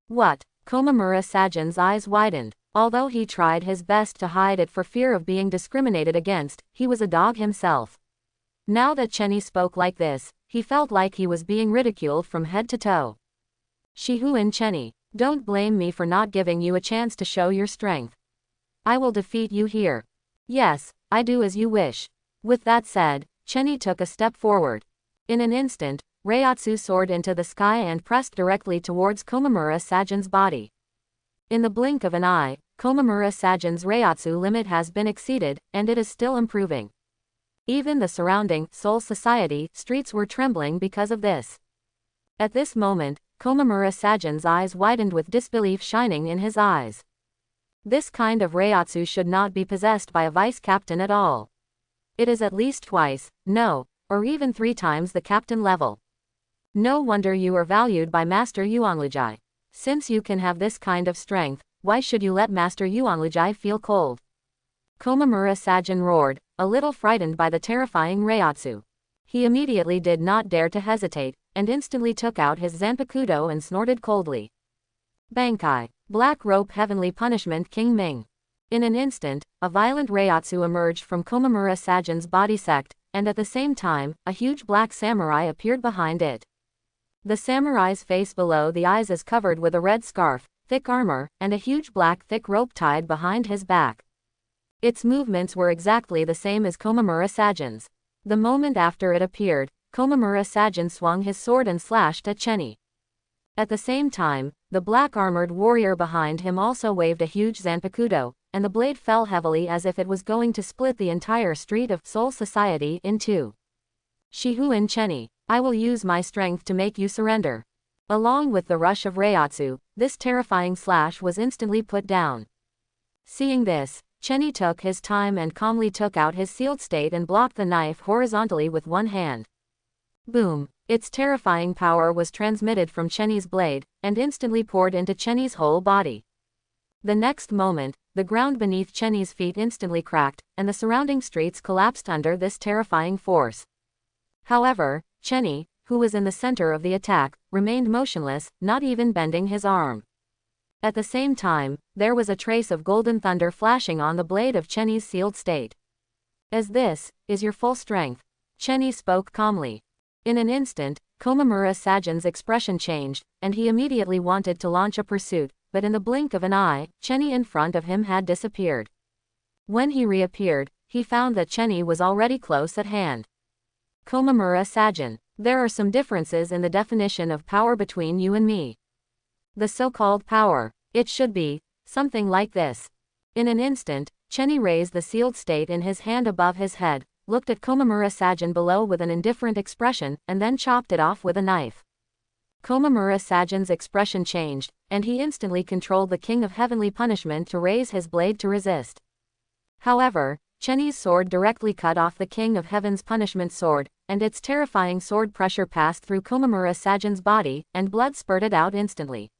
What? Komamura Sajin's eyes widened. Although he tried his best to hide it for fear of being discriminated against, he was a dog himself. Now that Chenny spoke like this, he felt like he was being ridiculed from head to toe. Shihu-in Chenny, don't blame me for not giving you a chance to show your strength. I will defeat you here. Yes, I do as you wish. With that said, Chenny took a step forward. In an instant, Reiatsu soared into the sky and pressed directly towards Komamura Sajin's body. In the blink of an eye, Komamura Sajin's Reiatsu limit has been exceeded, and it is still improving. Even the surrounding Soul Society streets were trembling because of this. At this moment, Komamura Sajin's eyes widened with disbelief shining in his eyes. This kind of Reiatsu should not be possessed by a vice-captain at all. It is at least twice, no, or even 3 times the captain level. No wonder you are valued by Master Yuanlujai. Since you can have this kind of strength, why should you let Master Yuanlujai feel cold? Komamura Sajin roared, a little frightened by the terrifying Reiatsu. He immediately did not dare to hesitate, and instantly took out his Zanpakuto and snorted coldly. Bankai. Black Rope Heavenly Punishment King Ming. In an instant, a violent reiatsu emerged from Komamura Sagen's body sect, and at the same time, a huge black samurai appeared behind it. The samurai's face below the eyes is covered with a red scarf, thick armor, and a huge black thick rope tied behind his back. Its movements were exactly the same as Komamura Sagen's. The moment after it appeared, Komamura Sagen swung his sword and slashed at Chenny. At the same time, the black-armored warrior behind him also waved a huge zanpakuto, and the blade fell heavily as if it was going to split the entire street of Soul Society in two. Shihuin Chenny, I will use my strength to make you surrender. Along with the rush of reiatsu, this terrifying slash was instantly put down. Seeing this, Chenny took his time and calmly took out his sealed state and blocked the knife horizontally with one hand. Boom! Its terrifying power was transmitted from Chenny's blade, and instantly poured into Chenny's whole body. The next moment, the ground beneath Chenny's feet instantly cracked, and the surrounding streets collapsed under this terrifying force. However, Chenny, who was in the center of the attack, remained motionless, not even bending his arm. At the same time, there was a trace of golden thunder flashing on the blade of Chenny's sealed state. As this is your full strength, Chenny spoke calmly. In an instant, Komamura Sagen's expression changed, and he immediately wanted to launch a pursuit, but in the blink of an eye, Chenny in front of him had disappeared. When he reappeared, he found that Chenny was already close at hand. Komamura Sagen, there are some differences in the definition of power between you and me. The so-called power, it should be something like this. In an instant, Chenny raised the sealed state in his hand above his head, looked at Komamura Sagen below with an indifferent expression, and then chopped it off with a knife. Komamura Sagen's expression changed, and he instantly controlled the King of Heavenly Punishment to raise his blade to resist. However, Chenny's sword directly cut off the King of Heaven's Punishment sword, and its terrifying sword pressure passed through Komamura Sagen's body, and blood spurted out instantly.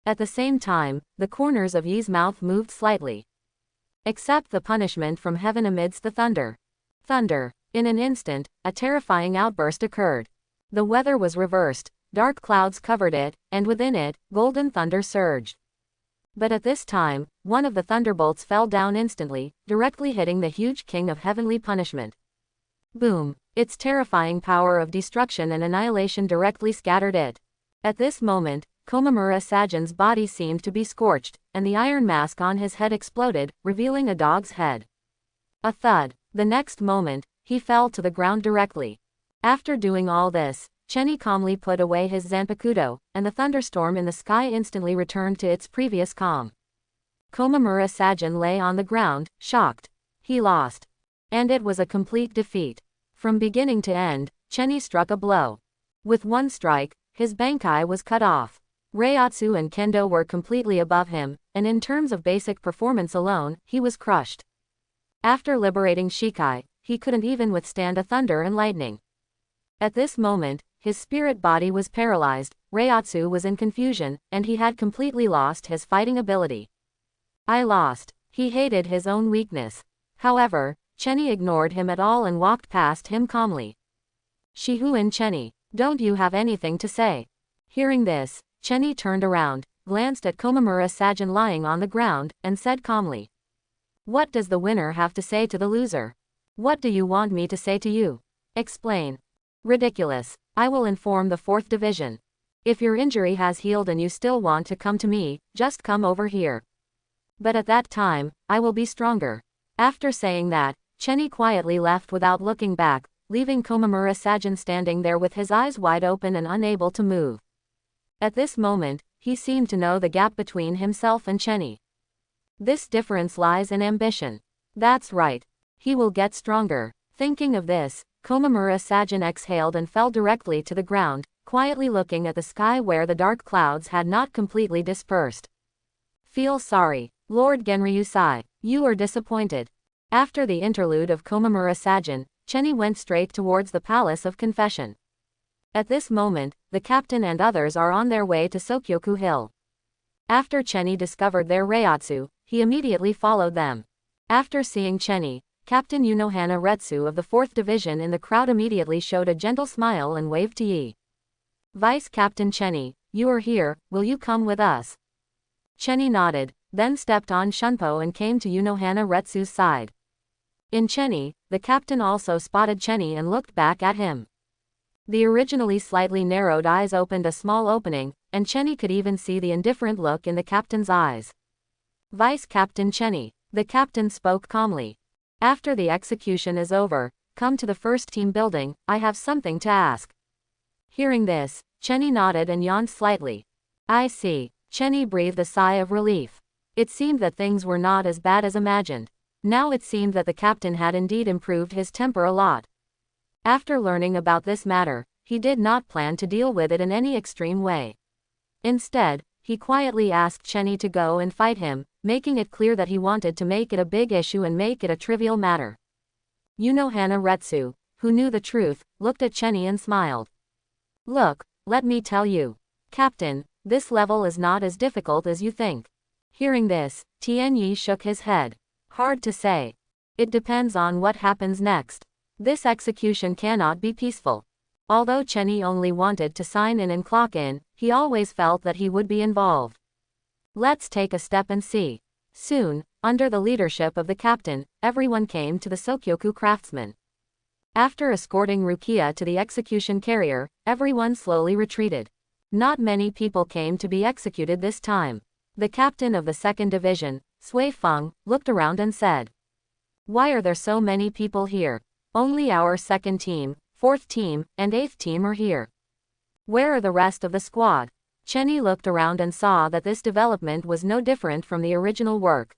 At the same time, the corners of Yi's mouth moved slightly. Accept the punishment from heaven amidst the thunder. Thunder. In an instant, a terrifying outburst occurred. The weather was reversed, dark clouds covered it, and within it, golden thunder surged. But at this time, one of the thunderbolts fell down instantly, directly hitting the huge King of Heavenly Punishment. Boom! Its terrifying power of destruction and annihilation directly scattered it. At this moment, Komamura Sagen's body seemed to be scorched, and the iron mask on his head exploded, revealing a dog's head. A thud. The next moment, he fell to the ground directly. After doing all this, Chenny calmly put away his zanpakuto, and the thunderstorm in the sky instantly returned to its previous calm. Komamura Sagen lay on the ground, shocked. He lost. And it was a complete defeat. From beginning to end, Chenny struck a blow. With one strike, his bankai was cut off. Reiatsu and Kendo were completely above him, and in terms of basic performance alone, he was crushed. After liberating Shikai, he couldn't even withstand a thunder and lightning. At this moment, his spirit body was paralyzed, Reiatsu was in confusion, and he had completely lost his fighting ability. I lost. He hated his own weakness. However, Chenny ignored him at all and walked past him calmly. Shihuin Chenny, don't you have anything to say? Hearing this, Chenny turned around, glanced at Komamura Sagen lying on the ground, and said calmly. What does the winner have to say to the loser? What do you want me to say to you? Explain. Ridiculous. I will inform the 4th Division. If your injury has healed and you still want to come to me, just come over here. But at that time, I will be stronger. After saying that, Chenny quietly left without looking back, leaving Komamura Sagen standing there with his eyes wide open and unable to move. At this moment, he seemed to know the gap between himself and Chenny. This difference lies in ambition. That's right. He will get stronger. Thinking of this, Komamura Sagen exhaled and fell directly to the ground, quietly looking at the sky where the dark clouds had not completely dispersed. Feel sorry, Lord Genryusai. You are disappointed. After the interlude of Komamura Sagen, Chenny went straight towards the Palace of Confession. At this moment, the captain and others are on their way to Sokyoku Hill. After Chenny discovered their reiatsu, he immediately followed them. After seeing Chenny, Captain Unohana Retsu of the 4th Division in the crowd immediately showed a gentle smile and waved to Yi. Vice Captain Chenny, you are here, will you come with us? Chenny nodded. then stepped on Shunpo and came to Unohana Retsu's side. In Chenny, the captain also spotted Chenny and looked back at him. The originally slightly narrowed eyes opened a small opening, and Chenny could even see the indifferent look in the captain's eyes. Vice Captain Chenny, the captain spoke calmly. After the execution is over, come to the first team building, I have something to ask. Hearing this, Chenny nodded and yawned slightly. I see. Chenny breathed a sigh of relief. It seemed that things were not as bad as imagined. Now it seemed that the captain had indeed improved his temper a lot. After learning about this matter, he did not plan to deal with it in any extreme way. Instead, he quietly asked Chenny to go and fight him, making it clear that he wanted to make it a big issue and make it a trivial matter. Unohana Retsu, who knew the truth, looked at Chenny and smiled. Look, let me tell you, Captain, this level is not as difficult as you think. Hearing this, Tianyi shook his head. Hard to say. It depends on what happens next. This execution cannot be peaceful. Although Chenny only wanted to sign in and clock in, he always felt that he would be involved. Let's take a step and see. Soon, under the leadership of the captain, everyone came to the Sokyoku craftsman. After escorting Rukia to the execution carrier, everyone slowly retreated. Not many people came to be executed this time. The captain of the 2nd Division, Sui Feng, looked around and said, Why are there so many people here? Only our 2nd team, 4th team, and 8th team are here. Where are the rest of the squad? Chenny looked around and saw that this development was no different from the original work.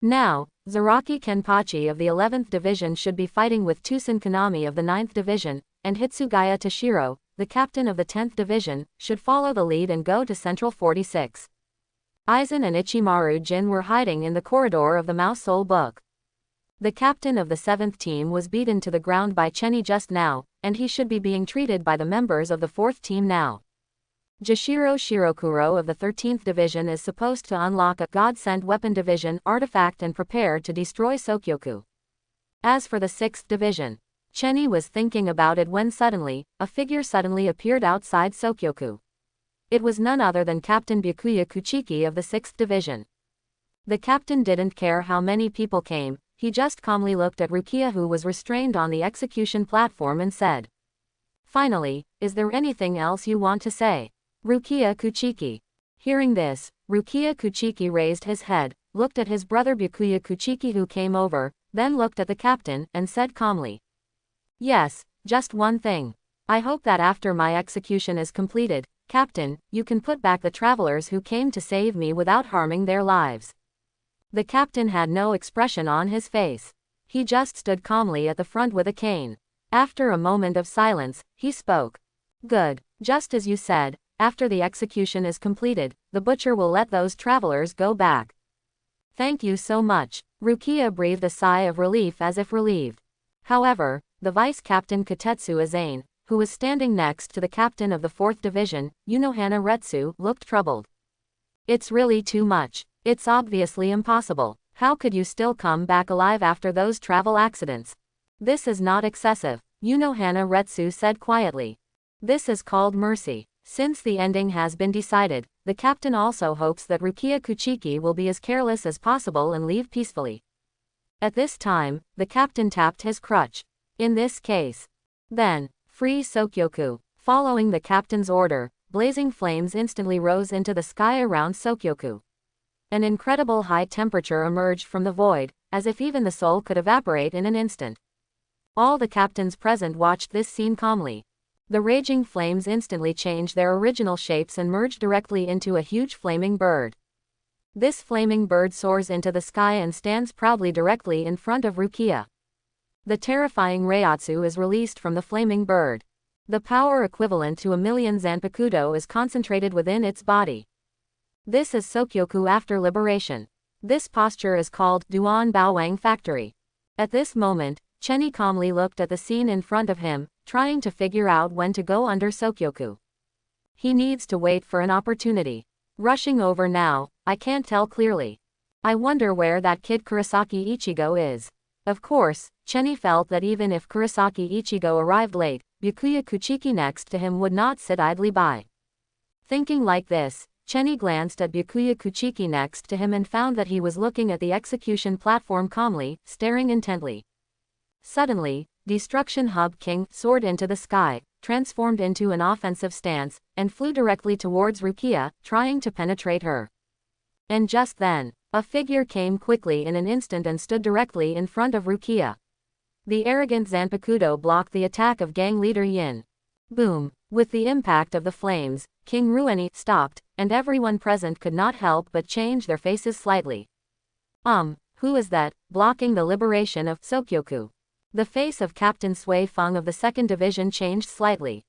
Now, Zaraki Kenpachi of the 11th Division should be fighting with Tusen Konami of the 9th Division, and Hitsugaya Toshiro, the captain of the 10th Division, should follow the lead and go to Central 46. Aizen and Ichimaru Jin were hiding in the corridor of the Mouse Soul Book. The captain of the 7th team was beaten to the ground by Chenny just now, and he should be being treated by the members of the 4th team now. Jashiro Shirokuro of the 13th Division is supposed to unlock a God-sent weapon division artifact and prepare to destroy Sokyoku. As for the 6th Division, Chenny was thinking about it when suddenly, a figure suddenly appeared outside Sokyoku. It was none other than Captain Byakuya Kuchiki of the 6th Division. The captain didn't care how many people came, he just calmly looked at Rukia, who was restrained on the execution platform, and said, Finally, is there anything else you want to say? Rukia Kuchiki. Hearing this, Rukia Kuchiki raised his head, looked at his brother Byakuya Kuchiki, who came over, then looked at the captain, and said calmly, Yes, just one thing. I hope that after my execution is completed, Captain, you can put back the travelers who came to save me without harming their lives. The captain had no expression on his face. He just stood calmly at the front with a cane. After a moment of silence, he spoke. Good, just as you said, after the execution is completed, the butcher will let those travelers go back. Thank you so much. Rukia breathed a sigh of relief, as if relieved. However, the vice captain Katetsu Azane, who was standing next to the captain of the 4th Division, Unohana Retsu, looked troubled. It's really too much. It's obviously impossible. How could you still come back alive after those travel accidents? This is not excessive, Unohana Retsu said quietly. This is called mercy. Since the ending has been decided, the captain also hopes that Rukia Kuchiki will be as careless as possible and leave peacefully. At this time, the captain tapped his crutch. In this case, then, free Sokyoku. Following the captain's order, blazing flames instantly rose into the sky around Sokyoku. An incredible high temperature emerged from the void, as if even the soul could evaporate in an instant. All the captains present watched this scene calmly. The raging flames instantly changed their original shapes and merged directly into a huge flaming bird. This flaming bird soars into the sky and stands proudly directly in front of Rukia. The terrifying Reiatsu is released from the flaming bird. The power equivalent to 1,000,000 Zanpakuto is concentrated within its body. This is Sokyoku after liberation. This posture is called Duan Baowang Factory. At this moment, Chenny calmly looked at the scene in front of him, trying to figure out when to go under Sokyoku. He needs to wait for an opportunity. Rushing over now, I can't tell clearly. I wonder where that kid Kurosaki Ichigo is. Of course, Chenny felt that even if Kurosaki Ichigo arrived late, Byakuya Kuchiki next to him would not sit idly by. Thinking like this, Chenny glanced at Byakuya Kuchiki next to him and found that he was looking at the execution platform calmly, staring intently. Suddenly, Destruction Hub King soared into the sky, transformed into an offensive stance, and flew directly towards Rukia, trying to penetrate her. And just then, a figure came quickly in an instant and stood directly in front of Rukia. The arrogant Zanpakuto blocked the attack of gang leader Yin. Boom! With the impact of the flames, King Rueni stopped, and everyone present could not help but change their faces slightly. Who is that, blocking the liberation of Sokyoku? The face of Captain Sui Feng of the 2nd Division changed slightly.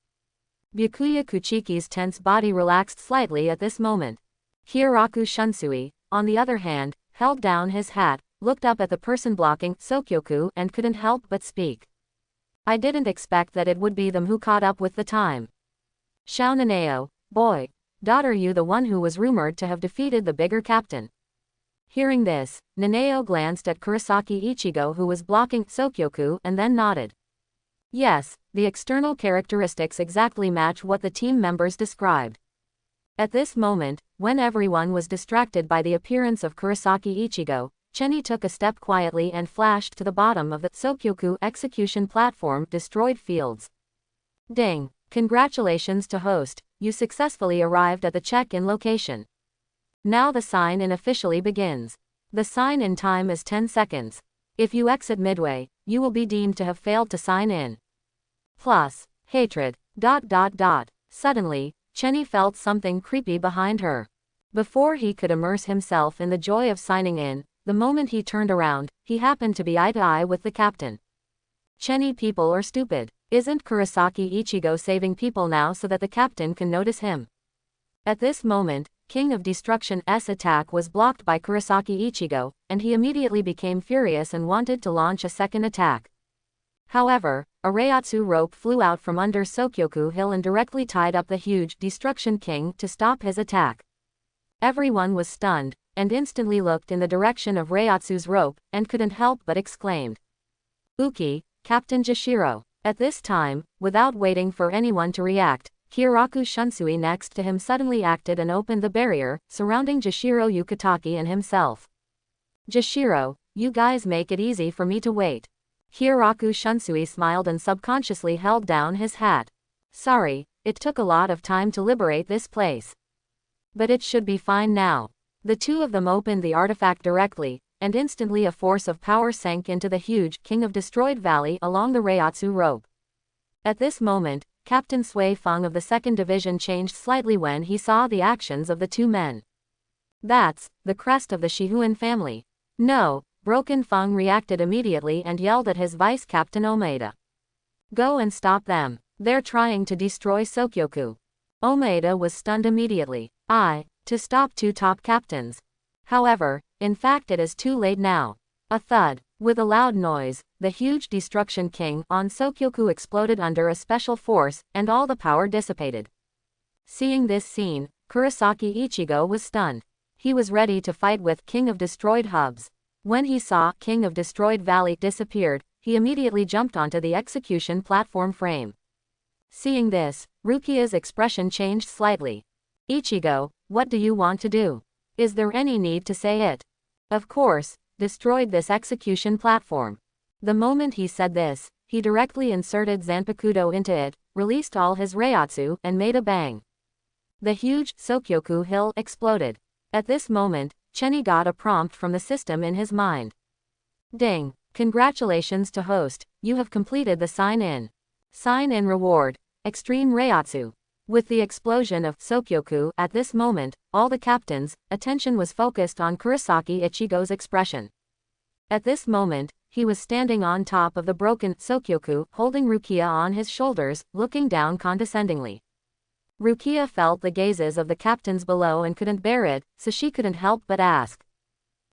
Byakuya Kuchiki's tense body relaxed slightly at this moment. Hieraku Shunsui, on the other hand, held down his hat, looked up at the person blocking Sokyoku and couldn't help but speak. I didn't expect that it would be them who caught up with the time. Xiao Naneo, boy, daughter, you the one who was rumored to have defeated the bigger captain. Hearing this, Naneo glanced at Kurosaki Ichigo who was blocking Sokyoku and then nodded. Yes, the external characteristics exactly match what the team members described. At this moment, when everyone was distracted by the appearance of Kurosaki Ichigo, Chenny took a step quietly and flashed to the bottom of the Sokyoku execution platform destroyed fields. Ding! Congratulations to host, you successfully arrived at the check-in location. Now the sign-in officially begins. The sign-in time is 10 seconds. If you exit midway, you will be deemed to have failed to sign in. Plus, hatred. Suddenly, Chenny felt something creepy behind her. Before he could immerse himself in the joy of signing in, the moment he turned around, he happened to be eye-to-eye with the captain. Chenny, people are stupid. Isn't Kurosaki Ichigo saving people now so that the captain can notice him? At this moment, King of Destruction's attack was blocked by Kurosaki Ichigo, and he immediately became furious and wanted to launch a second attack. However, a Reiatsu rope flew out from under Sokyoku Hill and directly tied up the huge Destruction King to stop his attack. Everyone was stunned, and instantly looked in the direction of Reiatsu's rope, and couldn't help but exclaimed. Uki, Captain Jashiro. At this time, without waiting for anyone to react, Hieraku Shunsui next to him suddenly acted and opened the barrier, surrounding Jashiro Yukitaki and himself. Jashiro, you guys make it easy for me to wait. Hieraku Shunsui smiled and subconsciously held down his hat. Sorry, it took a lot of time to liberate this place. But it should be fine now. The two of them opened the artifact directly, and instantly a force of power sank into the huge King of Destroyed Valley along the Reiatsu rope. At this moment, Captain Sui Feng of the 2nd Division changed slightly when he saw the actions of the two men. That's the crest of the Shihuan family. No, Broken Feng reacted immediately and yelled at his Vice Captain Omaeda. Go and stop them. They're trying to destroy Sokyoku. Omaeda was stunned immediately. To stop two top captains. However, in fact it is too late now. A thud. With a loud noise, the huge Destruction King on Sokyoku exploded under a special force, and all the power dissipated. Seeing this scene, Kurosaki Ichigo was stunned. He was ready to fight with King of Destroyed Hubs. When he saw King of Destroyed Valley disappeared, he immediately jumped onto the execution platform frame. Seeing this, Rukia's expression changed slightly. Ichigo, what do you want to do? Is there any need to say it? Of course, destroyed this execution platform. The moment he said this, he directly inserted Zanpakuto into it, released all his Reiatsu, and made a bang. The huge Sokyoku Hill exploded. At this moment, Chenny got a prompt from the system in his mind. Ding! Congratulations to host, you have completed the sign-in. Sign-in reward, Extreme Reiatsu. With the explosion of Sokyoku at this moment, all the captains' attention was focused on Kurosaki Ichigo's expression. At this moment, he was standing on top of the broken Sokyoku, holding Rukia on his shoulders, looking down condescendingly. Rukia felt the gazes of the captains below and couldn't bear it, so she couldn't help but ask.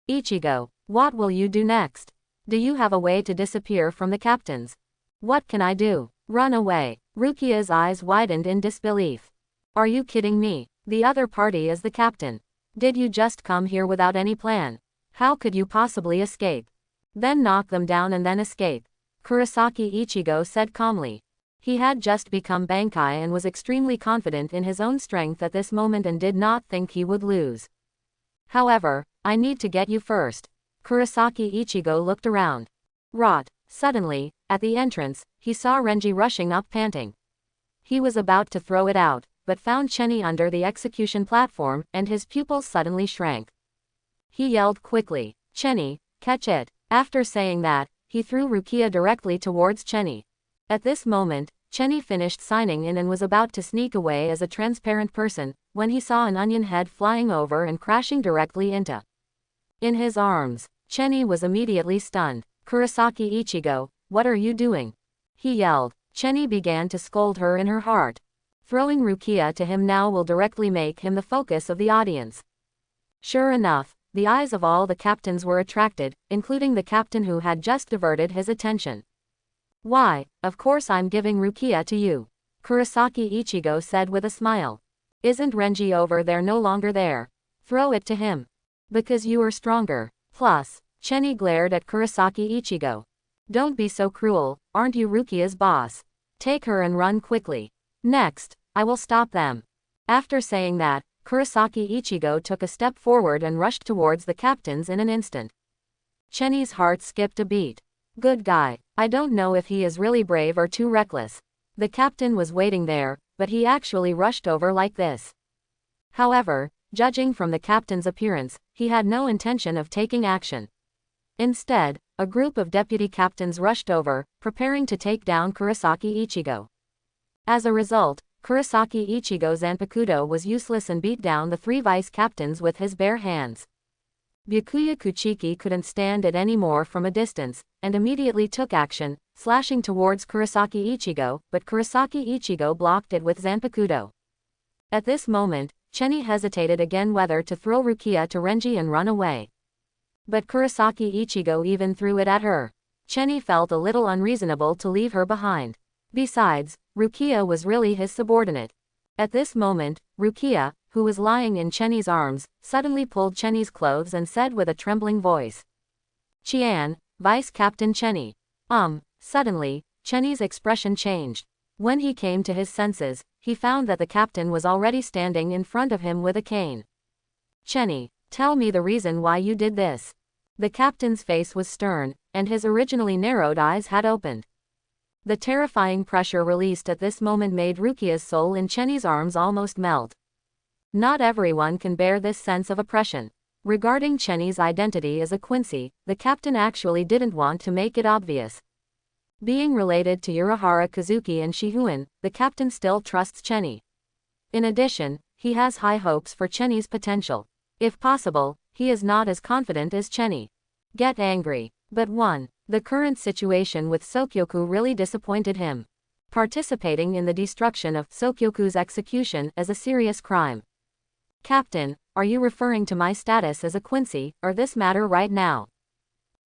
Ichigo, what will you do next? Do you have a way to disappear from the captains? What can I do? Run away. Rukia's eyes widened in disbelief. Are you kidding me? The other party is the captain. Did you just come here without any plan? How could you possibly escape? Then knock them down and then escape. Kurosaki Ichigo said calmly. He had just become Bankai and was extremely confident in his own strength at this moment and did not think he would lose. However, I need to get you first. Kurosaki Ichigo looked around. Rot. Suddenly, at the entrance, he saw Renji rushing up panting. He was about to throw it out, but found Chenny under the execution platform, and his pupils suddenly shrank. He yelled quickly, "Chenny, catch it." After saying that, he threw Rukia directly towards Chenny. At this moment, Chenny finished signing in and was about to sneak away as a transparent person, when he saw an onion head flying over and crashing directly into in his arms. Chenny was immediately stunned. "Kurosaki Ichigo, what are you doing?" he yelled. Chenny began to scold her in her heart. Throwing Rukia to him now will directly make him the focus of the audience. Sure enough, the eyes of all the captains were attracted, including the captain who had just diverted his attention. "Why, of course I'm giving Rukia to you," Kurosaki Ichigo said with a smile. "Isn't Renji over there no longer there? Throw it to him. Because you are stronger. Plus." Chenny glared at Kurosaki Ichigo. "Don't be so cruel, aren't you Rukia's boss? Take her and run quickly. Next, I will stop them." After saying that, Kurosaki Ichigo took a step forward and rushed towards the captains in an instant. Chenny's heart skipped a beat. Good guy. I don't know if he is really brave or too reckless. The captain was waiting there, but he actually rushed over like this. However, judging from the captain's appearance, he had no intention of taking action. Instead, a group of deputy captains rushed over, preparing to take down Kurosaki Ichigo. As a result, Kurosaki Ichigo Zanpakuto was useless and beat down the 3 vice captains with his bare hands. Byakuya Kuchiki couldn't stand it anymore from a distance, and immediately took action, slashing towards Kurosaki Ichigo, but Kurosaki Ichigo blocked it with Zanpakuto. At this moment, Chenny hesitated again whether to throw Rukia to Renji and run away. But Kurosaki Ichigo even threw it at her. Chenny felt a little unreasonable to leave her behind. Besides, Rukia was really his subordinate. At this moment, Rukia, who was lying in Chenny's arms, suddenly pulled Chenny's clothes and said with a trembling voice, "Qian, Vice Captain Chenny." Suddenly, Chenny's expression changed. When he came to his senses, he found that the captain was already standing in front of him with a cane. "Chenny, tell me the reason why you did this." The captain's face was stern, and his originally narrowed eyes had opened. The terrifying pressure released at this moment made Rukia's soul in Chenny's arms almost melt. Not everyone can bear this sense of oppression. Regarding Chenny's identity as a Quincy, the captain actually didn't want to make it obvious. Being related to Urahara Kazuki and Shihuin, the captain still trusts Chenny. In addition, he has high hopes for Chenny's potential. If possible, he is not as confident as Chenny. Get angry. But the current situation with Sokyoku really disappointed him. Participating in the destruction of Sokyoku's execution is a serious crime. "Captain, are you referring to my status as a Quincy, or this matter right now?"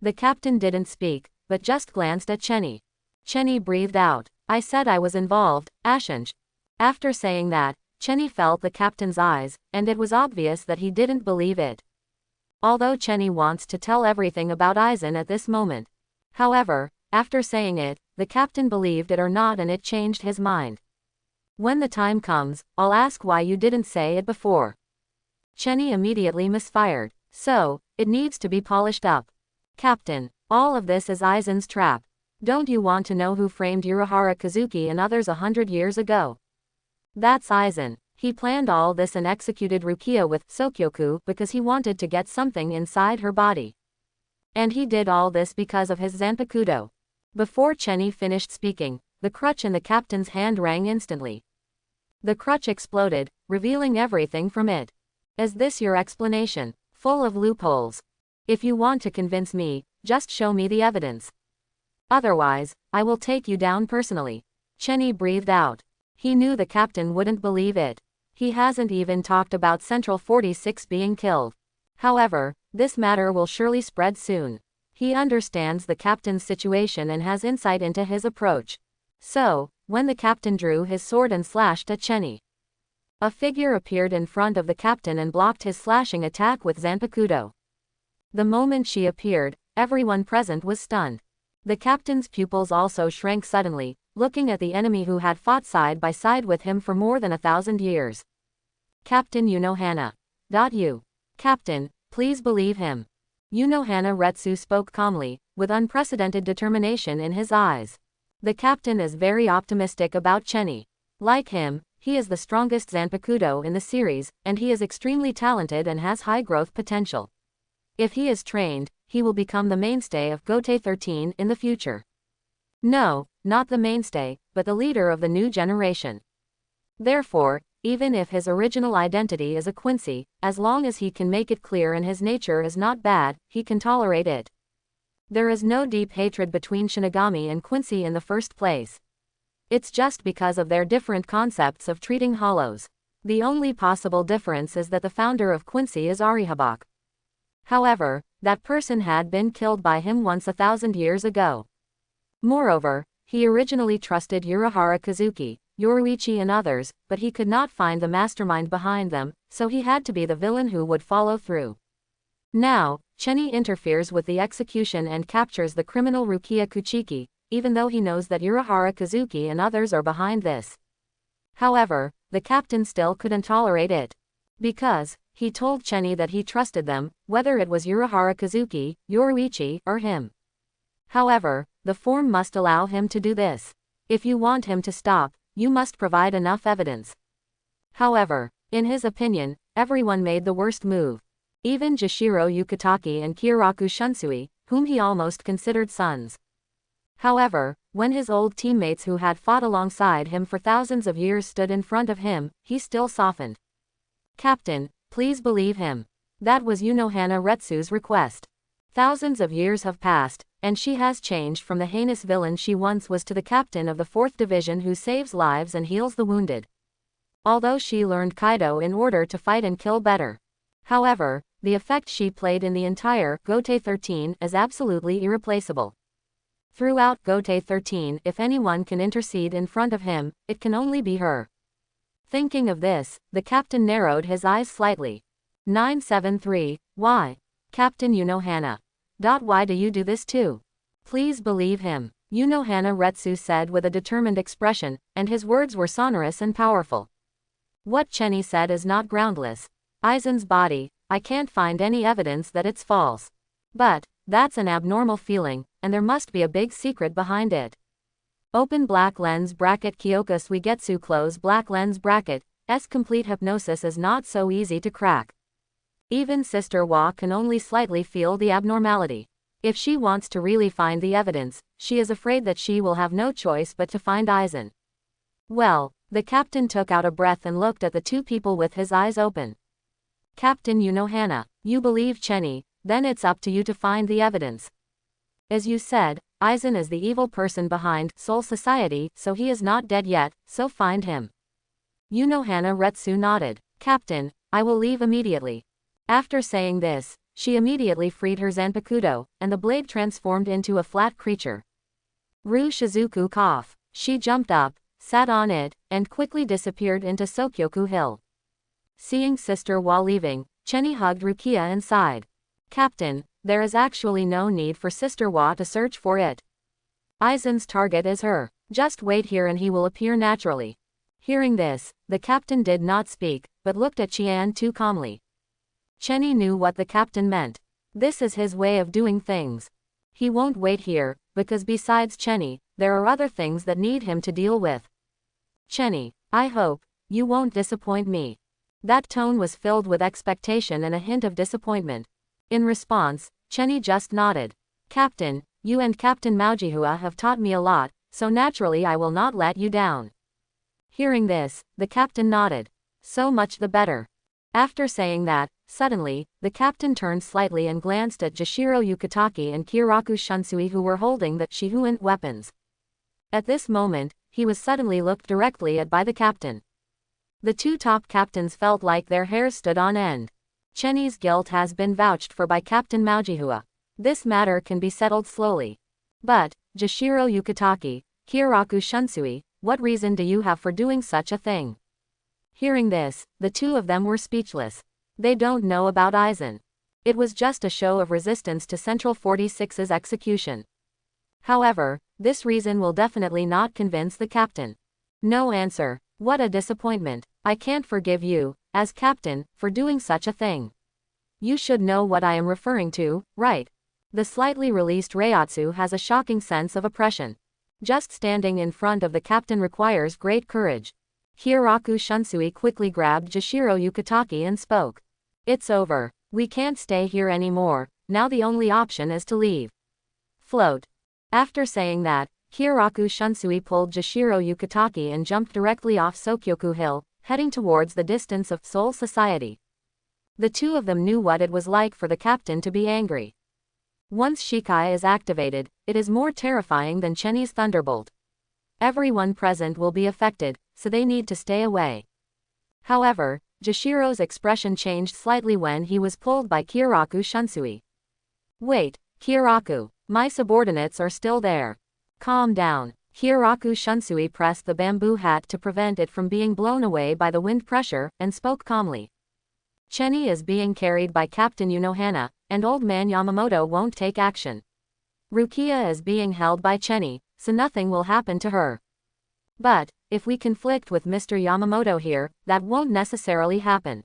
The captain didn't speak, but just glanced at Chenny. Chenny breathed out. "I said I was involved, Ashinj." After saying that, Chenny felt the captain's eyes, and it was obvious that he didn't believe it. Although Chenny wants to tell everything about Aizen at this moment. However, after saying it, the captain believed it or not and it changed his mind. "When the time comes, I'll ask why you didn't say it before." Chenny immediately misfired. "So, it needs to be polished up. Captain, all of this is Aizen's trap. Don't you want to know who framed Urahara Kazuki and others 100 years ago? That's Aizen. He planned all this and executed Rukia with Sokyoku because he wanted to get something inside her body. And he did all this because of his Zanpakuto." Before Chenny finished speaking, the crutch in the captain's hand rang instantly. The crutch exploded, revealing everything from it. "Is this your explanation? Full of loopholes. If you want to convince me, just show me the evidence. Otherwise, I will take you down personally." Chenny breathed out. He knew the captain wouldn't believe it. He hasn't even talked about Central 46 being killed. However, this matter will surely spread soon. He understands the captain's situation and has insight into his approach. So, when the captain drew his sword and slashed at Chenny, a figure appeared in front of the captain and blocked his slashing attack with Zanpakuto. The moment she appeared, everyone present was stunned. The captain's pupils also shrank suddenly, looking at the enemy who had fought side by side with him for more than 1,000 years. Captain Unohana. You. Captain, please believe him. Unohana Retsu spoke calmly, with unprecedented determination in his eyes. The captain is very optimistic about Chenny. Like him, he is the strongest Zanpakuto in the series, and he is extremely talented and has high growth potential. If he is trained, he will become the mainstay of Gotei 13 in the future. No, not the mainstay, but the leader of the new generation. Therefore, even if his original identity is a Quincy, as long as he can make it clear and his nature is not bad, he can tolerate it. There is no deep hatred between Shinigami and Quincy in the first place. It's just because of their different concepts of treating hollows. The only possible difference is that the founder of Quincy is Arihabak. However, that person had been killed by him once 1,000 years ago. Moreover, he originally trusted Urahara Kazuki, Yoruichi and others, but he could not find the mastermind behind them, so he had to be the villain who would follow through. Now, Chenny interferes with the execution and captures the criminal Rukia Kuchiki, even though he knows that Urahara Kazuki and others are behind this. However, the captain still couldn't tolerate it. Because, he told Chenny that he trusted them, whether it was Urahara Kazuki, Yoruichi, or him. However, the form must allow him to do this. If you want him to stop, you must provide enough evidence. However, in his opinion, everyone made the worst move. Even Jishiro Yukitaki and Kyoraku Shunsui, whom he almost considered sons. However, when his old teammates who had fought alongside him for thousands of years stood in front of him, he still softened. Captain, please believe him. That was Unohana Retsu's request. Thousands of years have passed, and she has changed from the heinous villain she once was to the captain of the 4th Division who saves lives and heals the wounded. Although she learned Kaido in order to fight and kill better. However, the effect she played in the entire Gotei 13 is absolutely irreplaceable. Throughout Gotei 13, if anyone can intercede in front of him, it can only be her. Thinking of this, the captain narrowed his eyes slightly. 973, why? Captain Unohana. Why do you do this too? Please believe him. Unohana Retsu said with a determined expression, and his words were sonorous and powerful. What Chenny said is not groundless. Aizen's body, I can't find any evidence that it's false. But, that's an abnormal feeling, and there must be a big secret behind it. Open black lens bracket Kyoka Suigetsu close black lens bracket, complete hypnosis is not so easy to crack. Even Sister Wa can only slightly feel the abnormality. If she wants to really find the evidence, she is afraid that she will have no choice but to find Aizen. Well, the captain took out a breath and looked at the two people with his eyes open. Captain Unohana, you believe Chenny, then it's up to you to find the evidence. As you said, Aizen is the evil person behind Soul Society, so he is not dead yet, so find him. Unohana Retsu nodded. Captain, I will leave immediately. After saying this, she immediately freed her Zanpakuto, and the blade transformed into a flat creature. Ru Shizuku cough. She jumped up, sat on it, and quickly disappeared into Sokyoku Hill. Seeing Sister Wa leaving, Chenny hugged Rukia and sighed. Captain, there is actually no need for Sister Wa to search for it. Aizen's target is her. Just wait here and he will appear naturally. Hearing this, the captain did not speak, but looked at Qian too calmly. Chenny knew what the captain meant. This is his way of doing things. He won't wait here, because besides Chenny, there are other things that need him to deal with. Chenny, I hope you won't disappoint me. That tone was filled with expectation and a hint of disappointment. In response, Chenny just nodded. Captain, you and Captain Maujihua have taught me a lot, so naturally I will not let you down. Hearing this, the captain nodded. So much the better. After saying that, suddenly, the captain turned slightly and glanced at Jishiro Yukitaki and Kyoraku Shunsui who were holding the Shihuant weapons. At this moment, he was suddenly looked directly at by the captain. The two top captains felt like their hairs stood on end. Chenny's guilt has been vouched for by Captain Maujihua. This matter can be settled slowly. But, Jishiro Yukitaki, Kyoraku Shunsui, what reason do you have for doing such a thing? Hearing this, the two of them were speechless. They don't know about Aizen. It was just a show of resistance to Central 46's execution. However, This reason will definitely not convince the captain. No answer. What a disappointment. I can't forgive you, as captain, for doing such a thing. You should know what I am referring to, right? The slightly released Reiatsu has a shocking sense of oppression. Just standing in front of the captain requires great courage. Hieraku Shunsui quickly grabbed Jashiro Yukitaki and spoke. It's over. We can't stay here anymore, now the only option is to leave. Float. After saying that, Hieraku Shunsui pulled Jashiro Yukitaki and jumped directly off Sokyoku Hill, heading towards the distance of Soul Society. The two of them knew what it was like for the captain to be angry. Once Shikai is activated, it is more terrifying than Chenny's Thunderbolt. Everyone present will be affected, so they need to stay away. However, Jashiro's expression changed slightly when he was pulled by Hieraku Shunsui. Wait, Hieraku, my subordinates are still there. Calm down. Hieraku Shunsui pressed the bamboo hat to prevent it from being blown away by the wind pressure, and spoke calmly. Chenny is being carried by Captain Unohana, and Old Man Yamamoto won't take action. Rukia is being held by Chenny, so nothing will happen to her. But, if we conflict with Mr. Yamamoto here, that won't necessarily happen.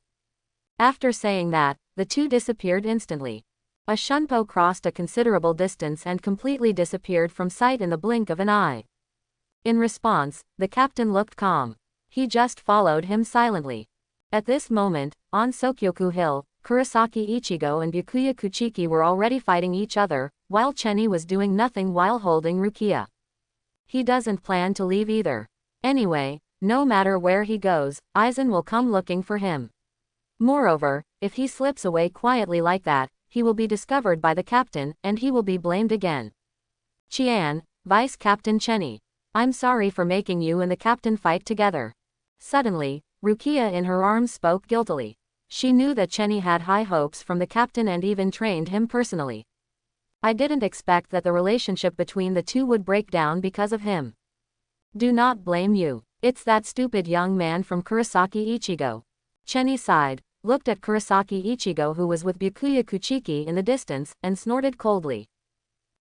After saying that, the two disappeared instantly. A Shunpo crossed a considerable distance and completely disappeared from sight in the blink of an eye. In response, the captain looked calm. He just followed him silently. At this moment, on Sokyoku Hill, Kurosaki Ichigo and Byakuya Kuchiki were already fighting each other, while Chenny was doing nothing while holding Rukia. He doesn't plan to leave either. Anyway, no matter where he goes, Aizen will come looking for him. Moreover, if he slips away quietly like that, he will be discovered by the captain, and he will be blamed again. Chian, Vice Captain Chenny. I'm sorry for making you and the captain fight together. Suddenly, Rukia in her arms spoke guiltily. She knew that Chenny had high hopes from the captain and even trained him personally. I didn't expect that the relationship between the two would break down because of him. Do not blame you. It's that stupid young man from Kurosaki Ichigo. Chenny sighed, looked at Kurosaki Ichigo who was with Byakuya Kuchiki in the distance, and snorted coldly.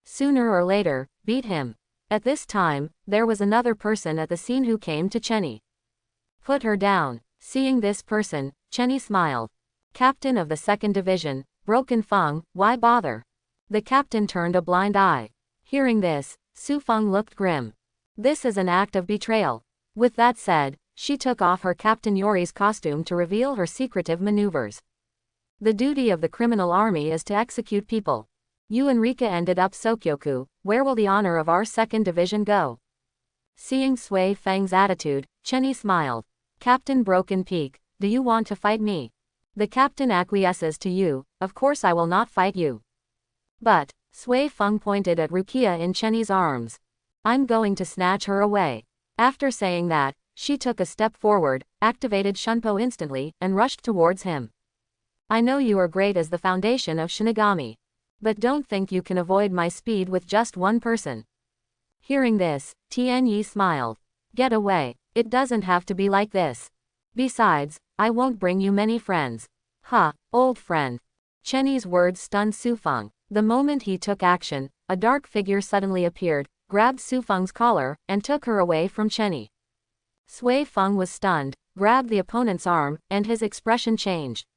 Sooner or later, beat him. At this time, there was another person at the scene who came to Chenny. Put her down. Seeing this person, Chenny smiled. Captain of the 2nd Division, Broken Feng, why bother? The captain turned a blind eye. Hearing this, Su Feng looked grim. This is an act of betrayal. With that said, she took off her Captain Yori's costume to reveal her secretive maneuvers. The duty of the criminal army is to execute people. You and Rika ended up Sokyoku, where will the honor of our 2nd Division go? Seeing Sui Feng's attitude, Chenny smiled. Captain Broken Peak, do you want to fight me? The captain acquiesces to you, of course I will not fight you. But, Sui Feng pointed at Rukia in Chenny's arms. I'm going to snatch her away. After saying that, she took a step forward, activated Shunpo instantly, and rushed towards him. I know you are great as the foundation of Shinigami. But don't think you can avoid my speed with just one person. Hearing this, Tianyi smiled. Get away. It doesn't have to be like this. Besides, I won't bring you many friends. Ha, old friend. Chenny's words stunned Su Feng. The moment he took action, a dark figure suddenly appeared, grabbed Su Feng's collar, and took her away from Chenny. Sui Feng was stunned, grabbed the opponent's arm, and his expression changed.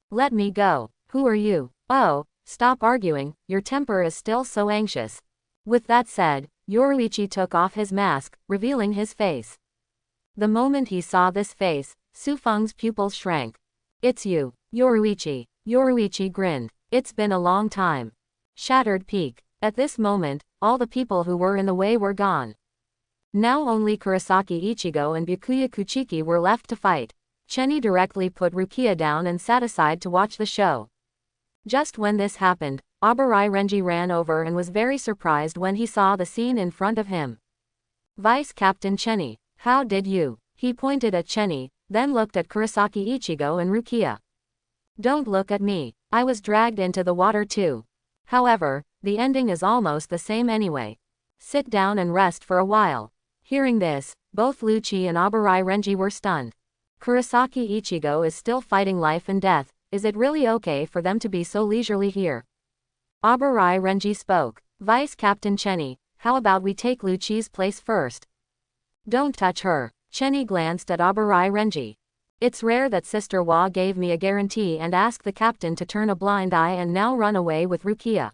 Let me go. Who are you? Oh, stop arguing, your temper is still so anxious. With that said, Yoruichi took off his mask, revealing his face. The moment he saw this face, Su Feng's pupils shrank. It's you, Yoruichi. Yoruichi grinned. It's been a long time. Shattered Peak. At this moment, all the people who were in the way were gone. Now only Kurosaki Ichigo and Byakuya Kuchiki were left to fight. Chenny directly put Rukia down and sat aside to watch the show. Just when this happened, Abarai Renji ran over and was very surprised when he saw the scene in front of him. Vice Captain Chenny, how did you? He pointed at Chenny, then looked at Kurosaki Ichigo and Rukia. Don't look at me. I was dragged into the water too. However, the ending is almost the same anyway. Sit down and rest for a while. Hearing this, both Lucci and Abarai Renji were stunned. Kurosaki Ichigo is still fighting life and death. Is it really okay for them to be so leisurely here? Abarai Renji spoke. Vice Captain Chenny, How about we take Lucci's place first? Don't touch her. Chenny glanced at Abarai Renji. It's rare that Sister Wa gave me a guarantee and asked the captain to turn a blind eye and now run away with Rukia.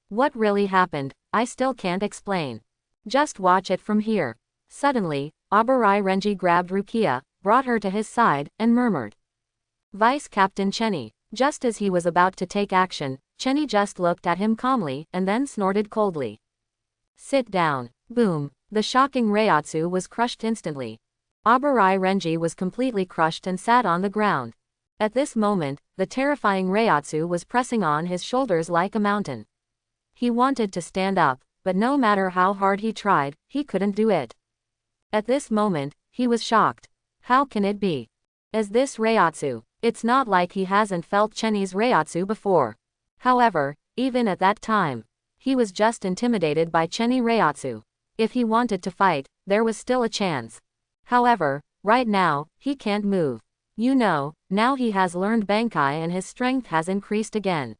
What really happened, I still can't explain. Just watch it from here. Suddenly, Abarai Renji grabbed Rukia, brought her to his side, and murmured. Vice Captain Chenny. Just as he was about to take action, Chenny just looked at him calmly and then snorted coldly. Sit down. Boom. The shocking Reiatsu was crushed instantly. Abarai Renji was completely crushed and sat on the ground. At this moment, the terrifying Reiatsu was pressing on his shoulders like a mountain. He wanted to stand up, but no matter how hard he tried, he couldn't do it. At this moment, he was shocked. How can it be? Is this Reiatsu? It's not like he hasn't felt Chenny's Reiatsu before. However, even at that time, he was just intimidated by Chenny Reiatsu. If he wanted to fight, there was still a chance. However, right now, he can't move. You know, now he has learned Bankai and his strength has increased again.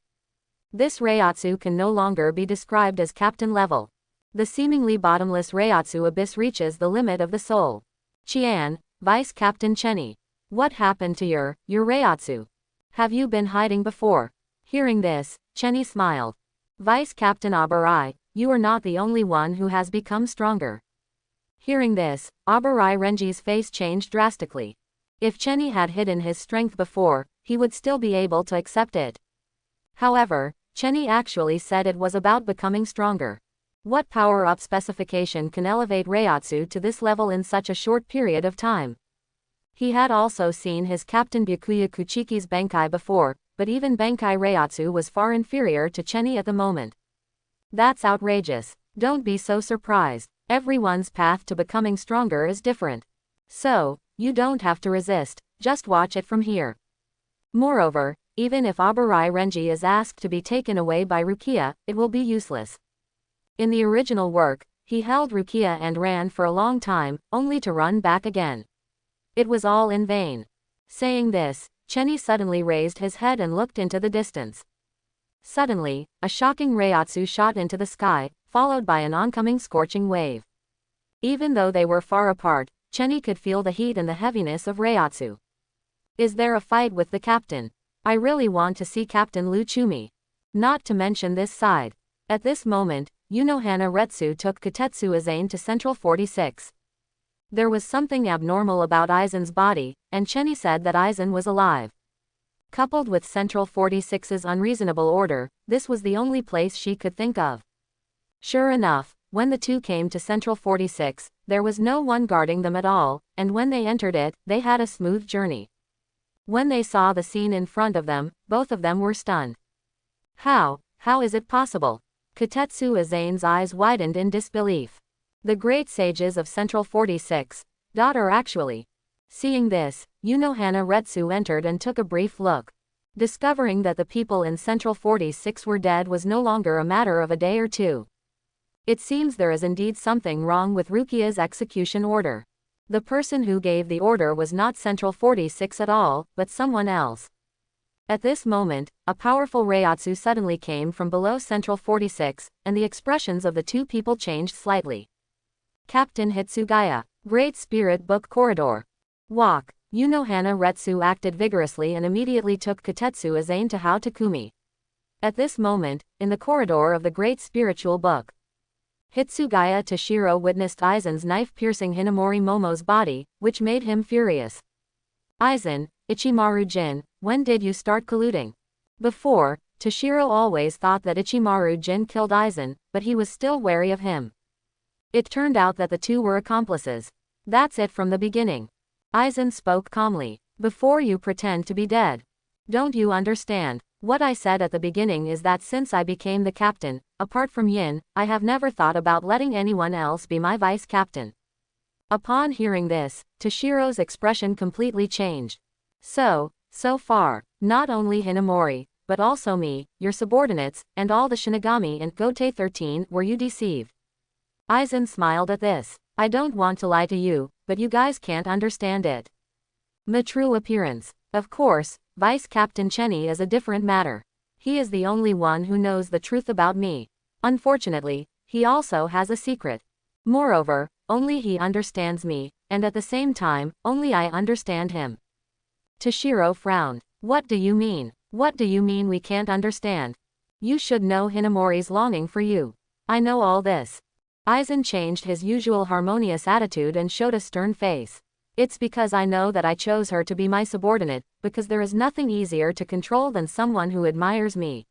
This Reiatsu can no longer be described as captain level. The seemingly bottomless Reiatsu abyss reaches the limit of the soul. Qian, Vice Captain Chenny. What happened to your Reiatsu? Have you been hiding before? Hearing this, Chenny smiled. Vice Captain Abarai, you are not the only one who has become stronger. Hearing this, Abarai Renji's face changed drastically. If Chenny had hidden his strength before, he would still be able to accept it. However, Chenny actually said it was about becoming stronger. What power-up specification can elevate Reiatsu to this level in such a short period of time? He had also seen his captain Byakuya Kuchiki's Bankai before, but even Bankai Reiatsu was far inferior to Chenny at the moment. That's outrageous. Don't be so surprised. Everyone's path to becoming stronger is different. So, you don't have to resist, just watch it from here. Moreover, even if Abarai Renji is asked to be taken away by Rukia, it will be useless. In the original work, he held Rukia and ran for a long time, only to run back again. It was all in vain. Saying this, Chenny suddenly raised his head and looked into the distance. Suddenly, a shocking Reiatsu shot into the sky, followed by an oncoming scorching wave. Even though they were far apart, Chenny could feel the heat and the heaviness of Reiatsu. Is there a fight with the captain? I really want to see Captain Lu Chumi. Not to mention this side. At this moment, Unohana Retsu took Kotetsu Azane to Central 46. There was something abnormal about Aizen's body, and Chenny said that Aizen was alive. Coupled with Central 46's unreasonable order, this was the only place she could think of. Sure enough, when the two came to Central 46, there was no one guarding them at all, and when they entered it, they had a smooth journey. When they saw the scene in front of them, both of them were stunned. How is it possible? Kotetsu Azane's eyes widened in disbelief. The great sages of Central 46, daughter actually. Seeing this, Unohana Retsu entered and took a brief look. Discovering that the people in Central 46 were dead was no longer a matter of a day or two. It seems there is indeed something wrong with Rukia's execution order. The person who gave the order was not Central 46 at all, but someone else. At this moment, a powerful Reiatsu suddenly came from below Central 46, and the expressions of the two people changed slightly. Captain Hitsugaya. Great Spirit Book Corridor. Walk. Unohana Retsu acted vigorously and immediately took Kotetsu Azane to Hao Takumi. At this moment, in the corridor of the Great Spiritual Book, Hitsugaya Toshiro witnessed Aizen's knife piercing Hinamori Momo's body, which made him furious. Aizen, Ichimaru Jin, when did you start colluding? Before, Toshiro always thought that Ichimaru Jin killed Aizen, but he was still wary of him. It turned out that the two were accomplices. That's it from the beginning. Aizen spoke calmly. Before you pretend to be dead. Don't you understand? What I said at the beginning is that since I became the captain, apart from Yin, I have never thought about letting anyone else be my vice captain. Upon hearing this, Toshiro's expression completely changed. So far, not only Hinamori, but also me, your subordinates, and all the Shinigami and Gote 13 were you deceived. Aizen smiled at this. I don't want to lie to you, but you guys can't understand it. My true appearance. Of course, Vice Captain Chenny is a different matter. He is the only one who knows the truth about me. Unfortunately, He also has a secret. Moreover, only he understands me, and at the same time, only I understand him. Toshiro frowned. What do you mean? What do you mean we can't understand? You should know Hinamori's longing for you. I know all this. Aizen changed his usual harmonious attitude and showed a stern face. It's because I know that I chose her to be my subordinate, because there is nothing easier to control than someone who admires me.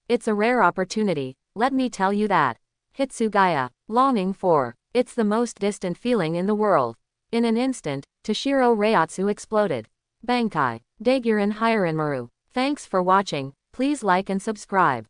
It's a rare opportunity, let me tell you that. Hitsugaya, longing for. It's the most distant feeling in the world. In an instant, Toshiro Reiatsu exploded. Bankai, Daiguren Hirenmaru. Thanks for watching, please like and subscribe.